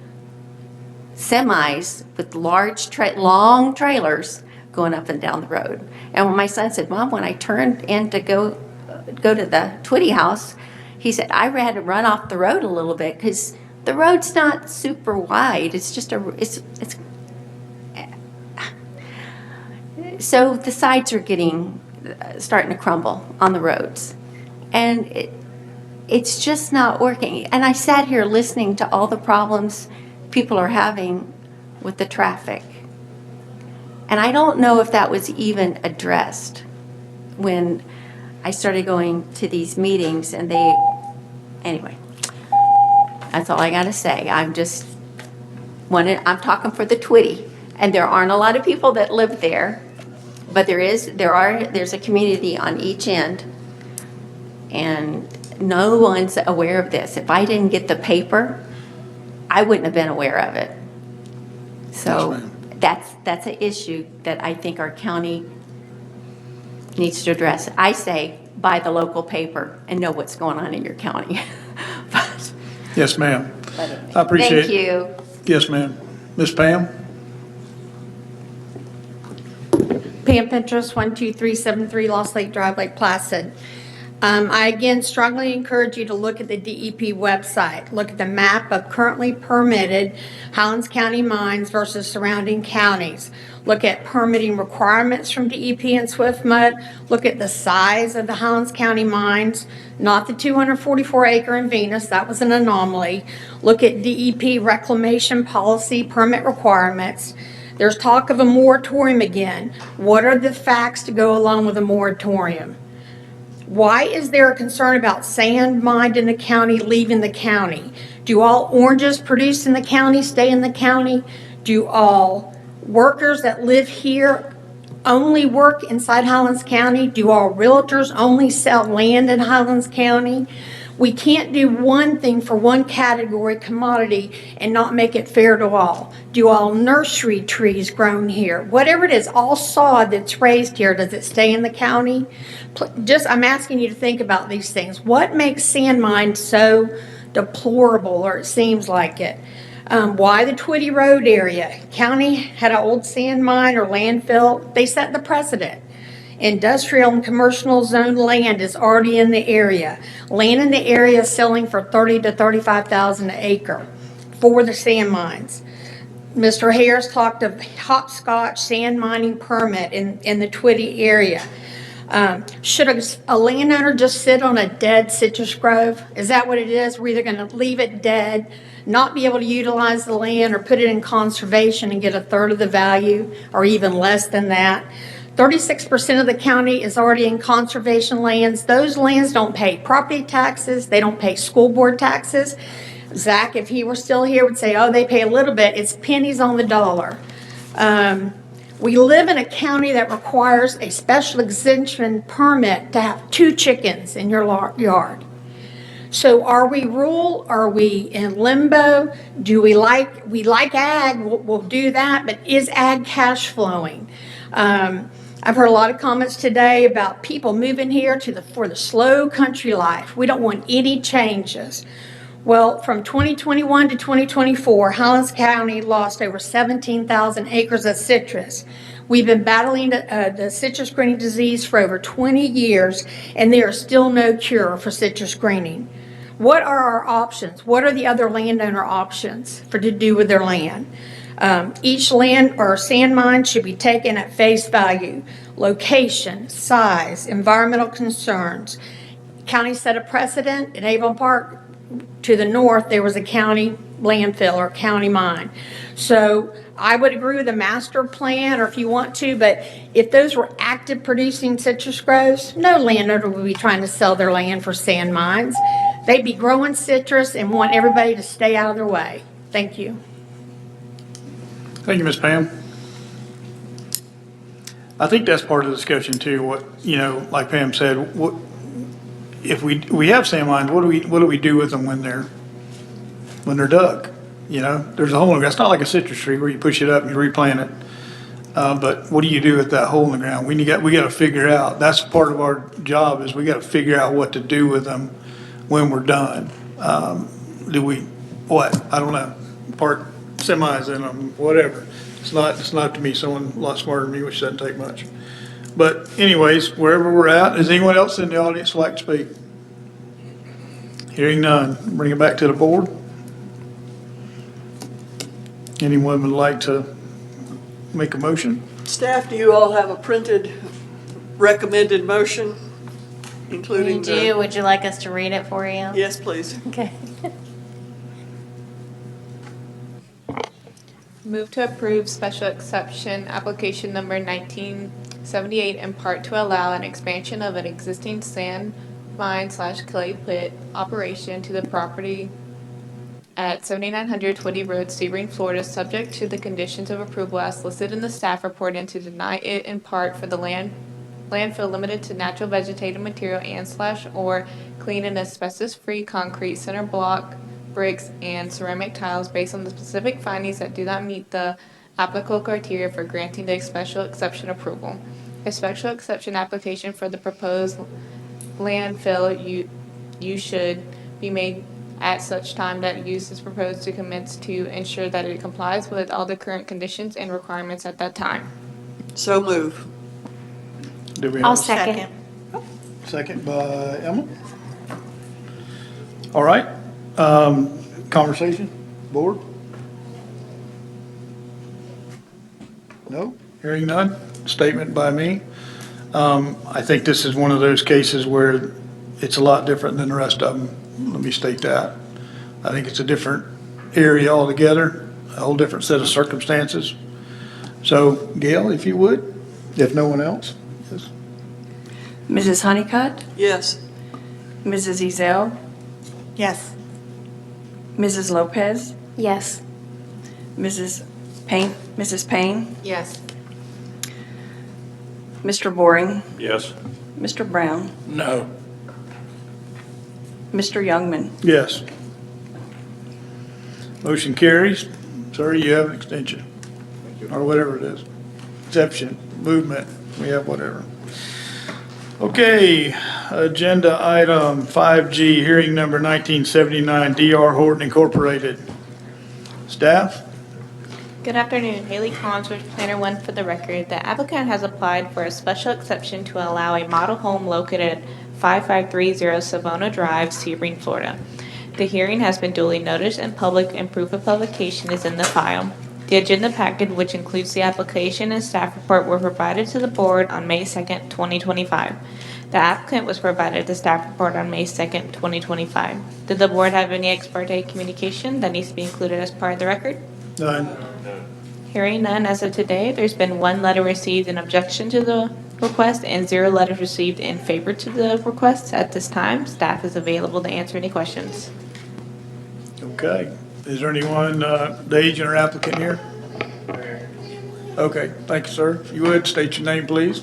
semis with long trailers going up and down the road. And when my son said, "Mom, when I turned in to go to the Twitty house," he said, "I had to run off the road a little bit because the road's not super wide. It's just so the sides are starting to crumble on the roads, and it's just not working." And I sat here listening to all the problems people are having with the traffic, and I don't know if that was even addressed when I started going to these meetings. And anyway, that's all I got to say. I'm talking for the Twitty, and there aren't a lot of people that live there. But there's a community on each end, and no one's aware of this. If I didn't get the paper, I wouldn't have been aware of it. So that's an issue that I think our county needs to address. I say buy the local paper and know what's going on in your county. Yes, ma'am. I appreciate it. Thank you. Yes, ma'am. Ms. Pam? Pam Pinterest, 12373 Lost Lake Drive, Lake Placid. I again strongly encourage you to look at the DEP website. Look at the map of currently permitted Highlands County mines versus surrounding counties. Look at permitting requirements from DEP and SwiftMud. Look at the size of the Highlands County mines, not the 244 acre in Venus. That was an anomaly. Look at DEP reclamation policy permit requirements. There's talk of a moratorium again. What are the facts to go along with a moratorium? Why is there a concern about sand mined in the county leaving the county? Do all oranges produced in the county stay in the county? Do all workers that live here only work inside Highlands County? Do all realtors only sell land in Highlands County? We can't do one thing for one category commodity and not make it fair to all. Do all nursery trees grown here? Whatever it is, all sod that's raised here, does it stay in the county? I'm asking you to think about these things. What makes sand mines so deplorable, or it seems like it? Why the Twitty Road area? County had an old sand mine or landfill. They set the precedent. Industrial and commercial zone land is already in the area. Land in the area is selling for $30,000 to $35,000 an acre for the sand mines. Mr. Harris talked of hopscotch sand mining permit in the Twitty area. Should a landowner just sit on a dead citrus grove? Is that what it is? We're either going to leave it dead, not be able to utilize the land, or put it in conservation and get a third of the value or even less than that. 36% of the county is already in conservation lands. Those lands don't pay property taxes. They don't pay school board taxes. Zach, if he were still here, would say, oh, they pay a little bit. It's pennies on the dollar. We live in a county that requires a special exemption permit to have 2 chickens in your yard. So are we rural? Are we in limbo? We like ag, we'll do that, but is ag cash flowing? I've heard a lot of comments today about people moving here for the slow country life. We don't want any changes. Well, from 2021 to 2024, Highlands County lost over 17,000 acres of citrus. We've been battling the citrus greening disease for over 20 years, and there is still no cure for citrus greening. What are our options? What are the other landowner options to do with their land? Each land or sand mine should be taken at face value. Location, size, environmental concerns. County set a precedent. In Avon Park, to the north, there was a county landfill or county mine. So I would agree with the master plan, or if you want to, but if those were active producing citrus groves, no landowner would be trying to sell their land for sand mines. They'd be growing citrus and want everybody to stay out of their way. Thank you. Thank you, Ms. Pam. I think that's part of the discussion too, what, like Pam said, what, if we have sand mines, what do we do with them when they're dug? There's a hole in the ground. It's not like a citrus tree where you push it up and you replant it. But what do you do with that hole in the ground? We got to figure out, that's part of our job, is we got to figure out what to do with them when we're done. Do we, I don't know, park semis in them, whatever. It's not to me, someone a lot smarter than me, which doesn't take much. But anyways, wherever we're at, is anyone else in the audience like to speak? Hearing none, bring it back to the board. Anyone would like to make a motion? Staff, do you all have a printed recommended motion, including We do. Would you like us to read it for you? Yes, please. Okay. Move to approve special exception application number 1978 in part to allow an expansion of an existing sand mine / clay pit operation to the property at 7900 Twitty Road, Sebring, Florida, subject to the conditions of approval as listed in the staff report, and to deny it in part for the landfill limited to natural vegetative material and / or clean and asbestos-free concrete, center block, bricks, and ceramic tiles based on the specific findings that do not meet the applicable criteria for granting the special exception approval. A special exception application for the proposed landfill use should be made at such time that use is proposed to commence to ensure that it complies with all the current conditions and requirements at that time. So move. Do we I'll have second. second by Emma? All right. Conversation, board? No? Hearing none? Statement by me. I think this is one of those cases where it's a lot different than the rest of them. Let me state that. I think it's a different area altogether, a whole different set of circumstances. So, Gail, if you would, if no one else. Yes. Mrs. Honeycutt? Yes. Mrs. Ezell? Yes. Mrs. Lopez? Yes. Mrs. Payne? Yes. Mr. Boring? Yes. Mr. Brown? No. Mr. Youngman? Yes. Motion carries. Sir, you have an extension. Or whatever it is. Exception, movement, we have whatever. Okay, agenda item 5G, hearing number 1979, DR Horton Incorporated. Staff? Good afternoon, Haley Collins with Planner One for the record. The applicant has applied for a special exception to allow a model home located at 5530 Savona Drive, Sebring, Florida. The hearing has been duly noticed and public and proof of publication is in the file. The agenda packet, which includes the application and staff report, were provided to the board on May 2nd, 2025. The applicant was provided the staff report on May 2nd, 2025. Did the board have any ex parte communication that needs to be included as part of the record? None. Hearing none as of today, there's been one letter received in objection to the request and 0 letters received in favor to the request. At this time, staff is available to answer any questions. Okay. Is there anyone, the agent or applicant here? Okay, thank you, sir. If you would, state your name, please.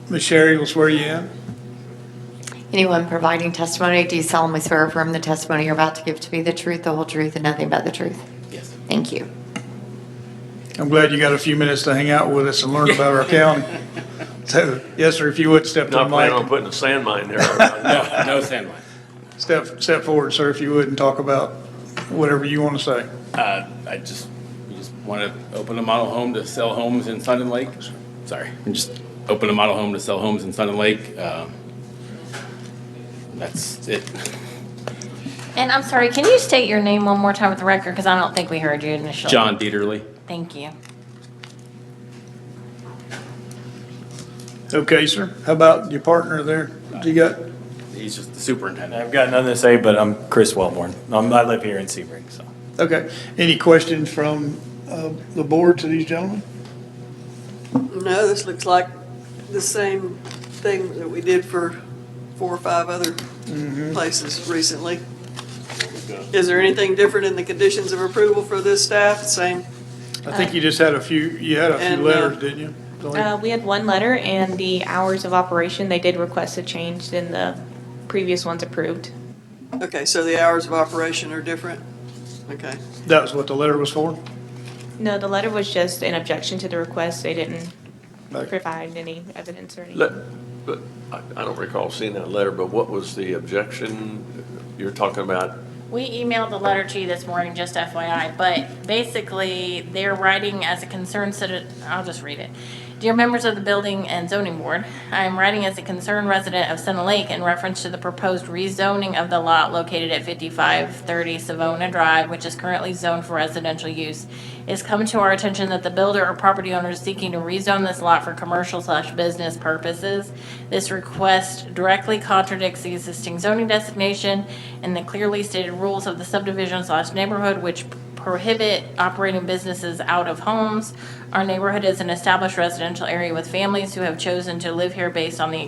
Ms. Sherry will swear you in. Anyone providing testimony, do you solemnly swear or affirm the testimony you're about to give to be the truth, the whole truth, and nothing but the truth? Yes. Thank you. I'm glad you got a few minutes to hang out with us and learn about our county. So, yes, sir, if you would, step to the Not planning on mic. putting a sand mine there. No sand mine. Step forward, sir, if you would, and talk about whatever you want to say. We just want to open a model home to sell homes in Sun and Lake. Sorry, we just open a model home to sell homes in Sun and Lake. That's it. And I'm sorry, can you state your name one more time with the record? Because I don't think we heard you initially. John Dieterle. Thank you. Okay, sir. How about your partner there? You got? He's just the superintendent. I've got nothing to say, but I'm Chris Wellborn. I live here in Sebring, so. Okay. Any questions from the board to these gentlemen? No, this looks like the same thing that we did for 4 or 5 other places recently. Is there anything different in the conditions of approval for this staff? Same? I think you just had a few, And, letters, didn't you? We had one letter, and the hours of operation, they did request a change than the previous ones approved. Okay, so the hours of operation are different? Okay. That was what the letter was for? No, the letter was just an objection to the request. They didn't Right. provide any evidence or anything. But I don't recall seeing that letter, but what was the objection you're talking about? We emailed the letter to you this morning, just FYI, but basically, they're writing as a concerned citizen, I'll just read it. Dear members of the Building and Zoning Board, I am writing as a concerned resident of Sun Lake in reference to the proposed rezoning of the lot located at 5530 Savona Drive, which is currently zoned for residential use. It has come to our attention that the builder or property owner is seeking to rezone this lot for commercial/business purposes. This request directly contradicts the existing zoning designation and the clearly stated rules of the subdivision/neighborhood, which prohibit operating businesses out of homes. Our neighborhood is an established residential area with families who have chosen to live here based on the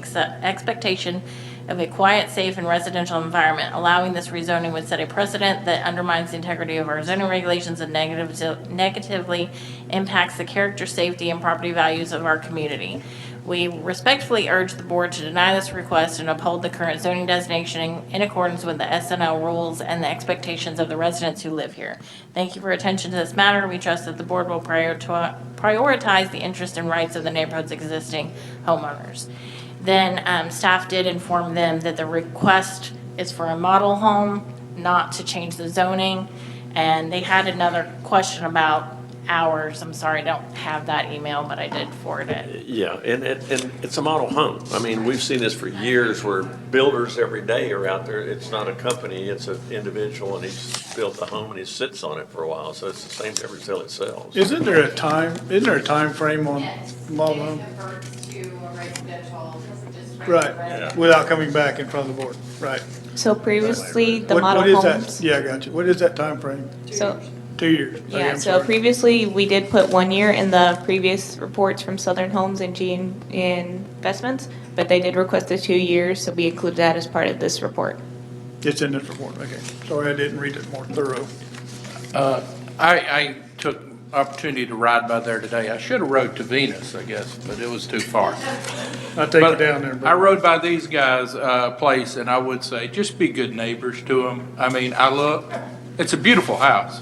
expectation of a quiet, safe, and residential environment. Allowing this rezoning would set a precedent that undermines the integrity of our zoning regulations and negatively impacts the character, safety, and property values of our community. We respectfully urge the board to deny this request and uphold the current zoning designation in accordance with the SNL rules and the expectations of the residents who live here. Thank you for your attention to this matter. We trust that the board will prioritize the interest and rights of the neighborhood's existing homeowners. Then staff did inform them that the request is for a model home, not to change the zoning. And they had another question about hours. I'm sorry, I don't have that email, but I did forward it. Yeah, and it's a model home. I mean, we've seen this for years where builders every day are out there. It's not a company, it's an individual, and he's built a home and he sits on it for a while. So it's the same every till it sells. Isn't there a time frame on model home? Right, without coming back in front of the board, right. So previously, the What model is homes. that? Yeah, I got you. What is that time frame? So 2 years? Okay, yeah, I'm so sorry. previously, we did put 1 year in the previous reports from Southern Homes and G Investments, but they did request a 2 years, so we included that as part of this report. It's in this report, okay. Sorry, I didn't read it more thorough. I took opportunity to ride by there today. I should have rode to Venus, I guess, but it was too far. I'll take you But down there. I rode by these guys' place, and I would say, just be good neighbors to them. I mean, it's a beautiful house,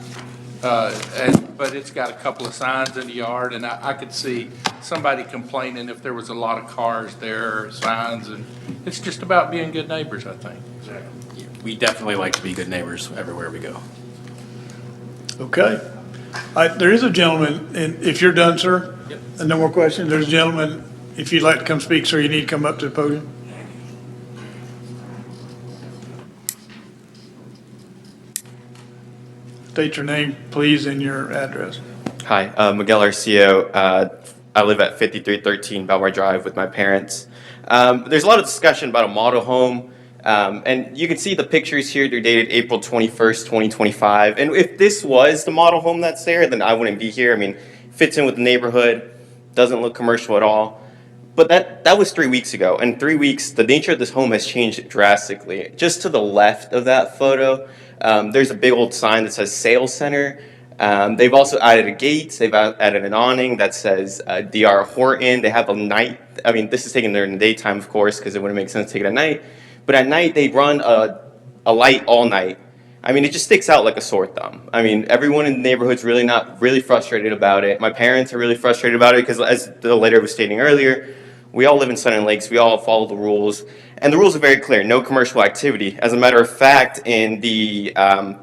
but it's got a couple of signs in the yard, and I could see somebody complaining if there was a lot of cars there or signs, and it's just about being good neighbors, I think. We definitely like to be good neighbors everywhere we go. Okay. There is a gentleman, and if you're done, sir? Yep. And no more questions, there's a gentleman, if you'd like to come speak, sir, you need to come up to the podium. State your name, please, and your address. Hi, Miguel Arcio. I live at 5313 Belmar Drive with my parents. There's a lot of discussion about a model home, and you can see the pictures here. They're dated April 21st, 2025. And if this was the model home that's there, then I wouldn't be here. I mean, fits in with the neighborhood, doesn't look commercial at all. But that was 3 weeks ago. In 3 weeks, the nature of this home has changed drastically. Just to the left of that photo, there's a big old sign that says Sales Center. They've also added a gate. They've added an awning that says DR Horton. They have a night. I mean, this is taken during the daytime, of course, because it wouldn't make sense to take it at night. But at night, they run a light all night. I mean, it just sticks out like a sore thumb. I mean, everyone in the neighborhood's not really frustrated about it. My parents are really frustrated about it because, as the letter was stating earlier, we all live in Sun and Lakes. We all follow the rules. And the rules are very clear. No commercial activity. As a matter of fact, in the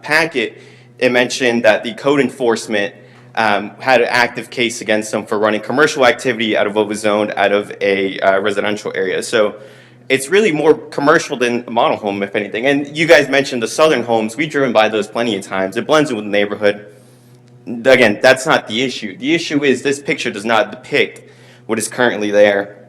packet, it mentioned that the code enforcement had an active case against them for running commercial activity out of what was zoned out of a residential area. So it's really more commercial than a model home, if anything. And you guys mentioned the Southern homes. We've driven by those plenty of times. It blends in with the neighborhood. Again, that's not the issue. The issue is this picture does not depict what is currently there.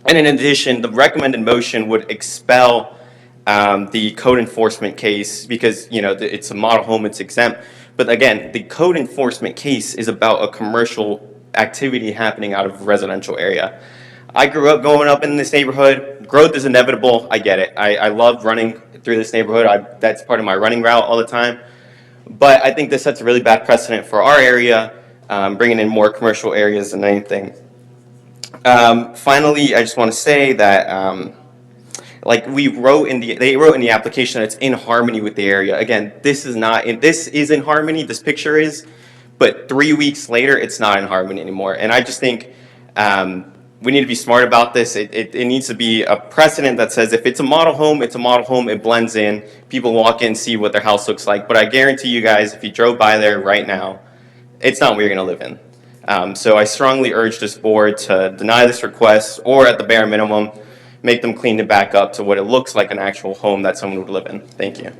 And in addition, the recommended motion would expel the code enforcement case because, it's a model home, it's exempt. But again, the code enforcement case is about a commercial activity happening out of a residential area. I grew up growing up in this neighborhood. Growth is inevitable. I get it. I love running through this neighborhood. That's part of my running route all the time. But I think this sets a really bad precedent for our area, bringing in more commercial areas than anything. Finally, I just want to say that, like they wrote in the application that it's in harmony with the area. Again, this is not. This is in harmony. This picture is, but 3 weeks later, it's not in harmony anymore. And I just think we need to be smart about this. It needs to be a precedent that says if it's a model home, it's a model home. It blends in. People walk in, see what their house looks like. But I guarantee you guys, if you drove by there right now, it's not what you're going to live in. So I strongly urge this board to deny this request, or at the bare minimum, make them clean it back up to what it looks like an actual home that someone would live in. Thank you.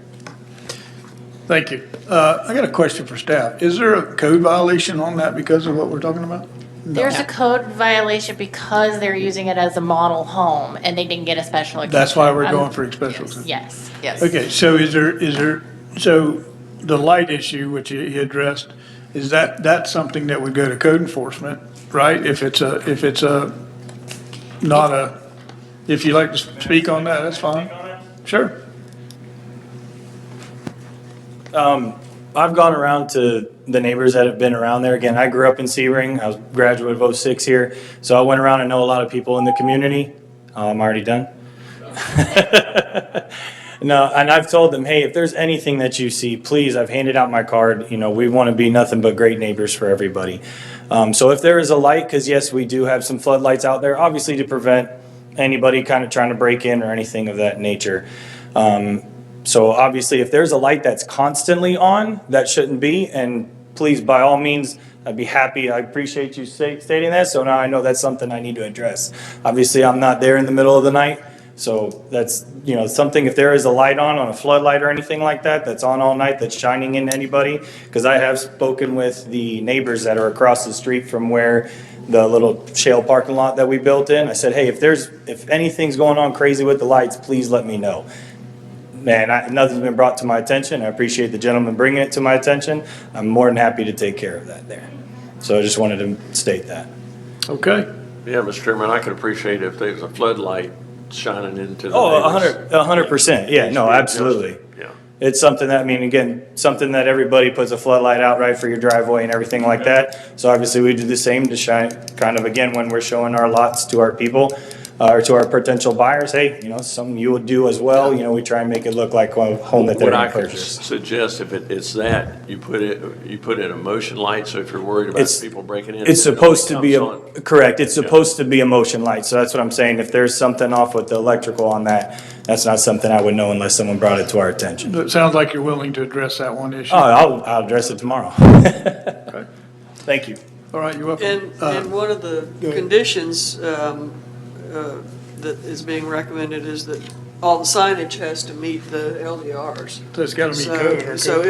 Thank you. I got a question for staff. Is there a code violation on that because of what we're talking about? There's a code violation because they're using it as a model home and they didn't get a special exception. That's why we're going for a special exception. Yes. Okay, so so the light issue, which he addressed, is that's something that would go to code enforcement, right? If you'd like to speak on that, that's fine. Sure. I've gone around to the neighbors that have been around there. Again, I grew up in Sebring. I was a graduate of 06 here. So I went around and know a lot of people in the community. I'm already done. No, and I've told them, hey, if there's anything that you see, please, I've handed out my card. You know, we want to be nothing but great neighbors for everybody. So if there is a light, because yes, we do have some floodlights out there, obviously to prevent anybody kind of trying to break in or anything of that nature. So obviously, if there's a light that's constantly on, that shouldn't be. And please, by all means, I'd be happy. I appreciate you stating that. So now I know that's something I need to address. Obviously, I'm not there in the middle of the night. So that's, you know, something, if there is a light on a floodlight or anything like that, that's on all night, that's shining in anybody. Because I have spoken with the neighbors that are across the street from where the little shale parking lot that we built in. I said, hey, if anything's going on crazy with the lights, please let me know. Man, nothing's been brought to my attention. I appreciate the gentleman bringing it to my attention. I'm more than happy to take care of that there. So I just wanted to state that. Okay. Yeah, Mr. Chairman, I could appreciate if there's a floodlight shining into the Oh, neighbors. 100%. Yeah, no, absolutely. Yeah. It's something that, I mean, again, something that everybody puts a floodlight out right for your driveway and everything like that. So obviously we do the same to shine, kind of, again, when we're showing our lots to our people. Or to our potential buyers, hey, you know, something you would do as well. You know, we try and make it look like a home that they're What going I to could purchase. suggest, if it's that, you put in a motion light, so if you're worried about people breaking in. It's supposed to be comes on. correct. It's supposed to be a motion light. So that's what I'm saying. If there's something off with the electrical on that, that's not something I would know unless someone brought it to our attention. It sounds like you're willing to address that one issue. Oh, I'll address it tomorrow. Okay. Thank you. All right, you're welcome. And one of the conditions that is being recommended is that all the signage has to meet the LDRs. So it's gotta meet code or So code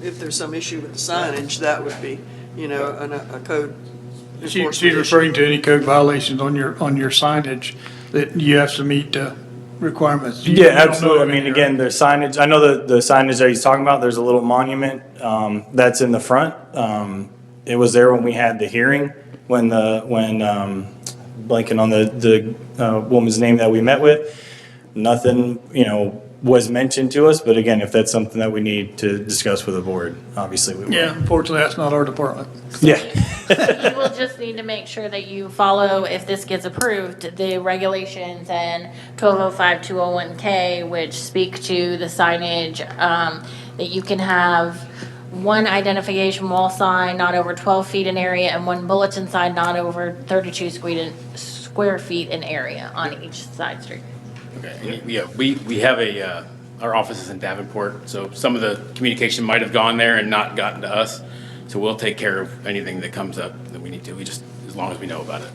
if there's some issue with the signage, that would be, you know, a code enforcement She's referring to any code violations on your signage that you have to meet requirements. You Yeah, don't know absolutely. I of mean, any, again, there's signage. I know the signage that he's talking about, there's a little monument that's in the front. It was there when we had the hearing, when blanking on the woman's name that we met with. Nothing, you know, was mentioned to us, but again, if that's something that we need to discuss with the board, obviously we will. Yeah, unfortunately, that's not our department. Yeah. You will just need to make sure that you follow, if this gets approved, the regulations and 1205-201K, which speak to the signage, that you can have one identification wall sign not over 12 feet in area and one bulletin sign not over 32 square feet in area on each side street. Okay, yeah, we have our office is in Davenport, so some of the communication might have gone there and not gotten to us. So we'll take care of anything that comes up that we need to. We just, as long as we know about it.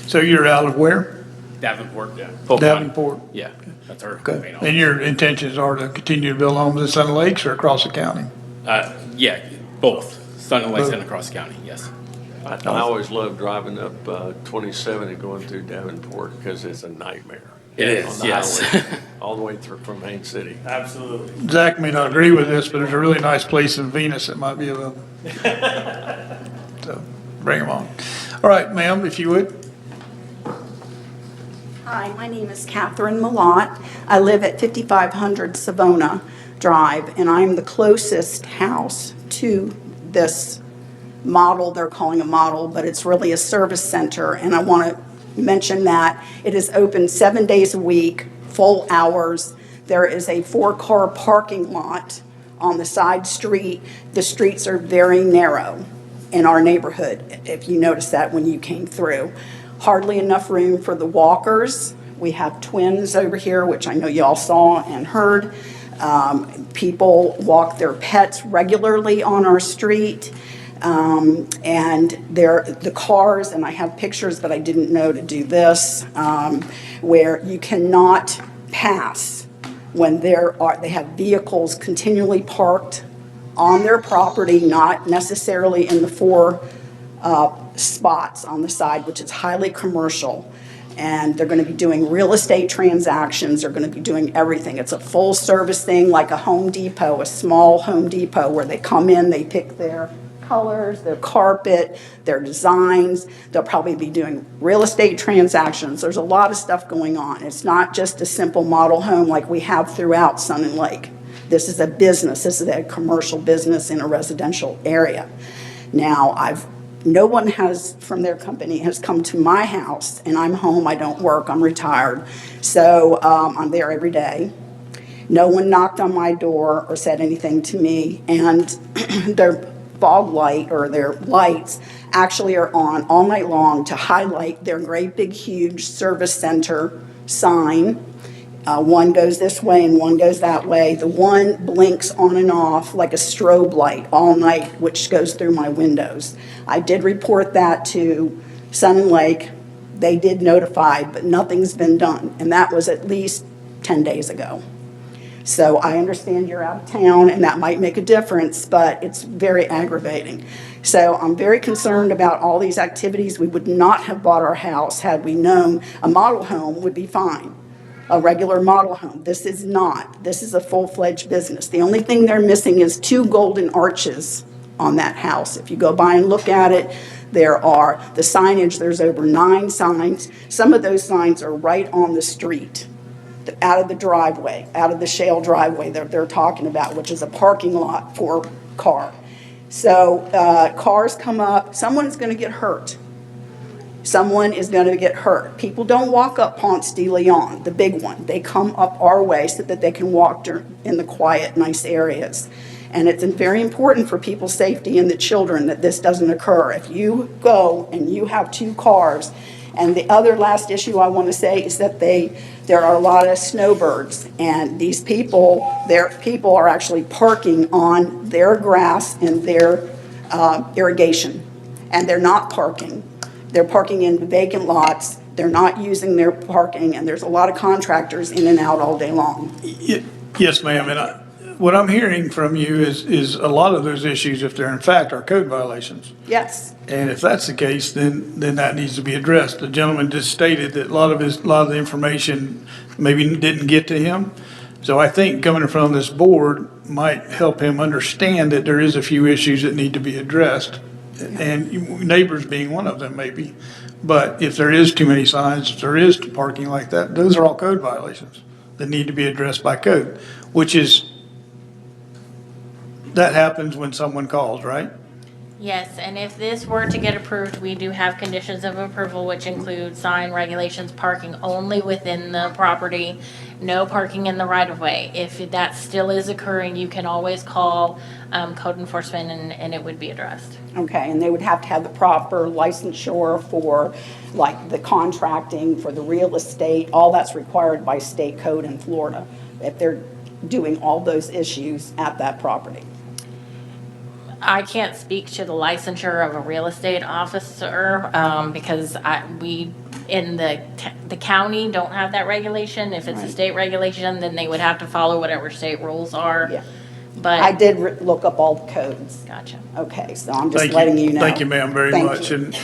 So you're out of where? Davenport, yeah. Davenport. Yeah, that's our Okay. main office. And your intentions are to continue to build homes in Sun Lakes or across the county? Yeah, both, Sun and Lakes Both. and across the county, yes. I always love driving up 27 and going through Davenport because it's a nightmare. It is, on the yes. highway. all the way through from Main City. Absolutely. Zach may not agree with this, but there's a really nice place in Venus that might be available. So bring them on. All right, ma'am, if you would. Hi, my name is Catherine Malott. I live at 5500 Savona Drive, and I'm the closest house to this model. They're calling a model, but it's really a service center. And I want to mention that it is open 7 days a week, full hours. There is a 4-car parking lot on the side street. The streets are very narrow in our neighborhood, if you noticed that when you came through. Hardly enough room for the walkers. We have twins over here, which I know y'all saw and heard. People walk their pets regularly on our street. And the cars, and I have pictures, but I didn't know to do this, where you cannot pass when they have vehicles continually parked on their property, not necessarily in the 4 spots on the side, which is highly commercial. And they're going to be doing real estate transactions. They're going to be doing everything. It's a full service thing, like a Home Depot, a small Home Depot, where they come in, they pick their colors, their carpet, their designs. They'll probably be doing real estate transactions. There's a lot of stuff going on. It's not just a simple model home like we have throughout Sun and Lake. This is a business. This is a commercial business in a residential area. Now, no one has, from their company, has come to my house, and I'm home, I don't work, I'm retired, so I'm there every day. No one knocked on my door or said anything to me, and their fog light or their lights actually are on all night long to highlight their great big huge service center sign. One goes this way and one goes that way. The one blinks on and off like a strobe light all night, which goes through my windows. I did report that to Sun and Lake. They did notify, but nothing's been done. And that was at least 10 days ago. So I understand you're out of town and that might make a difference, but it's very aggravating. So I'm very concerned about all these activities. We would not have bought our house had we known a model home would be fine. A regular model home. This is not. This is a full-fledged business. The only thing they're missing is 2 golden arches on that house. If you go by and look at it, there are the signage. There's over 9 signs. Some of those signs are right on the street, out of the driveway, out of the shale driveway that they're talking about, which is a parking lot for car. So cars come up. Someone's going to get hurt. Someone is going to get hurt. People don't walk up Ponce de Leon, the big one. They come up our way so that they can walk in the quiet, nice areas. And it's very important for people's safety and the children that this doesn't occur. If you go and you have 2 cars, and the other last issue I want to say is that there are a lot of snowbirds, and these people are actually parking on their grass and their irrigation, and they're not parking. They're parking in vacant lots. They're not using their parking, and there's a lot of contractors in and out all day long. Yes, ma'am. And what I'm hearing from you is a lot of those issues, if they're in fact, are code violations. Yes. And if that's the case, then that needs to be addressed. The gentleman just stated that a lot of the information maybe didn't get to him. So I think coming from this board might help him understand that there is a few issues that need to be addressed. And neighbors being one of them maybe. But if there is too many signs, if there is parking like that, those are all code violations that need to be addressed by code, that happens when someone calls, right? Yes, and if this were to get approved, we do have conditions of approval, which include sign regulations, parking only within the property, no parking in the right-of-way. If that still is occurring, you can always call code enforcement and it would be addressed. Okay, and they would have to have the proper licensure for, like, the contracting, for the real estate. All that's required by state code in Florida if they're doing all those issues at that property. I can't speak to the licensure of a real estate officer because we in the county don't have that regulation. If it's a state regulation, then they would have to follow whatever state rules are. Yeah. But I did look up all the codes. Gotcha. Okay, so I'm just letting you know. Thank you, ma'am, very much. And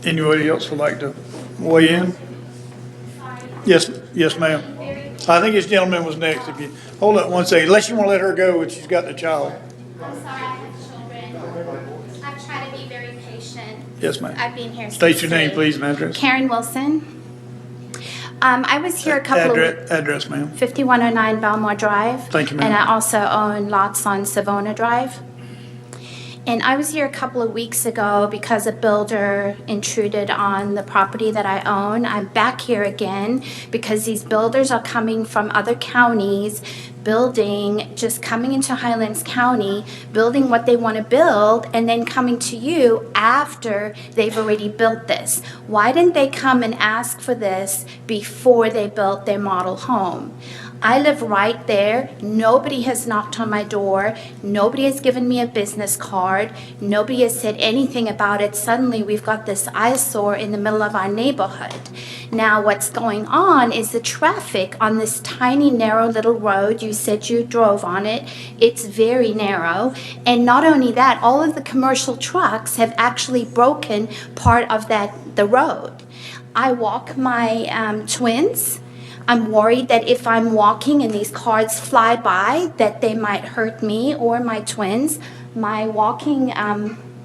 anybody else would like to weigh in? Yes. Yes, ma'am. I think this gentleman was next. If you, hold up one second, unless you want to let her go, and she's got the child. I'm sorry, I have children. I try to be very patient. Yes, ma'am. I've been here since. State your name, please, and address. Karen Wilson. I was here a couple of. Address, ma'am. 5109 Belmore Drive. Thank you, ma'am. And I also own lots on Savona Drive. And I was here a couple of weeks ago because a builder intruded on the property that I own. I'm back here again because these builders are coming from other counties, just coming into Highlands County, building what they want to build, and then coming to you after they've already built this. Why didn't they come and ask for this before they built their model home? I live right there. Nobody has knocked on my door. Nobody has given me a business card. Nobody has said anything about it. Suddenly, we've got this eyesore in the middle of our neighborhood. Now, what's going on is the traffic on this tiny, narrow little road. You said you drove on it. It's very narrow. And not only that, all of the commercial trucks have actually broken part of the road. I walk my twins. I'm worried that if I'm walking and these cars fly by, that they might hurt me or my twins. My walking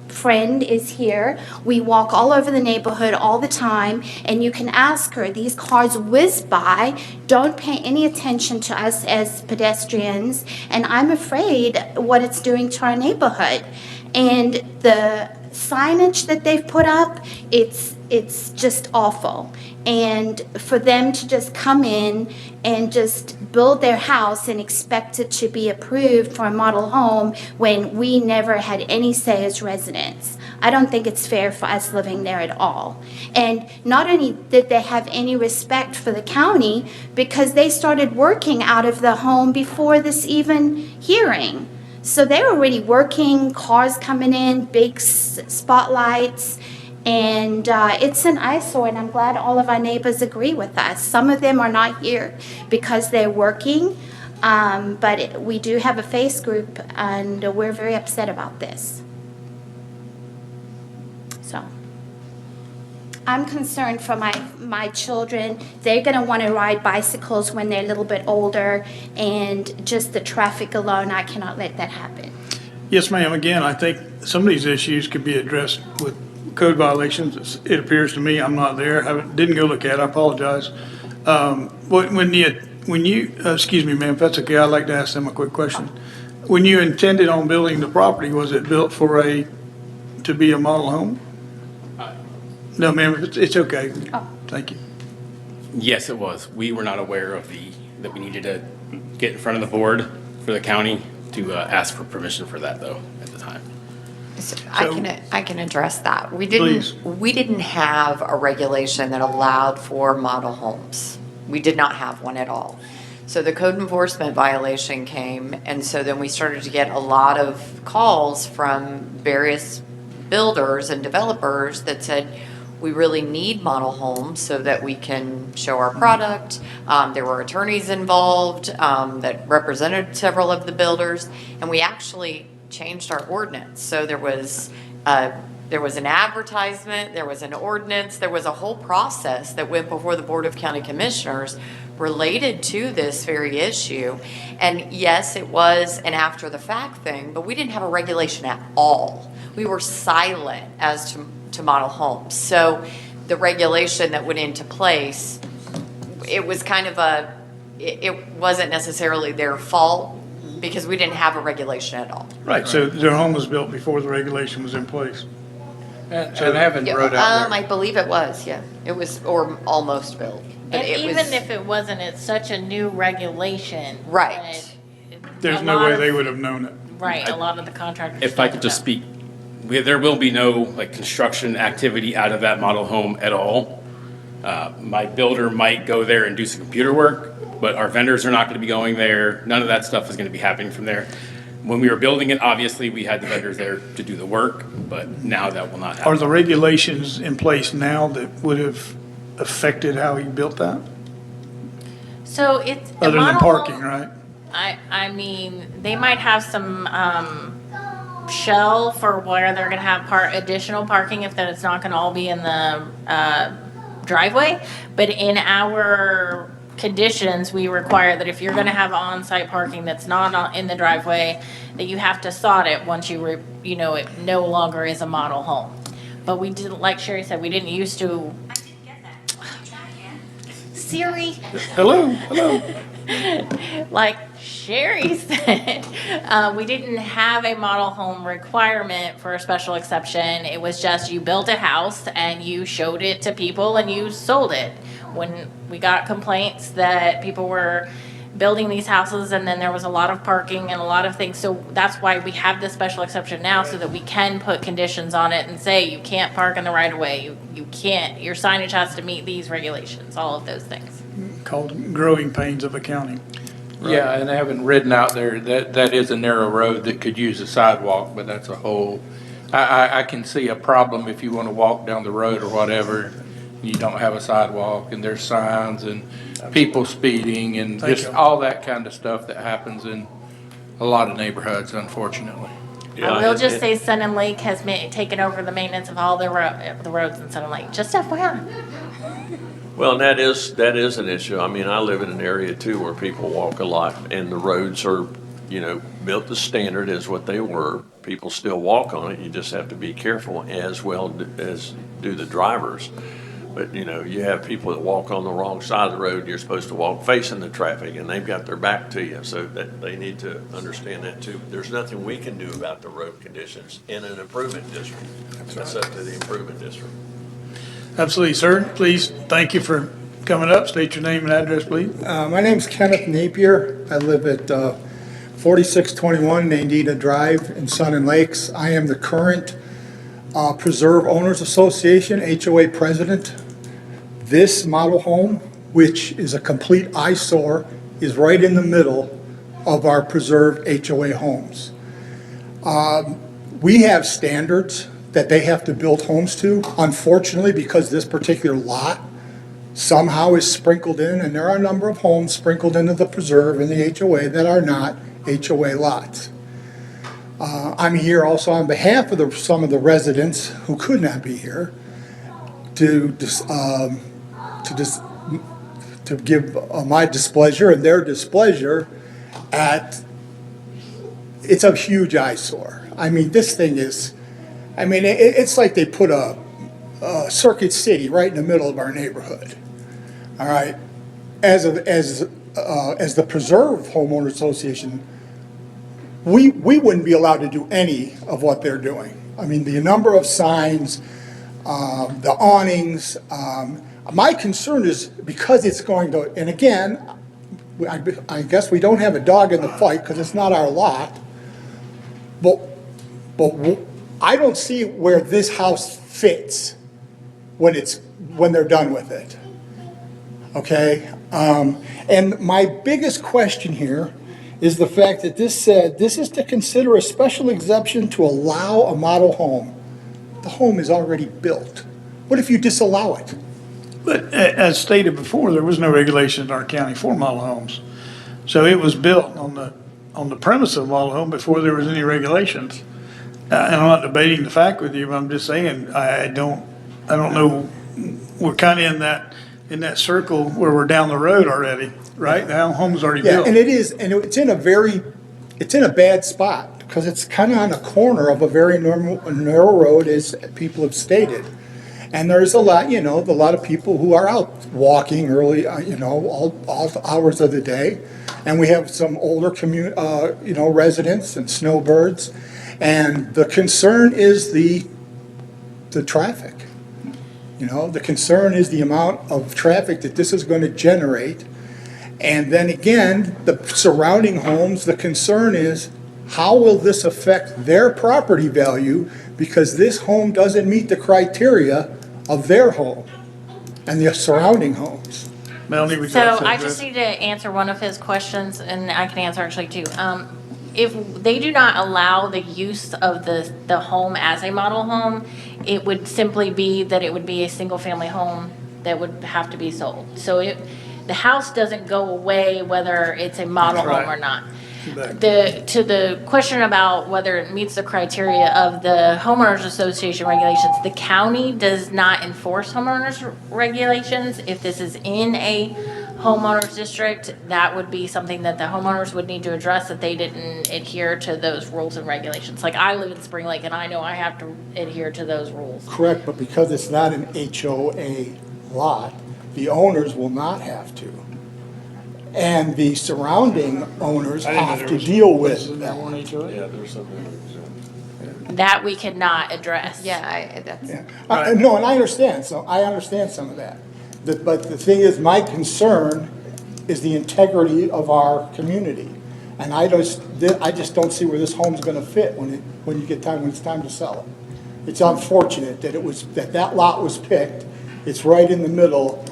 friend is here. We walk all over the neighborhood all the time, and you can ask her. These cars whiz by, don't pay any attention to us as pedestrians, and I'm afraid what it's doing to our neighborhood. And the signage that they've put up, it's just awful. And for them to just come in and just build their house and expect it to be approved for a model home when we never had any say as residents, I don't think it's fair for us living there at all. And not only did they have any respect for the county, because they started working out of the home before this even hearing. So they were already working, cars coming in, big spotlights, and it's an eyesore, and I'm glad all of our neighbors agree with us. Some of them are not here because they're working, but we do have a face group, and we're very upset about this. So I'm concerned for my children. They're going to want to ride bicycles when they're a little bit older, and just the traffic alone, I cannot let that happen. Yes, ma'am. Again, I think some of these issues could be addressed with code violations. It appears to me, I'm not there, didn't go look at it, I apologize. When you, excuse me, ma'am, if that's okay, I'd like to ask them a quick question. When you intended on building the property, was it built to be a model home? No, ma'am, it's okay. Oh. Thank you. Yes, it was. We were not aware of that we needed to get in front of the board for the county to ask for permission for that, though, at the time. I can address that. Please. We didn't have a regulation that allowed for model homes. We did not have one at all. So the code enforcement violation came, and so then we started to get a lot of calls from various builders and developers that said, we really need model homes so that we can show our product. There were attorneys involved that represented several of the builders, and we actually changed our ordinance. So there was an advertisement, there was an ordinance, there was a whole process that went before the Board of County Commissioners related to this very issue. And yes, it was an after the fact thing, but we didn't have a regulation at all. We were silent as to model homes. So the regulation that went into place, it was kind of it wasn't necessarily their fault, because we didn't have a regulation at all. Right, so their home was built before the regulation was in place. And having wrote out I believe it was, yeah. It was, or almost built. But And it even was, if it wasn't, it's such a new regulation. Right. There's no way they would have known it. Right, a lot of the contractors. If I could just speak, there will be no construction activity out of that model home at all. My builder might go there and do some computer work, but our vendors are not going to be going there. None of that stuff is going to be happening from there. When we were building it, obviously, we had the vendors there to do the work, but now that will not happen. Are the regulations in place now that would have affected how you built that? So it's. Other than parking, right? I mean, they might have some shell for where they're gonna have additional parking if it's not gonna all be in the driveway. But in our conditions, we require that if you're gonna have on-site parking that's not in the driveway, that you have to sod it once it no longer is a model home. But we didn't, like Sherry said, we didn't used to. Siri. Hello. Like Sherry said, we didn't have a model home requirement for a special exception. It was just you built a house and you showed it to people and you sold it. When we got complaints that people were building these houses and then there was a lot of parking and a lot of things. So that's why we have this special exception now, so that we can put conditions on it and say you can't park in the right of way. You can't, your signage has to meet these regulations, all of those things. Called growing pains of accounting. Yeah, and having ridden out there, that is a narrow road that could use a sidewalk, but that's a whole, I can see a problem if you want to walk down the road or whatever, you don't have a sidewalk, and there's signs and people speeding and Thank just you. all that kind of stuff that happens in a lot of neighborhoods, unfortunately. I will just say Sun and Lake has taken over the maintenance of all the roads in Sun and Lake, just FYI. Well, and that is an issue. I mean, I live in an area too where people walk a lot, and the roads are, built to standard as what they were. People still walk on it. You just have to be careful, as well as do the drivers. But, you have people that walk on the wrong side of the road. You're supposed to walk facing the traffic, and they've got their back to you. So that they need to understand that too. There's nothing we can do about the road conditions in an improvement district. That's up to the improvement district. Absolutely, sir. Please, thank you for coming up. State your name and address, please. My name's Kenneth Napier. I live at 4621 Nandita Drive in Sun and Lakes. I am the current Preserve Owners Association HOA president. This model home, which is a complete eyesore, is right in the middle of our preserved HOA homes. We have standards that they have to build homes to. Unfortunately, because this particular lot somehow is sprinkled in, and there are a number of homes sprinkled into the preserve in the HOA that are not HOA lots. I'm here also on behalf of some of the residents who could not be here to give my displeasure and their displeasure at, it's a huge eyesore. I mean, this thing is, it's like they put a Circuit City right in the middle of our neighborhood. All right, as the Preserve Homeowner Association, we wouldn't be allowed to do any of what they're doing. I mean, the number of signs, the awnings. My concern is because it's going to, and again, I guess we don't have a dog in the fight because it's not our lot. But I don't see where this house fits when they're done with it. Okay, and my biggest question here is the fact that this said this is to consider a special exception to allow a model home. The home is already built. What if you disallow it? But as stated before, there was no regulation in our county for model homes. So it was built on the premise of a model home before there was any regulations. And I'm not debating the fact with you, but I'm just saying, I don't know, we're kind of in that circle where we're down the road already, right? Now, home's already built. Yeah, and it is, and it's in a bad spot because it's kind of on a corner of a very narrow road, as people have stated. And there's a lot of people who are out walking early, all hours of the day. And we have some older residents and snowbirds. And the concern is the traffic. The concern is the amount of traffic that this is going to generate. And then again, the surrounding homes, the concern is how will this affect their property value because this home doesn't meet the criteria of their home and the surrounding homes. Melanie, would you So like to I address? just need to answer one of his questions, and I can answer actually two. If they do not allow the use of the home as a model home, it would simply be that it would be a single-family home that would have to be sold. So the house doesn't go away whether it's a model Right. home or not. Exactly. To the question about whether it meets the criteria of the homeowners association regulations, the county does not enforce homeowners regulations. If this is in a homeowners district, that would be something that the homeowners would need to address, that they didn't adhere to those rules and regulations. Like, I live in Spring Lake and I know I have to adhere to those rules. Correct, but because it's not an HOA lot, the owners will not have to. And the surrounding owners have to deal with that. Yeah, there's something. That we cannot address. Yeah, that's. No, and I understand, so I understand some of that. But the thing is, my concern is the integrity of our community. And I just don't see where this home's gonna fit when it's time to sell it. It's unfortunate that that lot was picked. It's right in the middle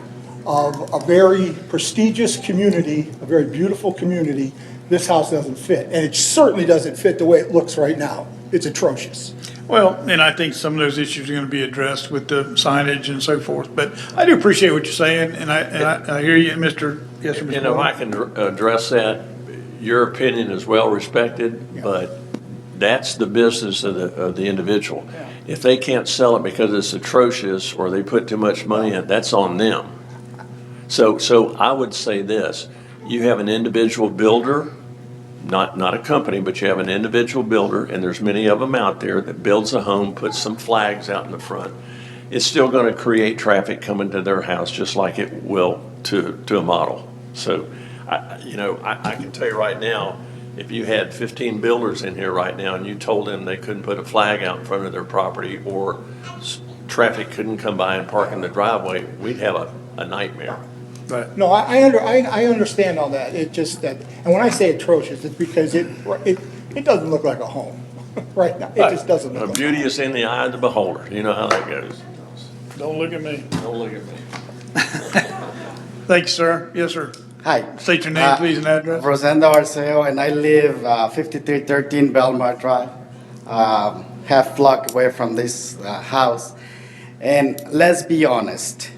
of a very prestigious community, a very beautiful community. This house doesn't fit, and it certainly doesn't fit the way it looks right now. It's atrocious. Well, and I think some of those issues are going to be addressed with the signage and so forth. But I do appreciate what you're saying, and I hear you, Mr. Yes, sir, Mr. You know, I can address that. Your opinion is well respected, but that's the business of the individual. If they can't sell it because it's atrocious or they put too much money in it, that's on them. So I would say this: you have an individual builder. Not a company, but you have an individual builder, and there's many of them out there that builds a home, puts some flags out in the front. It's still going to create traffic coming to their house, just like it will to a model. So, I can tell you right now, if you had 15 builders in here right now and you told them they couldn't put a flag out in front of their property or traffic couldn't come by and park in the driveway, we'd have a nightmare. Right. No, I understand all that. It just that, and when I say atrocious, it's because it doesn't look like a home right now. It just doesn't look. Beauty is in the eye of the beholder. You know how that goes. Don't look at me. Don't look at me. Thank you, sir. Yes, sir. Hi. State your name, please, and address. Rosendo Arceo, and I live 5313 Belmar Drive, half block away from this house. And let's be honest,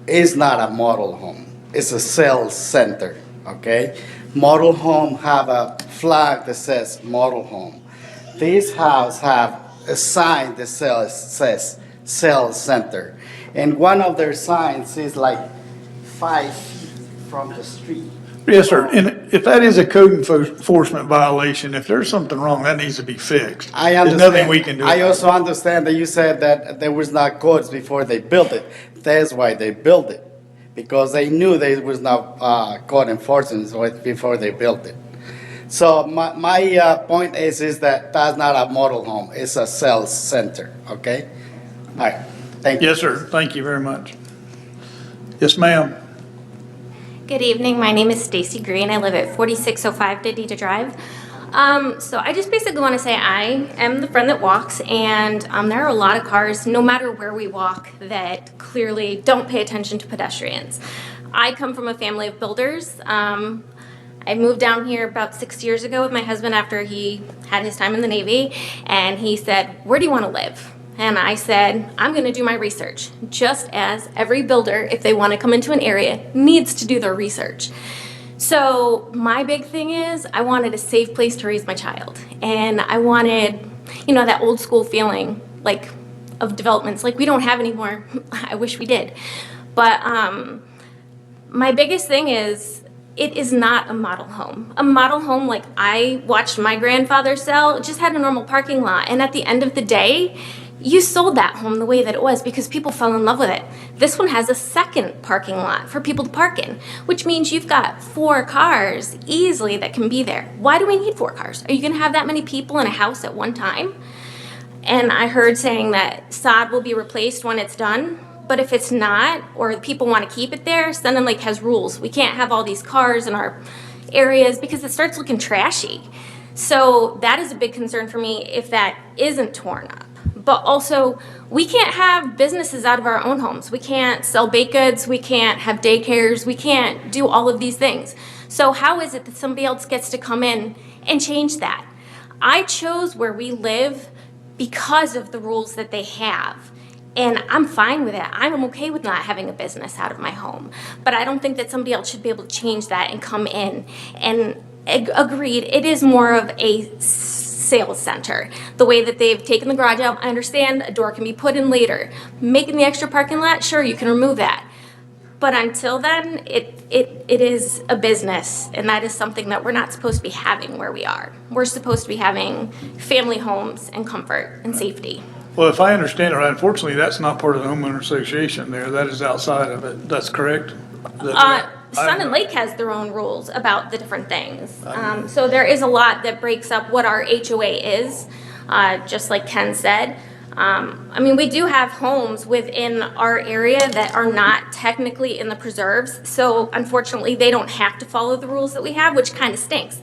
it's not a model home. It's a sales center, okay? Model home have a flag that says model home. This house have a sign that says sales center. And one of their signs is like 5 feet from the street. Yes, sir. And if that is a code enforcement violation, if there's something wrong, that needs to be fixed. I understand. There's nothing we can do. I also understand that you said that there was not codes before they built it. That's why they built it, because they knew there was no code enforcement before they built it. So my point is that that's not a model home. It's a sales center, okay? All right, thank you. Yes, sir. Thank you very much. Yes, ma'am. Good evening. My name is Stacy Green. I live at 4605 Didita Drive. So I just basically want to say I am the friend that walks, and there are a lot of cars, no matter where we walk, that clearly don't pay attention to pedestrians. I come from a family of builders. I moved down here about 6 years ago with my husband after he had his time in the Navy, and he said, "Where do you want to live?" And I said, I'm going to do my research, just as every builder, if they want to come into an area, needs to do their research. So my big thing is I wanted a safe place to raise my child. And I wanted, that old school feeling of developments like we don't have anymore. I wish we did. But my biggest thing is it is not a model home. A model home like I watched my grandfather sell just had a normal parking lot. And at the end of the day, you sold that home the way that it was because people fell in love with it. This one has a second parking lot for people to park in, which means you've got 4 cars easily that can be there. Why do we need 4 cars? Are you going to have that many people in a house at one time? And I heard saying that sod will be replaced when it's done, but if it's not, or people want to keep it there, Sun Lake has rules. We can't have all these cars in our areas because it starts looking trashy. So that is a big concern for me if that isn't torn up. But also, we can't have businesses out of our own homes. We can't sell baked goods. We can't have daycares. We can't do all of these things. So how is it that somebody else gets to come in and change that? I chose where we live because of the rules that they have. And I'm fine with it. I'm okay with not having a business out of my home. But I don't think that somebody else should be able to change that and come in. And agreed, it is more of a sales center. The way that they've taken the garage out, I understand a door can be put in later. Making the extra parking lot, sure, you can remove that. But until then, it is a business, and that is something that we're not supposed to be having where we are. We're supposed to be having family homes and comfort and safety. Well, if I understand it right, unfortunately, that's not part of the homeowner association there. That is outside of it. That's correct? Sun and Lake has their own rules about the different things. So there is a lot that breaks up what our HOA is, just like Ken said. I mean, we do have homes within our area that are not technically in the preserves. So unfortunately, they don't have to follow the rules that we have, which kind of stinks.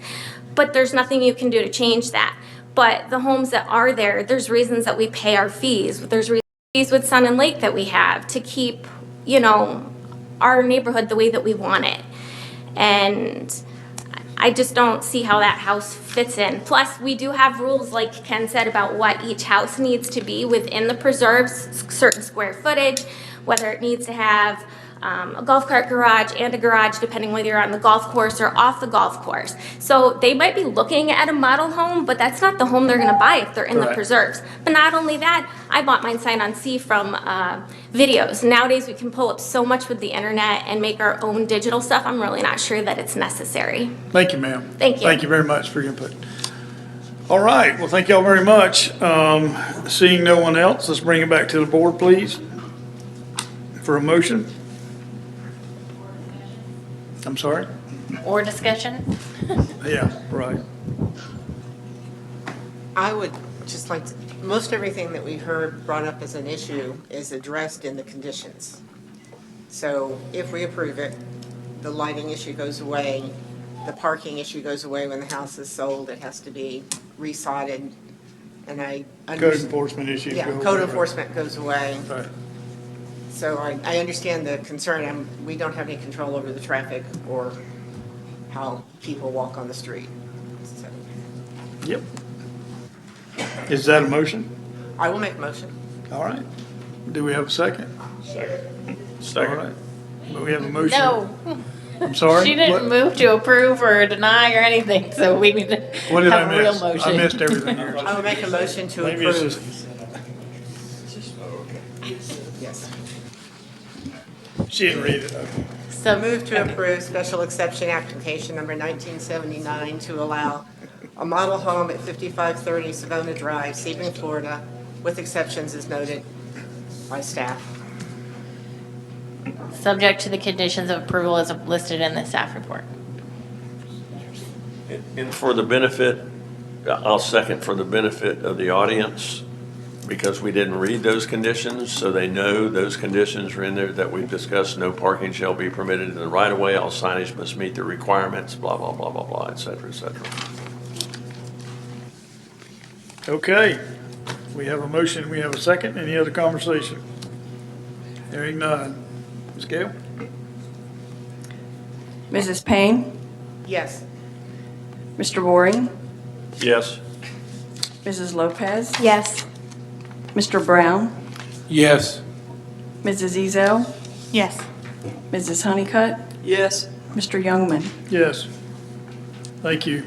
But there's nothing you can do to change that. But the homes that are there, there's reasons that we pay our fees. There's fees with Sun and Lake that we have to keep, you know, our neighborhood the way that we want it. And I just don't see how that house fits in. Plus, we do have rules, like Ken said, about what each house needs to be within the preserves, certain square footage, whether it needs to have a golf cart garage and a garage, depending whether you're on the golf course or off the golf course. So they might be looking at a model home, but that's not the home they're gonna buy if they're in the preserves. But not only that, I bought mine sight on sea from videos. Nowadays, we can pull up so much with the internet and make our own digital stuff. I'm really not sure that it's necessary. Thank you, ma'am. Thank you. Thank you very much for your input. All right, well, thank y'all very much. Seeing no one else, let's bring it back to the board, please, for a motion. I'm sorry? Or discussion? Yeah, right. I would just like to, most everything that we heard brought up as an issue is addressed in the conditions. So if we approve it, the lighting issue goes away, the parking issue goes away when the house is sold, it has to be resodded, and Code enforcement issues go Yeah, away, code right. enforcement goes away. Right. So I understand the concern, we don't have any control over the traffic or how people walk on the street. So Yep. Is that a motion? I will make a motion. All right. Do we have a second? Second. All right. But we have a motion. No. I'm sorry? She didn't What? move to approve or deny or anything, so we need to What did I have a real miss? motion. I missed everything here. I will make a motion to Maybe it's approve. just- Yes. She didn't read it. Okay. So move to approve special exception application number 1979 to allow a model home at 5530 Savona Drive, Sebring, Florida, with exceptions as noted by staff. Subject to the conditions of approval as listed in the staff report. And for the benefit, I'll second for the benefit of the audience, because we didn't read those conditions, so they know those conditions are in there that we've discussed. No parking shall be permitted in the right of way. All signage must meet the requirements, blah, blah, blah, blah, blah, et cetera, et cetera. Okay. We have a motion. We have a second. Any other conversation? Hearing none. Ms. Gale? Mrs. Payne, Yes. Mr. Boring, Yes. Mrs. Lopez, Yes. Mr. Brown, Yes. Mrs. Ezel, Yes. Mrs. Honeycutt, Yes. Mr. Youngman. Yes. Thank you.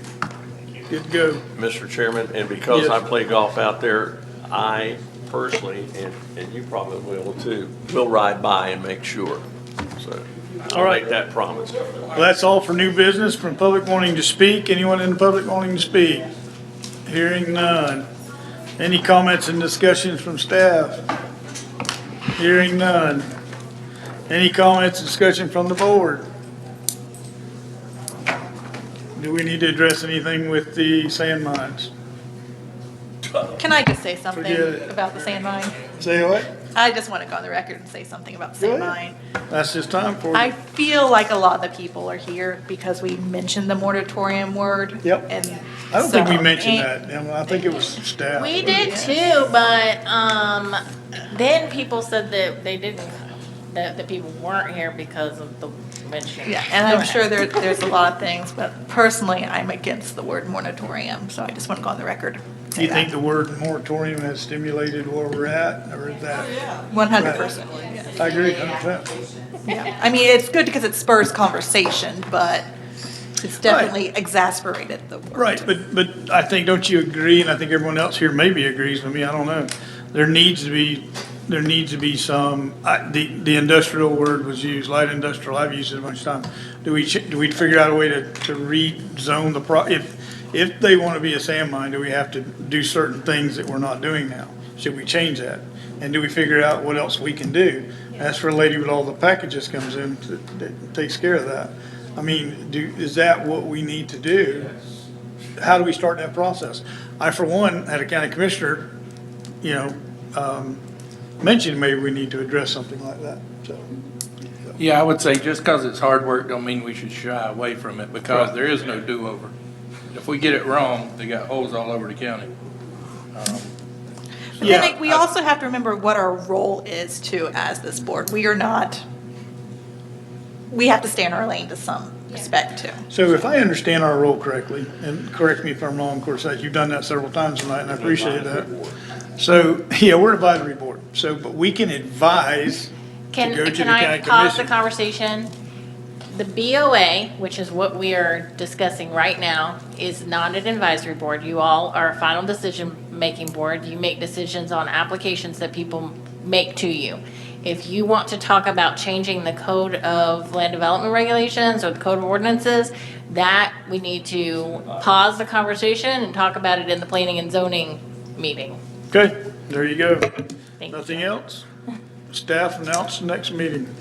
Good to go. Mr. Chairman, and because Yes. I play golf out there, I personally, and you probably will too, will ride by and make sure. So All I'll right. make that promise. Well, that's all for new business from public wanting to speak. Anyone in the public wanting to speak? Hearing none. Any comments and discussions from staff? Hearing none. Any comments and discussion from the board? Do we need to address anything with the sand mines? Can I just say something Forget it. about the sand mine? Say what? I just want to go on the record and say something about the sand Go mine. That's just time for I it. feel like a lot of the people are here because we mentioned the moratorium word. Yep. And I don't think we so- mentioned and- that. Emma. I think it was staff. We did too, but then people said that they didn't, that the people weren't here because of the mention. Yeah, and I'm sure there's a lot of things, but personally, I'm against the word moratorium, so I just want to go on the record. and Do you say think that. the word moratorium has stimulated where we're at, or is that? 100%. I agree, 100%. Yeah, I mean, it's good because it spurs conversation, but it's definitely exasperated the word. Right, but I think, don't you agree, and I think everyone else here maybe agrees with me, I don't know. There needs to be there needs to be some, the industrial word was used, light industrial, I've used it a bunch of times. Do we figure out a way to rezone if they want to be a sand mine, do we have to do certain things that we're not doing now? Should we change that? And do we figure out what else we can do? That's where a lady with all the packages comes in that takes care of that. I mean, is that what we need to do? How do we start that process? I, for one, had a county commissioner, mention maybe we need to address something like that, so. Yeah, I would say just because it's hard work don't mean we should shy away from it, because there is no do-over. If we get it wrong, they got holes all over the county. But then we also have to remember what our role is too as this board. We have to stay in our lane to some respect too. So if I understand our role correctly, and correct me if I'm wrong, of course, you've done that several times tonight, and I appreciate that. So, yeah, we're an advisory board, but we can advise to go to the Can county I pause the commission. conversation? The BOA, which is what we are discussing right now, is not an advisory board. You all are a final decision-making board. You make decisions on applications that people make to you. If you want to talk about changing the code of land development regulations or the code of ordinances, that we need to pause the conversation and talk about it in the planning and zoning meeting. Okay, there you go. Thank Nothing else? Staff announce the next meeting.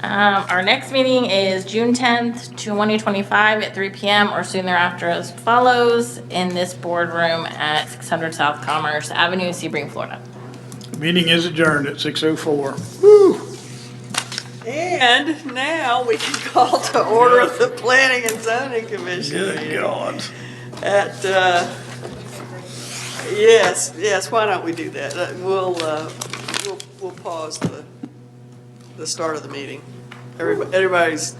Our next meeting is June 10th, 2025 at 3 p.m. or soon thereafter as follows in this boardroom at 600 South Commerce Avenue, Sebring, Florida. The meeting is adjourned at 6:04. Woo! And now we can call to order the Planning and Zoning Commission Good meeting. God. At, yes, why don't we do that? We'll pause the start of the meeting. Everybody's. And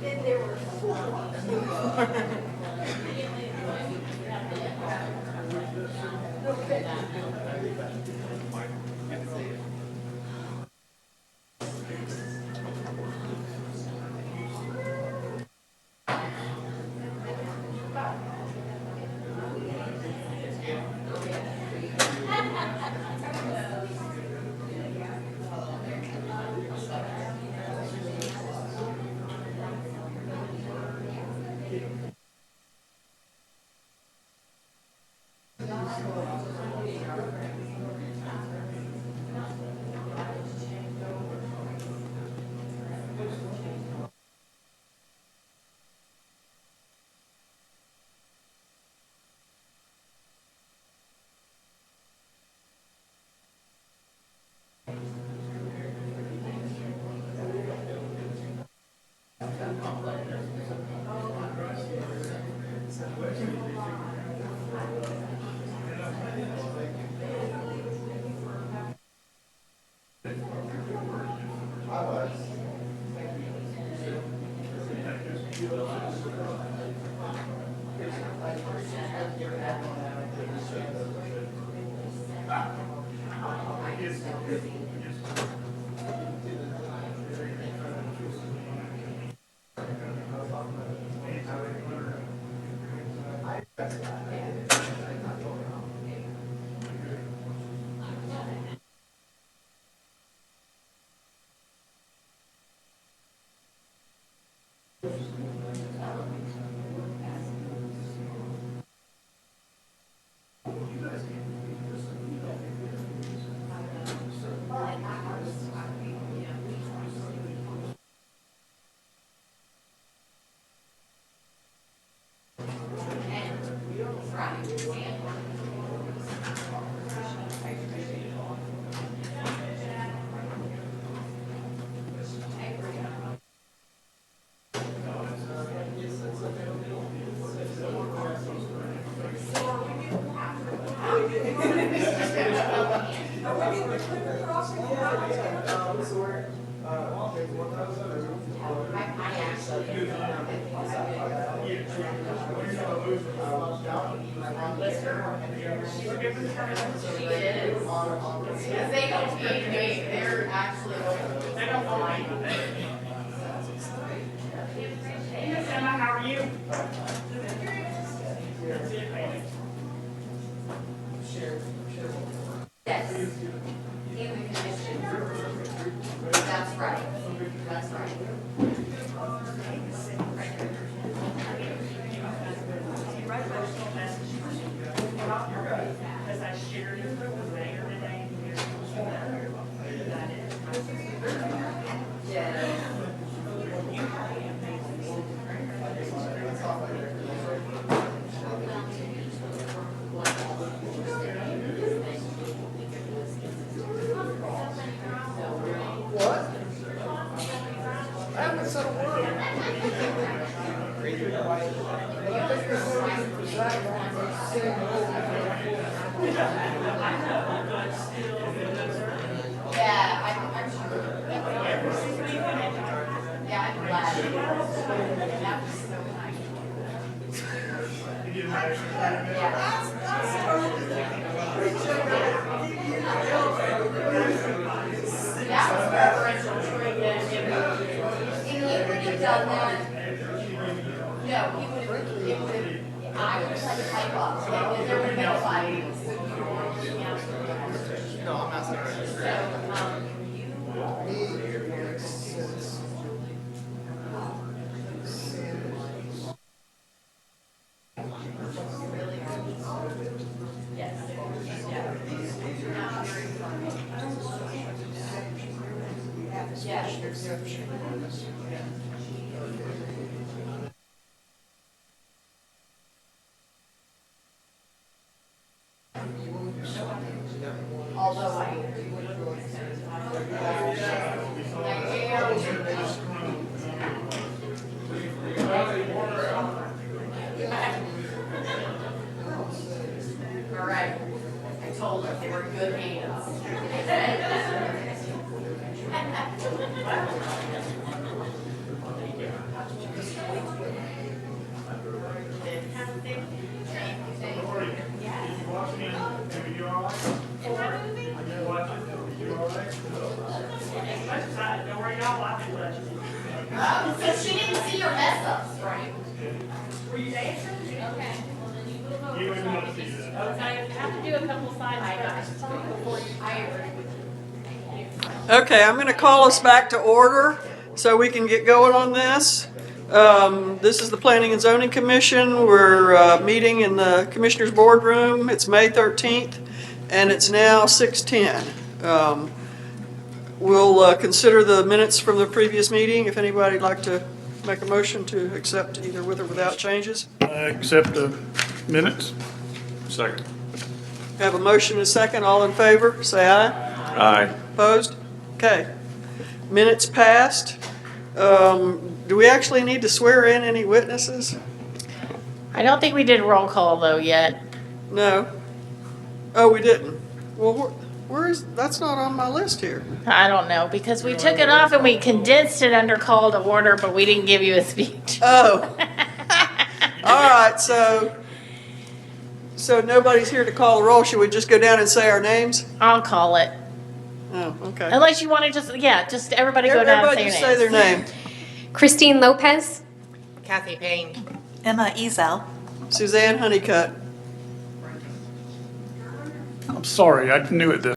then there were four. They're actually, they don't mind. Yes. In the condition. That's right. That's right. All right. I told her they were in good hands. So she didn't see your mess ups, right? Were you dancing? Okay. Well, then you will go. I have to do a couple side before I agree. Okay, I'm going to call us back to order so we can get going on this. This is the Planning and Zoning Commission. We're meeting in the Commissioners Boardroom. It's May 13th, and it's now 6:10. We'll consider the minutes from the previous meeting. If anybody'd like to make a motion to accept either with or without changes. Accept the minutes. Second. Have a motion and a second. All in favor, say aye. Aye. Opposed? Okay. Minutes passed. Do we actually need to swear in any witnesses? I don't think we did roll call though yet. No. Oh, we didn't. Well, where is, that's not on my list here. I don't know, because we took it off and we condensed it under call to order, but we didn't give you a speech. Oh. All right, so nobody's here to call the roll. Should we just go down and say our names? I'll call it. Oh, okay. Unless you want to just everybody go down and say Everybody your just names. say their name. Christine Lopez. Kathy Payne. Emma Ezel. Suzanne Honeycutt. I'm sorry, I knew it this